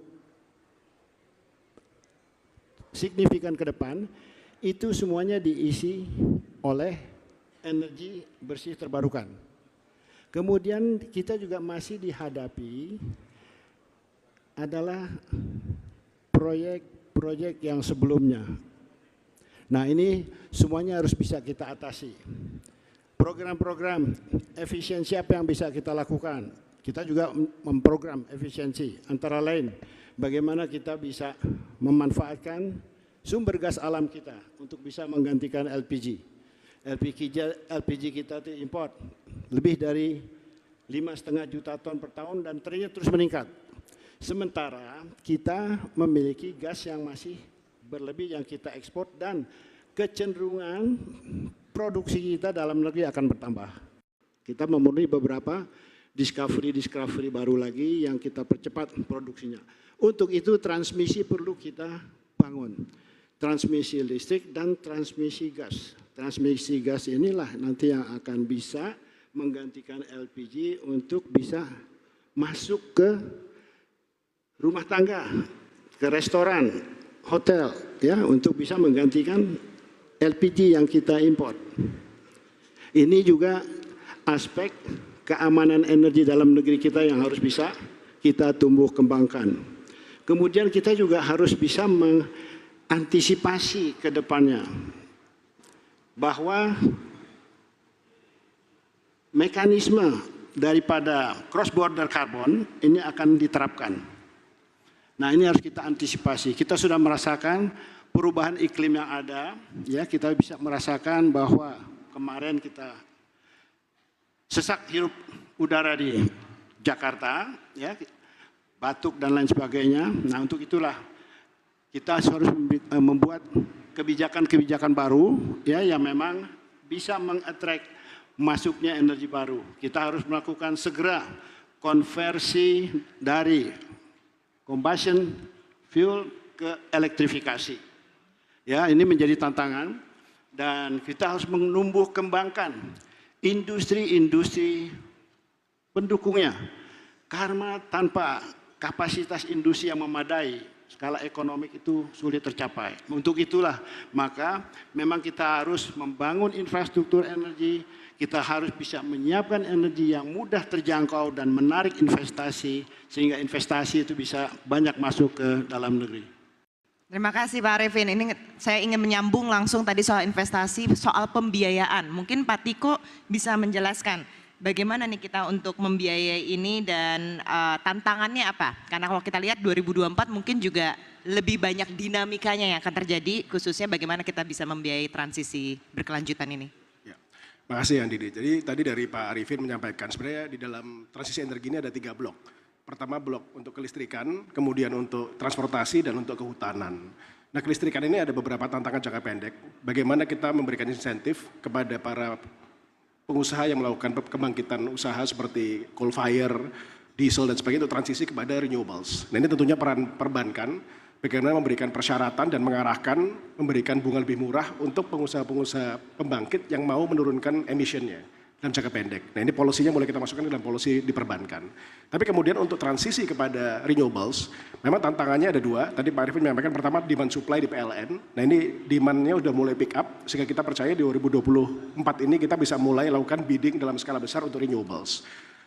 U: signifikan ke depan, itu semuanya diisi oleh energi bersih terbarukan. Kemudian kita juga masih dihadapi adalah proyek-proyek yang sebelumnya. Nah ini semuanya harus bisa kita atasi. Program-program efisiensi apa yang bisa kita lakukan? Kita juga memprogram efisiensi, antara lain bagaimana kita bisa memanfaatkan sumber gas alam kita untuk bisa menggantikan LPG. LPG kita itu import lebih dari 5,5 juta ton per tahun dan trennya terus meningkat. Sementara kita memiliki gas yang masih berlebih yang kita ekspor dan kecenderungan produksi kita dalam negeri akan bertambah. Kita memenuhi beberapa discovery baru lagi yang kita percepat produksinya. Untuk itu transmisi perlu kita bangun. Transmisi listrik dan transmisi gas. Transmisi gas inilah nanti yang akan bisa menggantikan LPG untuk bisa masuk ke rumah tangga. ke restoran, hotel, ya, untuk bisa menggantikan LPG yang kita import. Ini juga aspek keamanan energi dalam negeri kita yang harus bisa kita tumbuh kembangkan. Kemudian kita juga harus bisa mengantisipasi ke depannya bahwa mekanisme daripada cross border carbon ini akan diterapkan. Nah, ini harus kita antisipasi. Kita sudah merasakan perubahan iklim yang ada, ya, kita bisa merasakan bahwa kemarin kita sesak hirup udara di Jakarta, ya, batuk dan lain sebagainya. Nah, untuk itulah kita harus membuat kebijakan-kebijakan baru, ya, yang memang bisa mengattract masuknya energi baru. Kita harus melakukan segera konversi dari combustion fuel ke elektrifikasi. Ya, ini menjadi tantangan dan kita harus menumbuh kembangkan industri-industri pendukungnya. Karena tanpa kapasitas industri yang memadai, skala ekonomi itu sulit tercapai. Untuk itulah maka memang kita harus membangun infrastruktur energi, kita harus bisa menyiapkan energi yang mudah terjangkau dan menarik investasi, sehingga investasi itu bisa banyak masuk ke dalam negeri.
T: Terima kasih Pak Arifin. Ini saya ingin menyambung langsung tadi soal investasi, soal pembiayaan. Mungkin Pak Tiko bisa menjelaskan bagaimana nih kita untuk membiayai ini dan tantangannya apa? Karena kalau kita lihat 2024 mungkin juga lebih banyak dinamikanya yang akan terjadi, khususnya bagaimana kita bisa membiayai transisi berkelanjutan ini.
B: Terima kasih Andi. Jadi tadi dari Pak Arifin menyampaikan sebenarnya di dalam transisi energi ini ada 3 blok. Pertama blok untuk kelistrikan, kemudian untuk transportasi dan untuk kehutanan. Nah, kelistrikan ini ada beberapa tantangan jangka pendek. Bagaimana kita memberikan insentif kepada para pengusaha yang melakukan kebangkitan usaha seperti coal fire, diesel dan sebagainya untuk transisi kepada renewables. Nah, ini tentunya peran perbankan bagaimana memberikan persyaratan dan mengarahkan memberikan bunga lebih murah untuk pengusaha-pengusaha pembangkit yang mau menurunkan emissionnya dalam jangka pendek. Nah, ini polisinya mulai kita masukkan dalam polisi di perbankan. Tapi kemudian untuk transisi kepada renewables, memang tantangannya ada 2. Tadi Pak Arifin menyampaikan pertama demand supply di PLN. Nah, ini demandnya udah mulai pick up sehingga kita percaya di 2024 ini kita bisa mulai lakukan bidding dalam skala besar untuk renewables.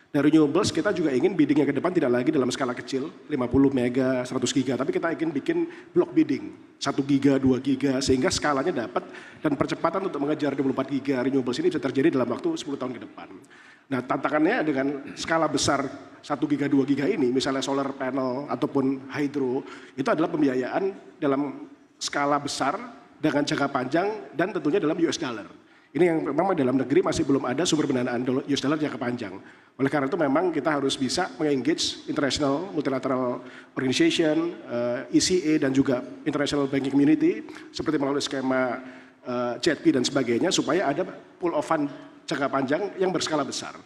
B: Nah, renewables kita juga ingin biddingnya ke depan tidak lagi dalam skala kecil, 50 mega, 100 giga, tapi kita ingin bikin block bidding, 1 giga, 2 giga, sehingga skalanya dapat dan percepatan untuk mengejar 24 giga renewables ini bisa terjadi dalam waktu 10 tahun ke depan. Nah, tantangannya dengan skala besar 1 giga, 2 giga ini, misalnya solar panel ataupun hydro, itu adalah pembiayaan dalam skala besar dengan jangka panjang dan tentunya dalam US dollar. Ini yang memang dalam negeri masih belum ada sumber pendanaan US dollar jangka panjang. Oleh karena itu memang kita harus bisa mengengage international multilateral organization, ECA dan juga international banking community seperti melalui skema JETP dan sebagainya supaya ada pool of fund jangka panjang yang berskala besar.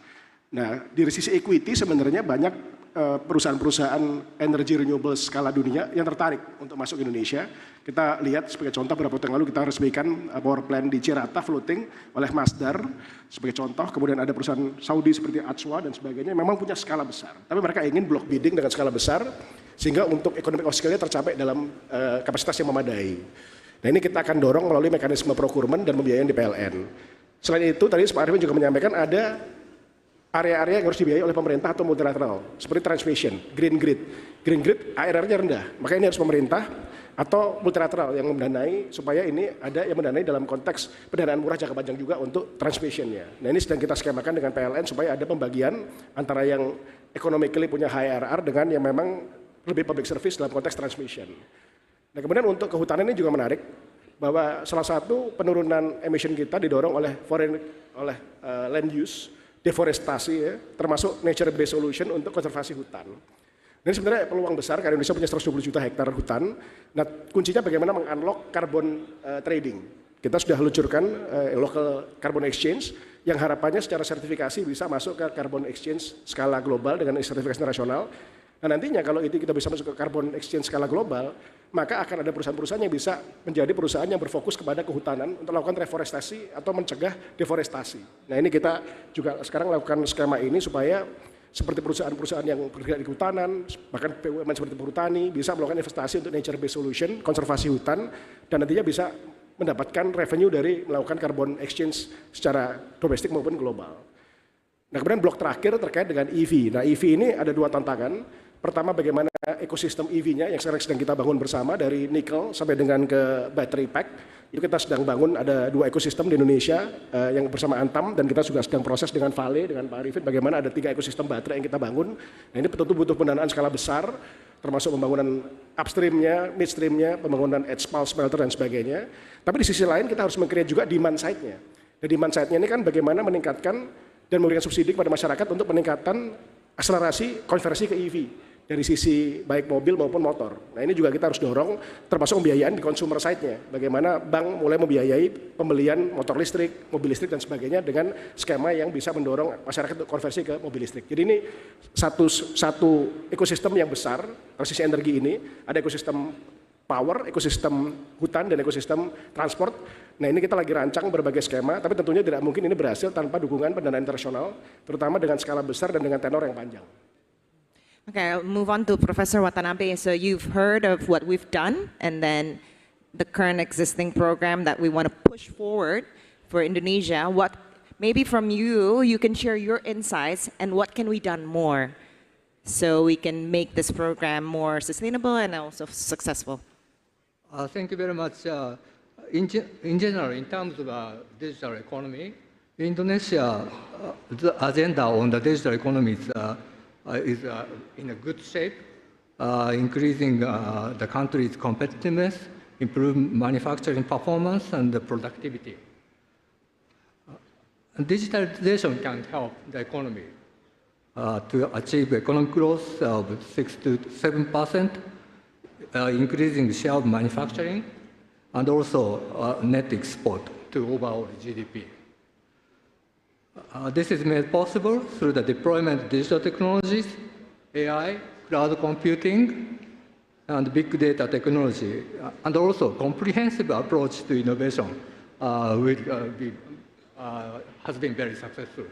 B: Nah, dari sisi equity sebenarnya banyak perusahaan-perusahaan energi renewable skala dunia yang tertarik untuk masuk ke Indonesia. Kita lihat sebagai contoh beberapa tahun lalu kita resmikan power plant di Cirata floating oleh Masdar sebagai contoh. Kemudian ada perusahaan Saudi seperti Atswa dan sebagainya memang punya skala besar. Tapi mereka ingin block bidding dengan skala besar sehingga untuk economic of scale-nya tercapai dalam kapasitas yang memadai. Nah, ini kita akan dorong melalui mekanisme procurement dan pembiayaan di PLN. Selain itu tadi Pak Arifin juga menyampaikan ada area-area yang harus dibiayai oleh pemerintah atau multilateral, seperti transmission, green grid. Green grid ARR-nya rendah, makanya ini harus pemerintah atau multilateral yang mendanai supaya ini ada yang mendanai dalam konteks pendanaan murah jangka panjang juga untuk transmissionnya. Nah, ini sedang kita skemakan dengan PLN supaya ada pembagian antara yang economically punya high ARR dengan yang memang lebih public service dalam konteks transmission. Nah, kemudian untuk kehutanan ini juga menarik bahwa salah satu penurunan emission kita didorong oleh land use, deforestasi ya, termasuk nature based solution untuk konservasi hutan. Ini sebenarnya peluang besar karena Indonesia punya 120 juta hektar hutan. Nah, kuncinya bagaimana mengunlock carbon trading. Kita sudah luncurkan local carbon exchange yang harapannya secara sertifikasi bisa masuk ke carbon exchange skala global dengan sertifikasi nasional. Nah, nantinya kalau itu kita bisa masuk ke carbon exchange skala global, maka akan ada perusahaan-perusahaan yang bisa menjadi perusahaan yang berfokus kepada kehutanan untuk melakukan reforestasi atau mencegah deforestasi. Nah, ini kita juga sekarang lakukan skema ini supaya seperti perusahaan-perusahaan yang bergerak di kehutanan, bahkan BUMN seperti perhutani, bisa melakukan investasi untuk nature-based solution, konservasi hutan, dan nantinya bisa mendapatkan revenue dari melakukan carbon exchange secara domestik maupun global. Nah, kemudian blok terakhir terkait dengan EV. Nah, EV ini ada dua tantangan. Pertama, bagaimana ekosistem EV-nya yang sekarang sedang kita bangun bersama dari nikel sampai dengan ke battery pack. Itu kita sedang bangun, ada dua ekosistem di Indonesia yang bersama Antam, dan kita juga sedang proses dengan Vale, dengan Pak Arifin, bagaimana ada 3 ekosistem baterai yang kita bangun. Nah, ini tentu butuh pendanaan skala besar, termasuk pembangunan upstream-nya, midstream-nya, pembangunan edge pulse smelter dan sebagainya. Tapi di sisi lain kita harus meng-create juga demand side-nya. Dan demand side-nya ini kan bagaimana meningkatkan dan memberikan subsidi kepada masyarakat untuk peningkatan akselerasi konversi ke EV. Dari sisi baik mobil maupun motor. Nah, ini juga kita harus dorong, termasuk pembiayaan di consumer side-nya. Bagaimana bank mulai membiayai pembelian motor listrik, mobil listrik dan sebagainya dengan skema yang bisa mendorong masyarakat untuk konversi ke mobil listrik. Jadi ini satu ekosistem yang besar, transisi energi ini, ada ekosistem power, ekosistem hutan dan ekosistem transport. Nah, ini kita lagi rancang berbagai skema, tapi tentunya tidak mungkin ini berhasil tanpa dukungan pendanaan internasional, terutama dengan skala besar dan dengan tenor yang panjang.
T: Okay, I'll move on to Professor Watanabe. So you've heard of what we've done and then the current existing program that we want to push forward for Indonesia. What, maybe from you can share your insights and what can we done more so we can make this program more sustainable and also successful?
D: Thank you very much. In general, in terms of digital economy, Indonesia, the agenda on the digital economy is in a good shape, increasing the country's competitiveness, improve manufacturing performance and the productivity. Digitalization can help the economy to achieve economic growth of 6 to 7%, increasing the share of manufacturing, and also net export to overall GDP. This is made possible through the deployment of digital technologies, AI, cloud computing, and big data technology, and also comprehensive approach to innovation has been very successful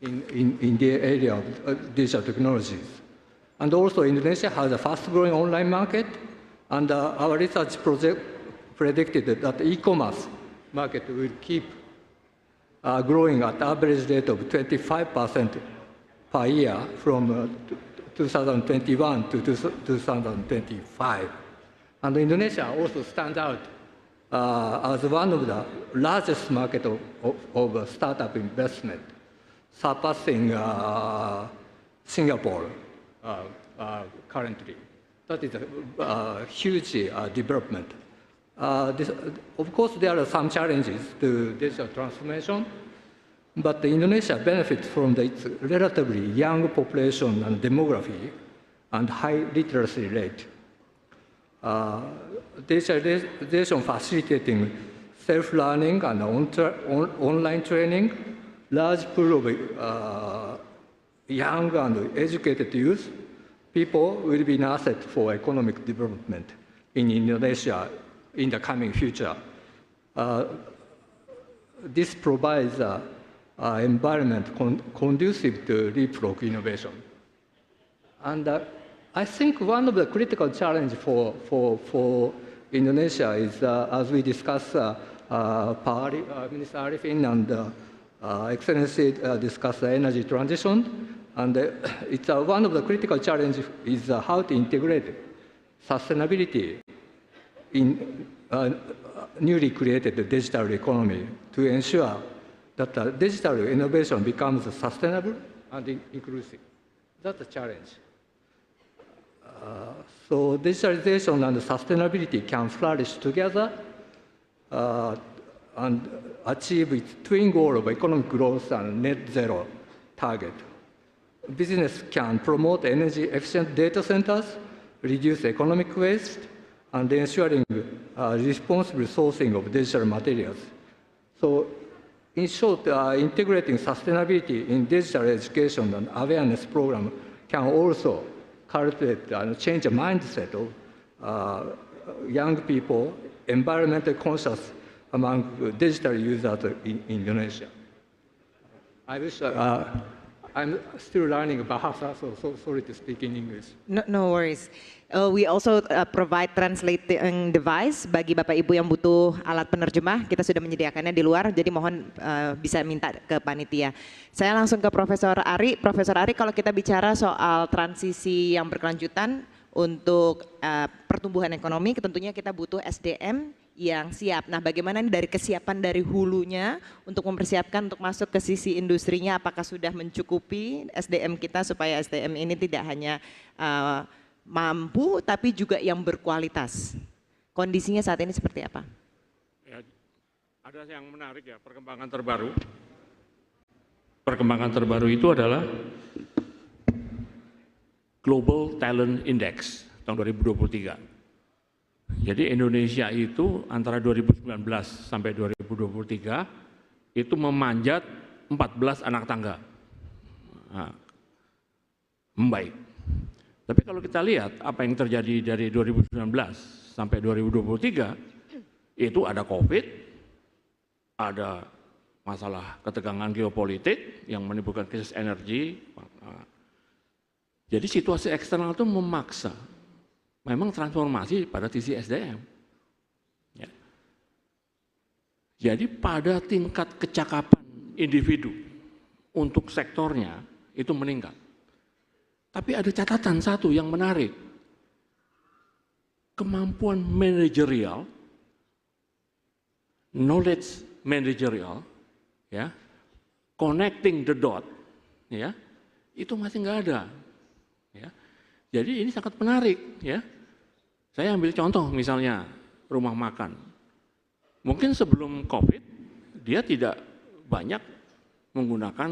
D: in the area of digital technologies. And also Indonesia has a fast-growing online market, and our research project predicted that the e-commerce market will keep growing at average rate of 25% per year from 2021 to 2025. And Indonesia also stands out as one of the largest market of startup investment, surpassing Singapore currently. That is a huge development. Of course, there are some challenges to digital transformation, but Indonesia benefits from its relatively young population and demography and high literacy rate. Digitalization facilitating self-learning and online training, large pool of young and educated youth, people will be an asset for economic development in Indonesia in the coming future. This provides an environment conducive to leapfrog innovation. And I think one of the critical challenges for Indonesia is, as we discussed, Minister Arifin and Excellency discussed the energy transition, and it's one of the critical challenges is how to integrate sustainability in newly created digital economy to ensure that digital innovation becomes sustainable and inclusive. That's a challenge. So digitalization and sustainability can flourish together and achieve its twin goal of economic growth and net zero target. Business can promote energy efficient data centers, reduce economic waste, and ensuring responsible sourcing of digital materials. So in short, integrating sustainability in digital education and awareness program can also cultivate and change the mindset of young people, environmentally conscious among digital users in Indonesia. I wish I'm still learning bahasa, so sorry to speak in English.
T: No worries. We also provide translating device bagi Bapak Ibu yang butuh alat penerjemah. Kita sudah menyediakannya di luar, jadi mohon bisa minta ke panitia. Saya langsung ke Profesor Ari. Profesor Ari, kalau kita bicara soal transisi yang berkelanjutan untuk pertumbuhan ekonomi, tentunya kita butuh SDM yang siap. Nah, bagaimana ini dari kesiapan dari hulunya untuk mempersiapkan untuk masuk ke sisi industrinya, apakah sudah mencukupi SDM kita supaya SDM ini tidak hanya mampu tapi juga yang berkualitas. Kondisinya saat ini seperti apa?
A: Ya, ada yang menarik ya, perkembangan terbaru. Perkembangan terbaru itu adalah Global Talent Index tahun 2023. Jadi Indonesia itu antara 2019 sampai 2023 itu memanjat 14 anak tangga. Nah, membaik. Tapi kalau kita lihat apa yang terjadi dari 2019 sampai 2023, itu ada COVID, ada masalah ketegangan geopolitik yang menimbulkan krisis energi. Jadi situasi eksternal itu memaksa memang transformasi pada sisi SDM. Ya. Jadi pada tingkat kecakapan individu untuk sektornya itu meningkat. Tapi ada catatan satu yang menarik. Kemampuan manajerial, knowledge managerial, ya, connecting the dot, ya, itu masih nggak ada. Ya. Jadi ini sangat menarik, ya. Saya ambil contoh misalnya rumah makan. Mungkin sebelum COVID dia tidak banyak menggunakan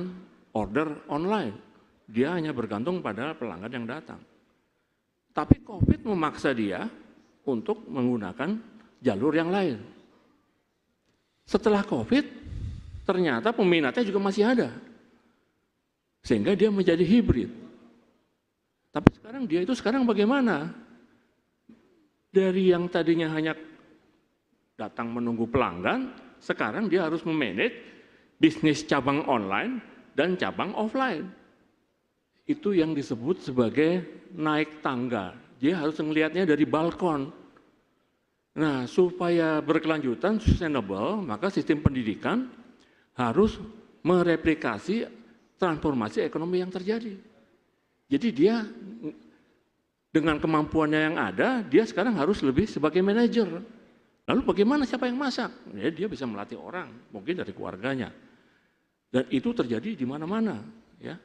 A: order online. Dia hanya bergantung pada pelanggan yang datang. Tapi COVID memaksa dia untuk menggunakan jalur yang lain. Setelah COVID ternyata peminatnya juga masih ada. Sehingga dia menjadi hibrid. Tapi sekarang bagaimana? Dari yang tadinya hanya datang menunggu pelanggan, sekarang dia harus memanage bisnis cabang online dan cabang offline. Itu yang disebut sebagai naik tangga. Dia harus melihatnya dari balkon. Nah, supaya berkelanjutan, sustainable, maka sistem pendidikan harus mereplikasi transformasi ekonomi yang terjadi. Jadi dia dengan kemampuannya yang ada, dia sekarang harus lebih sebagai manajer. Lalu bagaimana siapa yang masak? Ya, dia bisa melatih orang, mungkin dari keluarganya. Dan itu terjadi di mana-mana. Ya.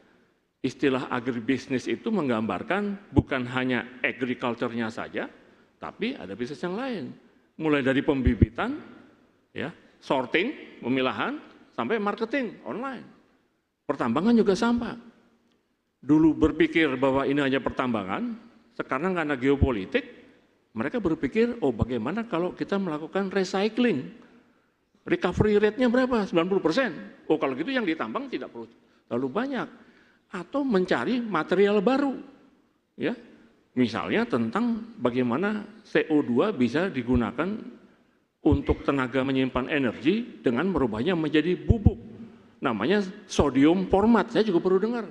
A: Istilah agribisnis itu menggambarkan bukan hanya agriculture-nya saja, tapi ada bisnis yang lain. Mulai dari pembibitan, ya, sorting, pemilahan, sampai marketing online. Pertambangan juga sama. Dulu berpikir bahwa ini hanya pertambangan, sekarang karena geopolitik, mereka berpikir, oh bagaimana kalau kita melakukan recycling? Recovery rate-nya berapa? 90%. Oh kalau gitu yang ditambang tidak perlu terlalu banyak. Atau mencari material baru. Ya, misalnya tentang bagaimana CO2 bisa digunakan untuk tenaga menyimpan energi dengan merubahnya menjadi bubuk. Namanya sodium format, saya juga perlu dengar.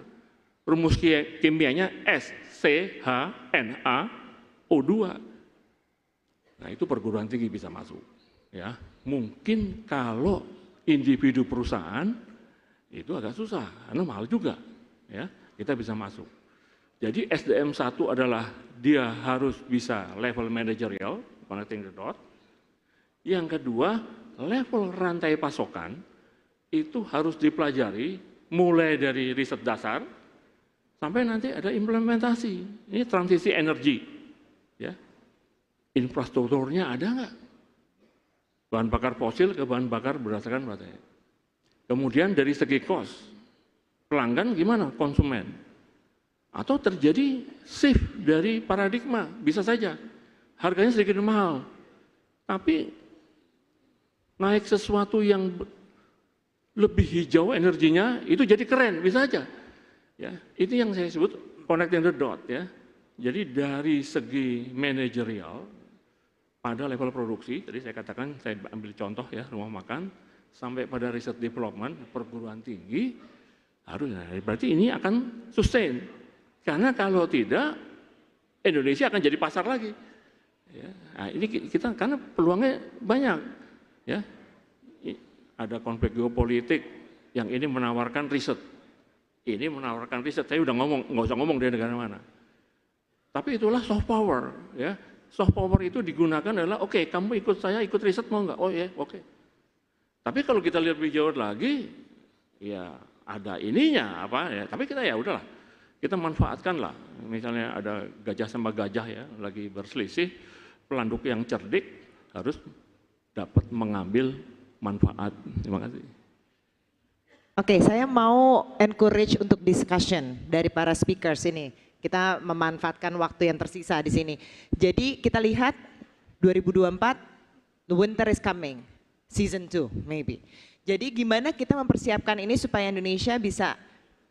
A: Rumus kimianya SCHNaO2. Nah itu perguruan tinggi bisa masuk. Ya, mungkin kalau individu perusahaan itu agak susah, karena mahal juga. Ya, kita bisa masuk. Jadi SDM 1 adalah dia harus bisa level managerial, connecting the dot. Yang kedua, level rantai pasokan itu harus dipelajari mulai dari riset dasar sampai nanti ada implementasi. Ini transisi energi. Ya. Infrastrukturnya ada nggak? Bahan bakar fosil ke bahan bakar berdasarkan baterai. Kemudian dari segi cost, pelanggan gimana? Konsumen. Atau terjadi shift dari paradigma, bisa saja. Harganya sedikit mahal, tapi naik sesuatu yang lebih hijau energinya, itu jadi keren, bisa saja. Ya, itu yang saya sebut connecting the dot ya. Jadi dari segi manajerial pada level produksi, tadi saya katakan saya ambil contoh ya rumah makan sampai pada riset development perguruan tinggi Harusnya, berarti ini akan sustain. Karena kalau tidak, Indonesia akan jadi pasar lagi. Ya, nah ini kita karena peluangnya banyak. Ya, ada konflik geopolitik, yang ini menawarkan riset. Ini menawarkan riset. Saya udah ngomong, nggak usah ngomong dari negara mana. Tapi itulah soft power. Ya, soft power itu digunakan adalah, oke, kamu ikut saya, ikut riset mau nggak? Oh ya, oke. Tapi kalau kita lihat lebih jauh lagi, ya ada ininya apa ya. Tapi kita ya udahlah, kita manfaatkan lah. Misalnya ada gajah sama gajah ya, lagi berselisih, pelanduk yang cerdik harus dapat mengambil manfaat. Terima kasih.
T: Oke, saya mau encourage untuk discussion dari para speakers ini. Kita memanfaatkan waktu yang tersisa di sini. Jadi kita lihat 2024, the winter is coming. Season 2 maybe. Jadi gimana kita mempersiapkan ini supaya Indonesia bisa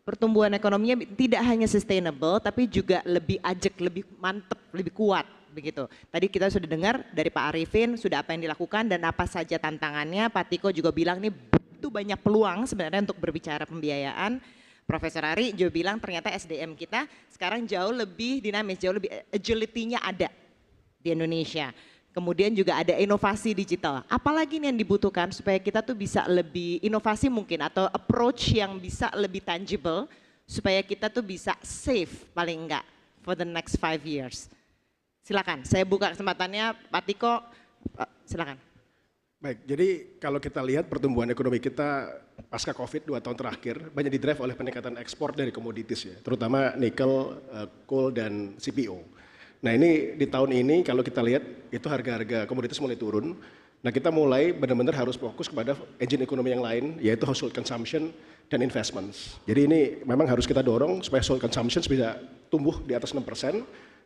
T: pertumbuhan ekonominya tidak hanya sustainable tapi juga lebih ajak, lebih mantep, lebih kuat begitu. Tadi kita sudah dengar dari Pak Arifin sudah apa yang dilakukan dan apa saja tantangannya. Pak Tiko juga bilang nih begitu banyak peluang sebenarnya untuk berbicara pembiayaan. Profesor Ari juga bilang ternyata SDM kita sekarang jauh lebih dinamis, jauh lebih agility-nya ada di Indonesia. Kemudian juga ada inovasi digital. Apalagi nih yang dibutuhkan supaya kita tuh bisa lebih inovasi mungkin atau approach yang bisa lebih tangible supaya kita tuh bisa save paling enggak for the next 5 years. Silakan, saya buka kesempatannya Pak Tiko, silakan.
B: Baik, jadi kalau kita lihat pertumbuhan ekonomi kita pasca COVID 2 tahun terakhir banyak didrive oleh peningkatan ekspor dari komoditis ya, terutama nikel, coal dan CPO. Nah ini di tahun ini kalau kita lihat itu harga-harga komoditas mulai turun. Nah kita mulai benar-benar harus fokus kepada engine ekonomi yang lain yaitu household consumption dan investments. Jadi ini memang harus kita dorong supaya household consumption bisa tumbuh di atas 6%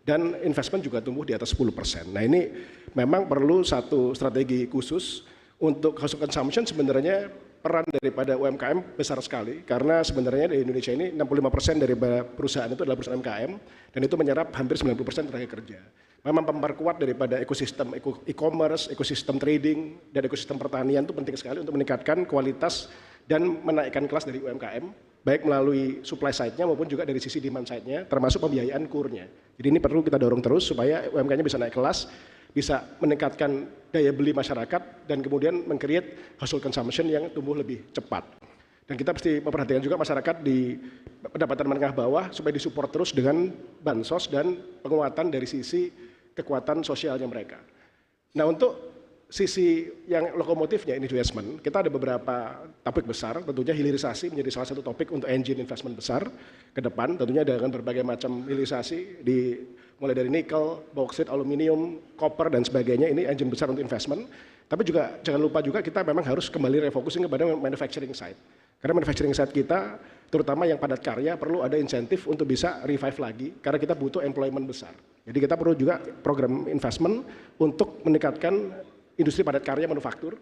B: dan investment juga tumbuh di atas 10%. Nah ini memang perlu satu strategi khusus untuk household consumption. Sebenarnya peran daripada UMKM besar sekali karena sebenarnya di Indonesia ini 65% dari perusahaan itu adalah perusahaan UMKM dan itu menyerap hampir 90% tenaga kerja. Memang memperkuat daripada ekosistem e-commerce, ekosistem trading dan ekosistem pertanian itu penting sekali untuk meningkatkan kualitas dan menaikkan kelas dari UMKM baik melalui supply side-nya maupun juga dari sisi demand side-nya termasuk pembiayaan kurnya. Jadi ini perlu kita dorong terus supaya UMKM-nya bisa naik kelas, bisa meningkatkan daya beli masyarakat dan kemudian meng-create household consumption yang tumbuh lebih cepat. Dan kita mesti memperhatikan juga masyarakat di pendapatan menengah bawah supaya disupport terus dengan bansos dan penguatan dari sisi kekuatan sosialnya mereka. Nah untuk sisi yang lokomotifnya investment, kita ada beberapa topik besar, tentunya hilirisasi menjadi salah satu topik untuk engine investment besar ke depan, tentunya dengan berbagai macam hilirisasi mulai dari nikel, bauxite, aluminium, copper dan sebagainya, ini engine besar untuk investment. Tapi juga jangan lupa juga kita memang harus kembali refocusing kepada manufacturing side. Karena manufacturing side kita, terutama yang padat karya, perlu ada insentif untuk bisa revive lagi, karena kita butuh employment besar. Jadi kita perlu juga program investment untuk meningkatkan industri padat karya manufaktur,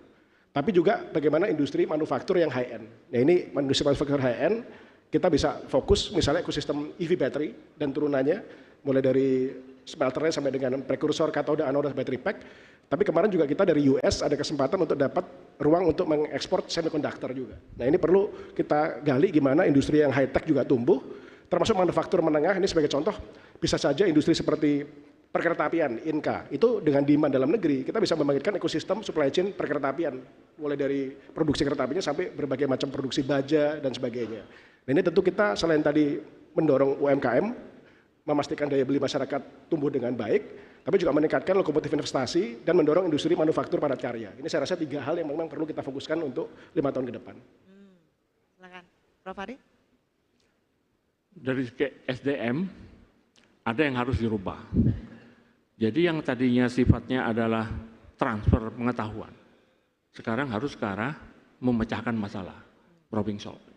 B: tapi juga bagaimana industri manufaktur yang high end. Nah ini industri manufaktur high end, kita bisa fokus misalnya ekosistem EV battery dan turunannya, mulai dari smelternya sampai dengan prekursor, katoda, anoda, battery pack. Tapi kemarin juga kita dari US ada kesempatan untuk dapat ruang untuk mengekspor semiconductor juga. Nah ini perlu kita gali gimana industri yang high tech juga tumbuh, termasuk manufaktur menengah. Ini sebagai contoh, bisa saja industri seperti perkeretaapian, Inka, itu dengan demand dalam negeri, kita bisa membangkitkan ekosistem supply chain perkeretaapian, mulai dari produksi kereta apinya sampai berbagai macam produksi baja dan sebagainya. Nah ini tentu kita selain tadi mendorong UMKM, memastikan daya beli masyarakat tumbuh dengan baik, tapi juga meningkatkan lokomotif investasi dan mendorong industri manufaktur padat karya. Ini saya rasa 3 hal yang memang perlu kita fokuskan untuk 5 tahun ke depan.
T: Silakan, Prof. Ari.
A: Dari SDM, ada yang harus dirubah. Jadi yang tadinya sifatnya adalah transfer pengetahuan, sekarang harus ke arah memecahkan masalah, problem solving.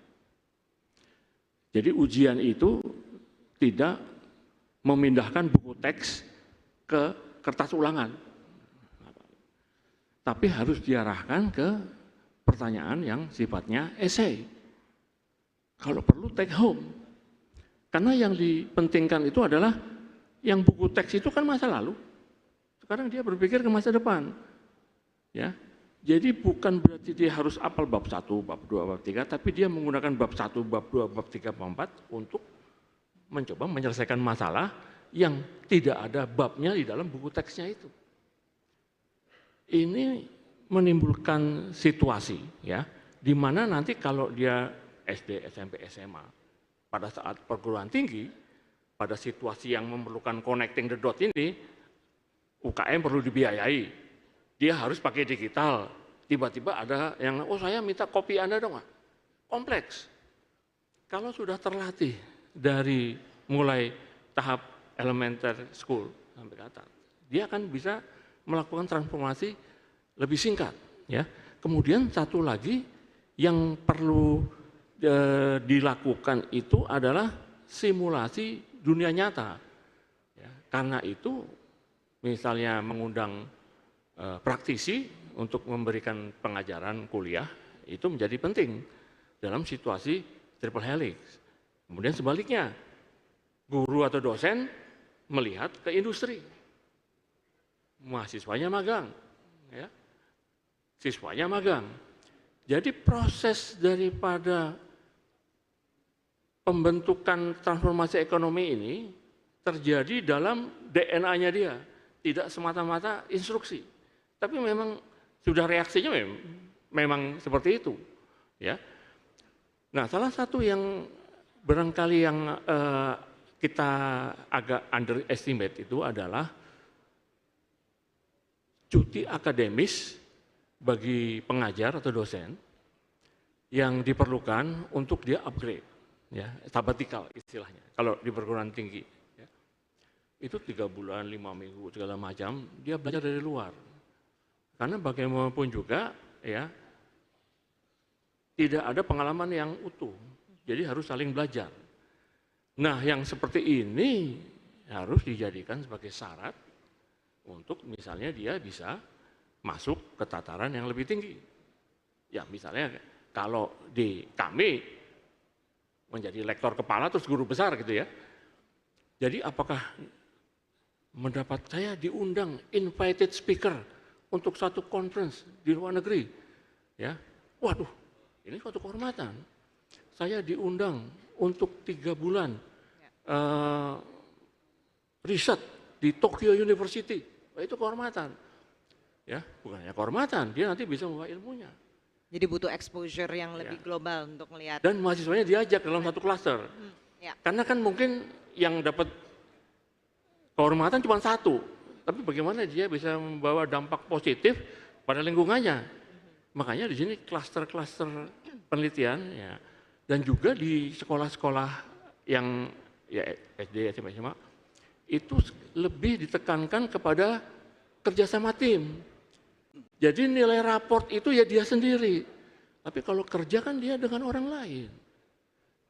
A: Jadi ujian itu tidak memindahkan buku teks ke kertas ulangan, tapi harus diarahkan ke pertanyaan yang sifatnya esai. Kalau perlu take home, karena yang dipentingkan itu adalah yang buku teks itu kan masa lalu, sekarang dia berpikir ke masa depan, ya. Jadi bukan berarti dia harus apal bab 1, bab 2, bab 3, tapi dia menggunakan bab 1, bab 2, bab 3, bab 4 untuk mencoba menyelesaikan masalah yang tidak ada babnya di dalam buku teksnya itu. Ini menimbulkan situasi ya, di mana nanti kalau dia SD, SMP, SMA, pada saat perguruan tinggi, pada situasi yang memerlukan connecting the dot ini, UKM perlu dibiayai. Dia harus pakai digital. Tiba-tiba ada yang, oh saya minta kopi Anda dong. Kompleks. Kalau sudah terlatih dari mulai tahap elementary school sampai ke atas, dia akan bisa melakukan transformasi lebih singkat. Ya. Kemudian satu lagi yang perlu dilakukan itu adalah simulasi dunia nyata. Ya. Karena itu misalnya mengundang praktisi untuk memberikan pengajaran kuliah itu menjadi penting dalam situasi triple helix. Kemudian sebaliknya, guru atau dosen melihat ke industri, mahasiswanya magang, ya, siswanya magang. Jadi proses daripada pembentukan transformasi ekonomi ini terjadi dalam DNA-nya dia, tidak semata-mata instruksi. Tapi memang sudah reaksinya memang seperti itu, ya. Nah, salah satu yang barangkali yang kita agak underestimate itu adalah cuti akademis bagi pengajar atau dosen yang diperlukan untuk dia upgrade, ya, sabbatical istilahnya. Kalau di perguruan tinggi, ya, itu 3 bulan, 5 minggu segala macam dia belajar dari luar. Karena bagaimanapun juga ya tidak ada pengalaman yang utuh, jadi harus saling belajar. Nah yang seperti ini harus dijadikan sebagai syarat untuk misalnya dia bisa masuk ke tataran yang lebih tinggi. Ya misalnya kalau di kami menjadi lektor kepala terus guru besar gitu ya. Jadi apakah mendapat saya diundang invited speaker untuk satu conference di luar negeri, ya, waduh, ini suatu kehormatan. Saya diundang untuk 3 bulan riset di Tokyo University, itu kehormatan. Ya, bukan hanya kehormatan, dia nanti bisa membawa ilmunya.
T: Jadi butuh exposure yang lebih global untuk melihat.
A: Dan mahasiswanya diajak dalam satu klaster.
T: Ya.
A: Karena kan mungkin yang dapat kehormatan cuma satu. Tapi bagaimana dia bisa membawa dampak positif pada lingkungannya. Makanya di sini klaster-klaster penelitian ya, dan juga di sekolah-sekolah yang ya SD, SMP, SMA itu lebih ditekankan kepada kerjasama tim. Jadi nilai raport itu ya dia sendiri. Tapi kalau kerja kan dia dengan orang lain.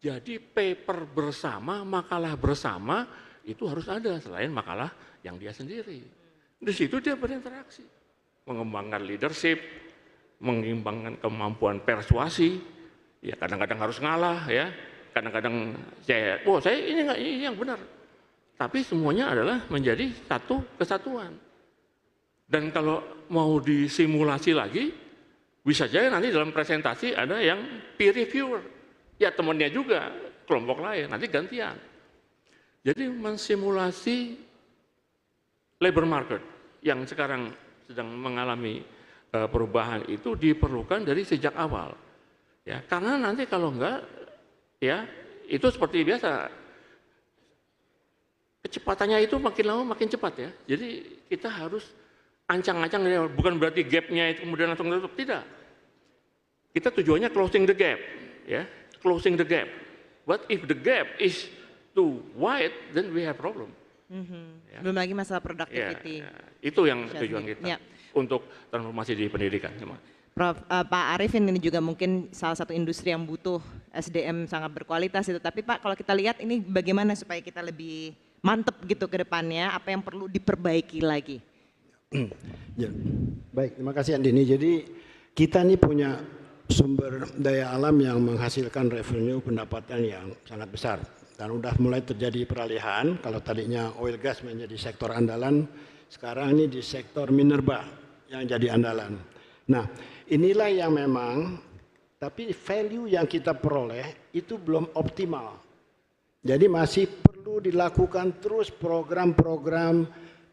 A: Jadi paper bersama, makalah bersama itu harus ada selain makalah yang dia sendiri. Di situ dia berinteraksi, mengembangkan leadership, mengembangkan kemampuan persuasi. Ya kadang-kadang harus ngalah ya, kadang-kadang saya ini yang benar. Tapi semuanya adalah menjadi satu kesatuan. Dan kalau mau disimulasi lagi, bisa jadi nanti dalam presentasi ada yang peer reviewer, ya temannya juga kelompok lain, nanti gantian. Jadi mensimulasi labor market yang sekarang sedang mengalami perubahan itu diperlukan dari sejak awal. Ya, karena nanti kalau enggak, ya itu seperti biasa, kecepatannya itu makin lama makin cepat ya. Jadi kita harus ancang-ancang, bukan berarti gap-nya itu kemudian langsung tutup, tidak. Kita tujuannya closing the gap, ya, closing the gap. But if the gap is too wide, then we have problem.
T: Ya. Belum lagi masalah productivity.
A: Ya, itu yang tujuan kita untuk transformasi di pendidikan.
T: Prof, Pak Arifin ini juga mungkin salah satu industri yang butuh SDM sangat berkualitas itu. Tapi Pak, kalau kita lihat ini bagaimana supaya kita lebih mantep gitu ke depannya, apa yang perlu diperbaiki lagi?
U: Ya, baik, terima kasih Andini. Jadi kita ini punya sumber daya alam yang menghasilkan revenue pendapatan yang sangat besar. Dan udah mulai terjadi peralihan, kalau tadinya oil gas menjadi sektor andalan, sekarang ini di sektor minerba yang jadi andalan. Nah, inilah yang memang, tapi value yang kita peroleh itu belum optimal. Jadi masih perlu dilakukan terus program-program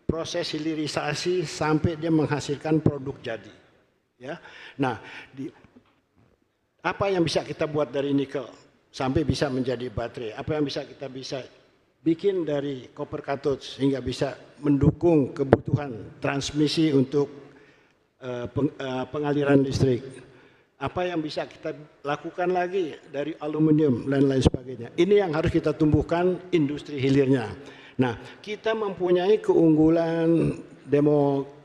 U: proses hilirisasi sampai dia menghasilkan produk jadi. Ya, nah, apa yang bisa kita buat dari nikel sampai bisa menjadi baterai? Apa yang bisa kita bikin dari copper cathode sehingga bisa mendukung kebutuhan transmisi untuk pengaliran listrik? Apa yang bisa kita lakukan lagi dari aluminium dan lain sebagainya? Ini yang harus kita tumbuhkan industri hilirnya. Nah, kita mempunyai keunggulan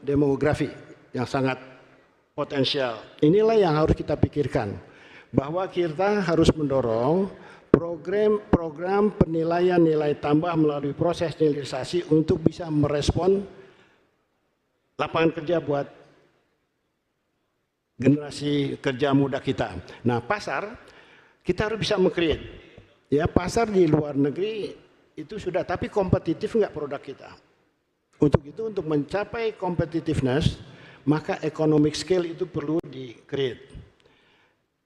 U: demografi yang sangat potensial. Inilah yang harus kita pikirkan, bahwa kita harus mendorong program penilaian nilai tambah melalui proses hilirisasi untuk bisa merespon lapangan kerja buat generasi kerja muda kita. Nah, pasar kita harus bisa meng-create. Ya, pasar di luar negeri itu sudah, tapi kompetitif enggak produk kita. Untuk itu, untuk mencapai competitiveness, maka economic scale itu perlu di-create.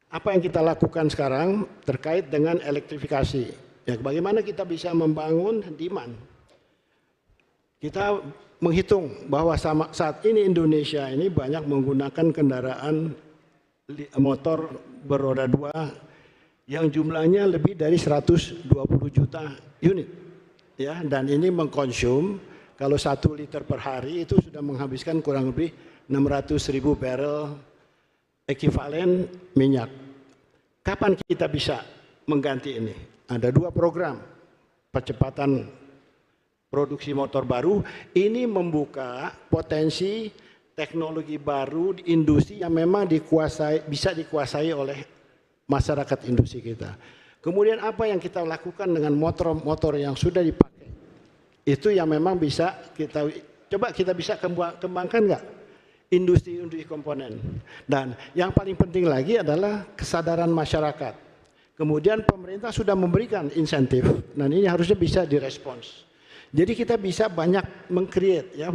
U: Apa yang kita lakukan sekarang terkait dengan elektrifikasi? Ya, bagaimana kita bisa membangun demand? Kita menghitung bahwa saat ini Indonesia ini banyak menggunakan kendaraan motor beroda 2 yang jumlahnya lebih dari 120 juta unit. Ya, dan ini mengkonsum, kalau 1 liter per hari itu sudah menghabiskan kurang lebih 600.000 barrel ekuivalen minyak. Kapan kita bisa mengganti ini? Ada 2 program percepatan produksi motor baru. Ini membuka potensi teknologi baru di industri yang memang bisa dikuasai oleh masyarakat industri kita. Kemudian apa yang kita lakukan dengan motor-motor yang sudah dipakai? Itu yang memang bisa kita bisa kembangkan nggak? Industri komponen. Dan yang paling penting lagi adalah kesadaran masyarakat. Kemudian pemerintah sudah memberikan insentif, dan ini harusnya bisa direspons. Jadi kita bisa banyak meng-create ya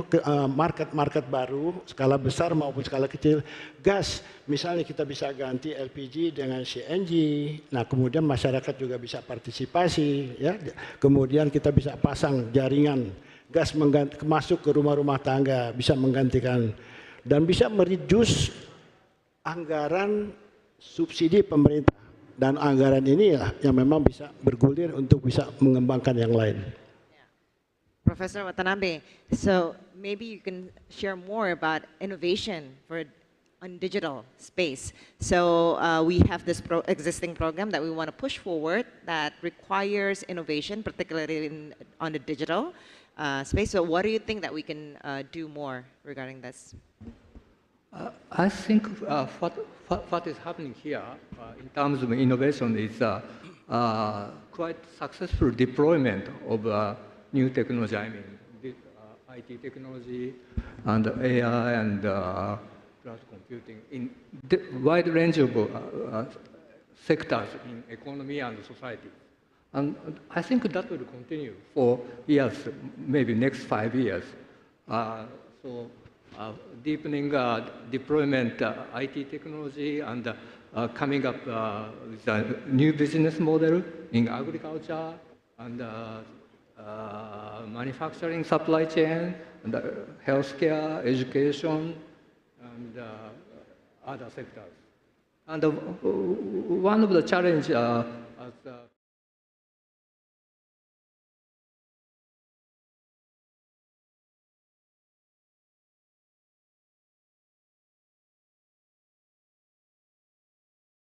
U: market baru, skala besar maupun skala kecil. Gas, misalnya kita bisa ganti LPG dengan CNG. Nah, kemudian masyarakat juga bisa partisipasi ya. Kemudian kita bisa pasang jaringan gas masuk ke rumah-rumah tangga, bisa menggantikan dan bisa mereduce anggaran subsidi pemerintah. Dan anggaran ini yang memang bisa bergulir untuk bisa mengembangkan yang lain.
T: Professor Watanabe, so maybe you can share more about innovation on digital space. So we have this existing program that we want to push forward that requires innovation, particularly on the digital space. So what do you think that we can do more regarding this?
D: I think what is happening here in terms of innovation is quite successful deployment of new technology, I mean, IT technology and AI and cloud computing in the wide range of sectors in economy and society. And I think that will continue for years, maybe next 5 years. Deepening deployment IT technology and coming up with a new business model in agriculture and manufacturing supply chain, and healthcare, education, and other sectors. And one of the challenges as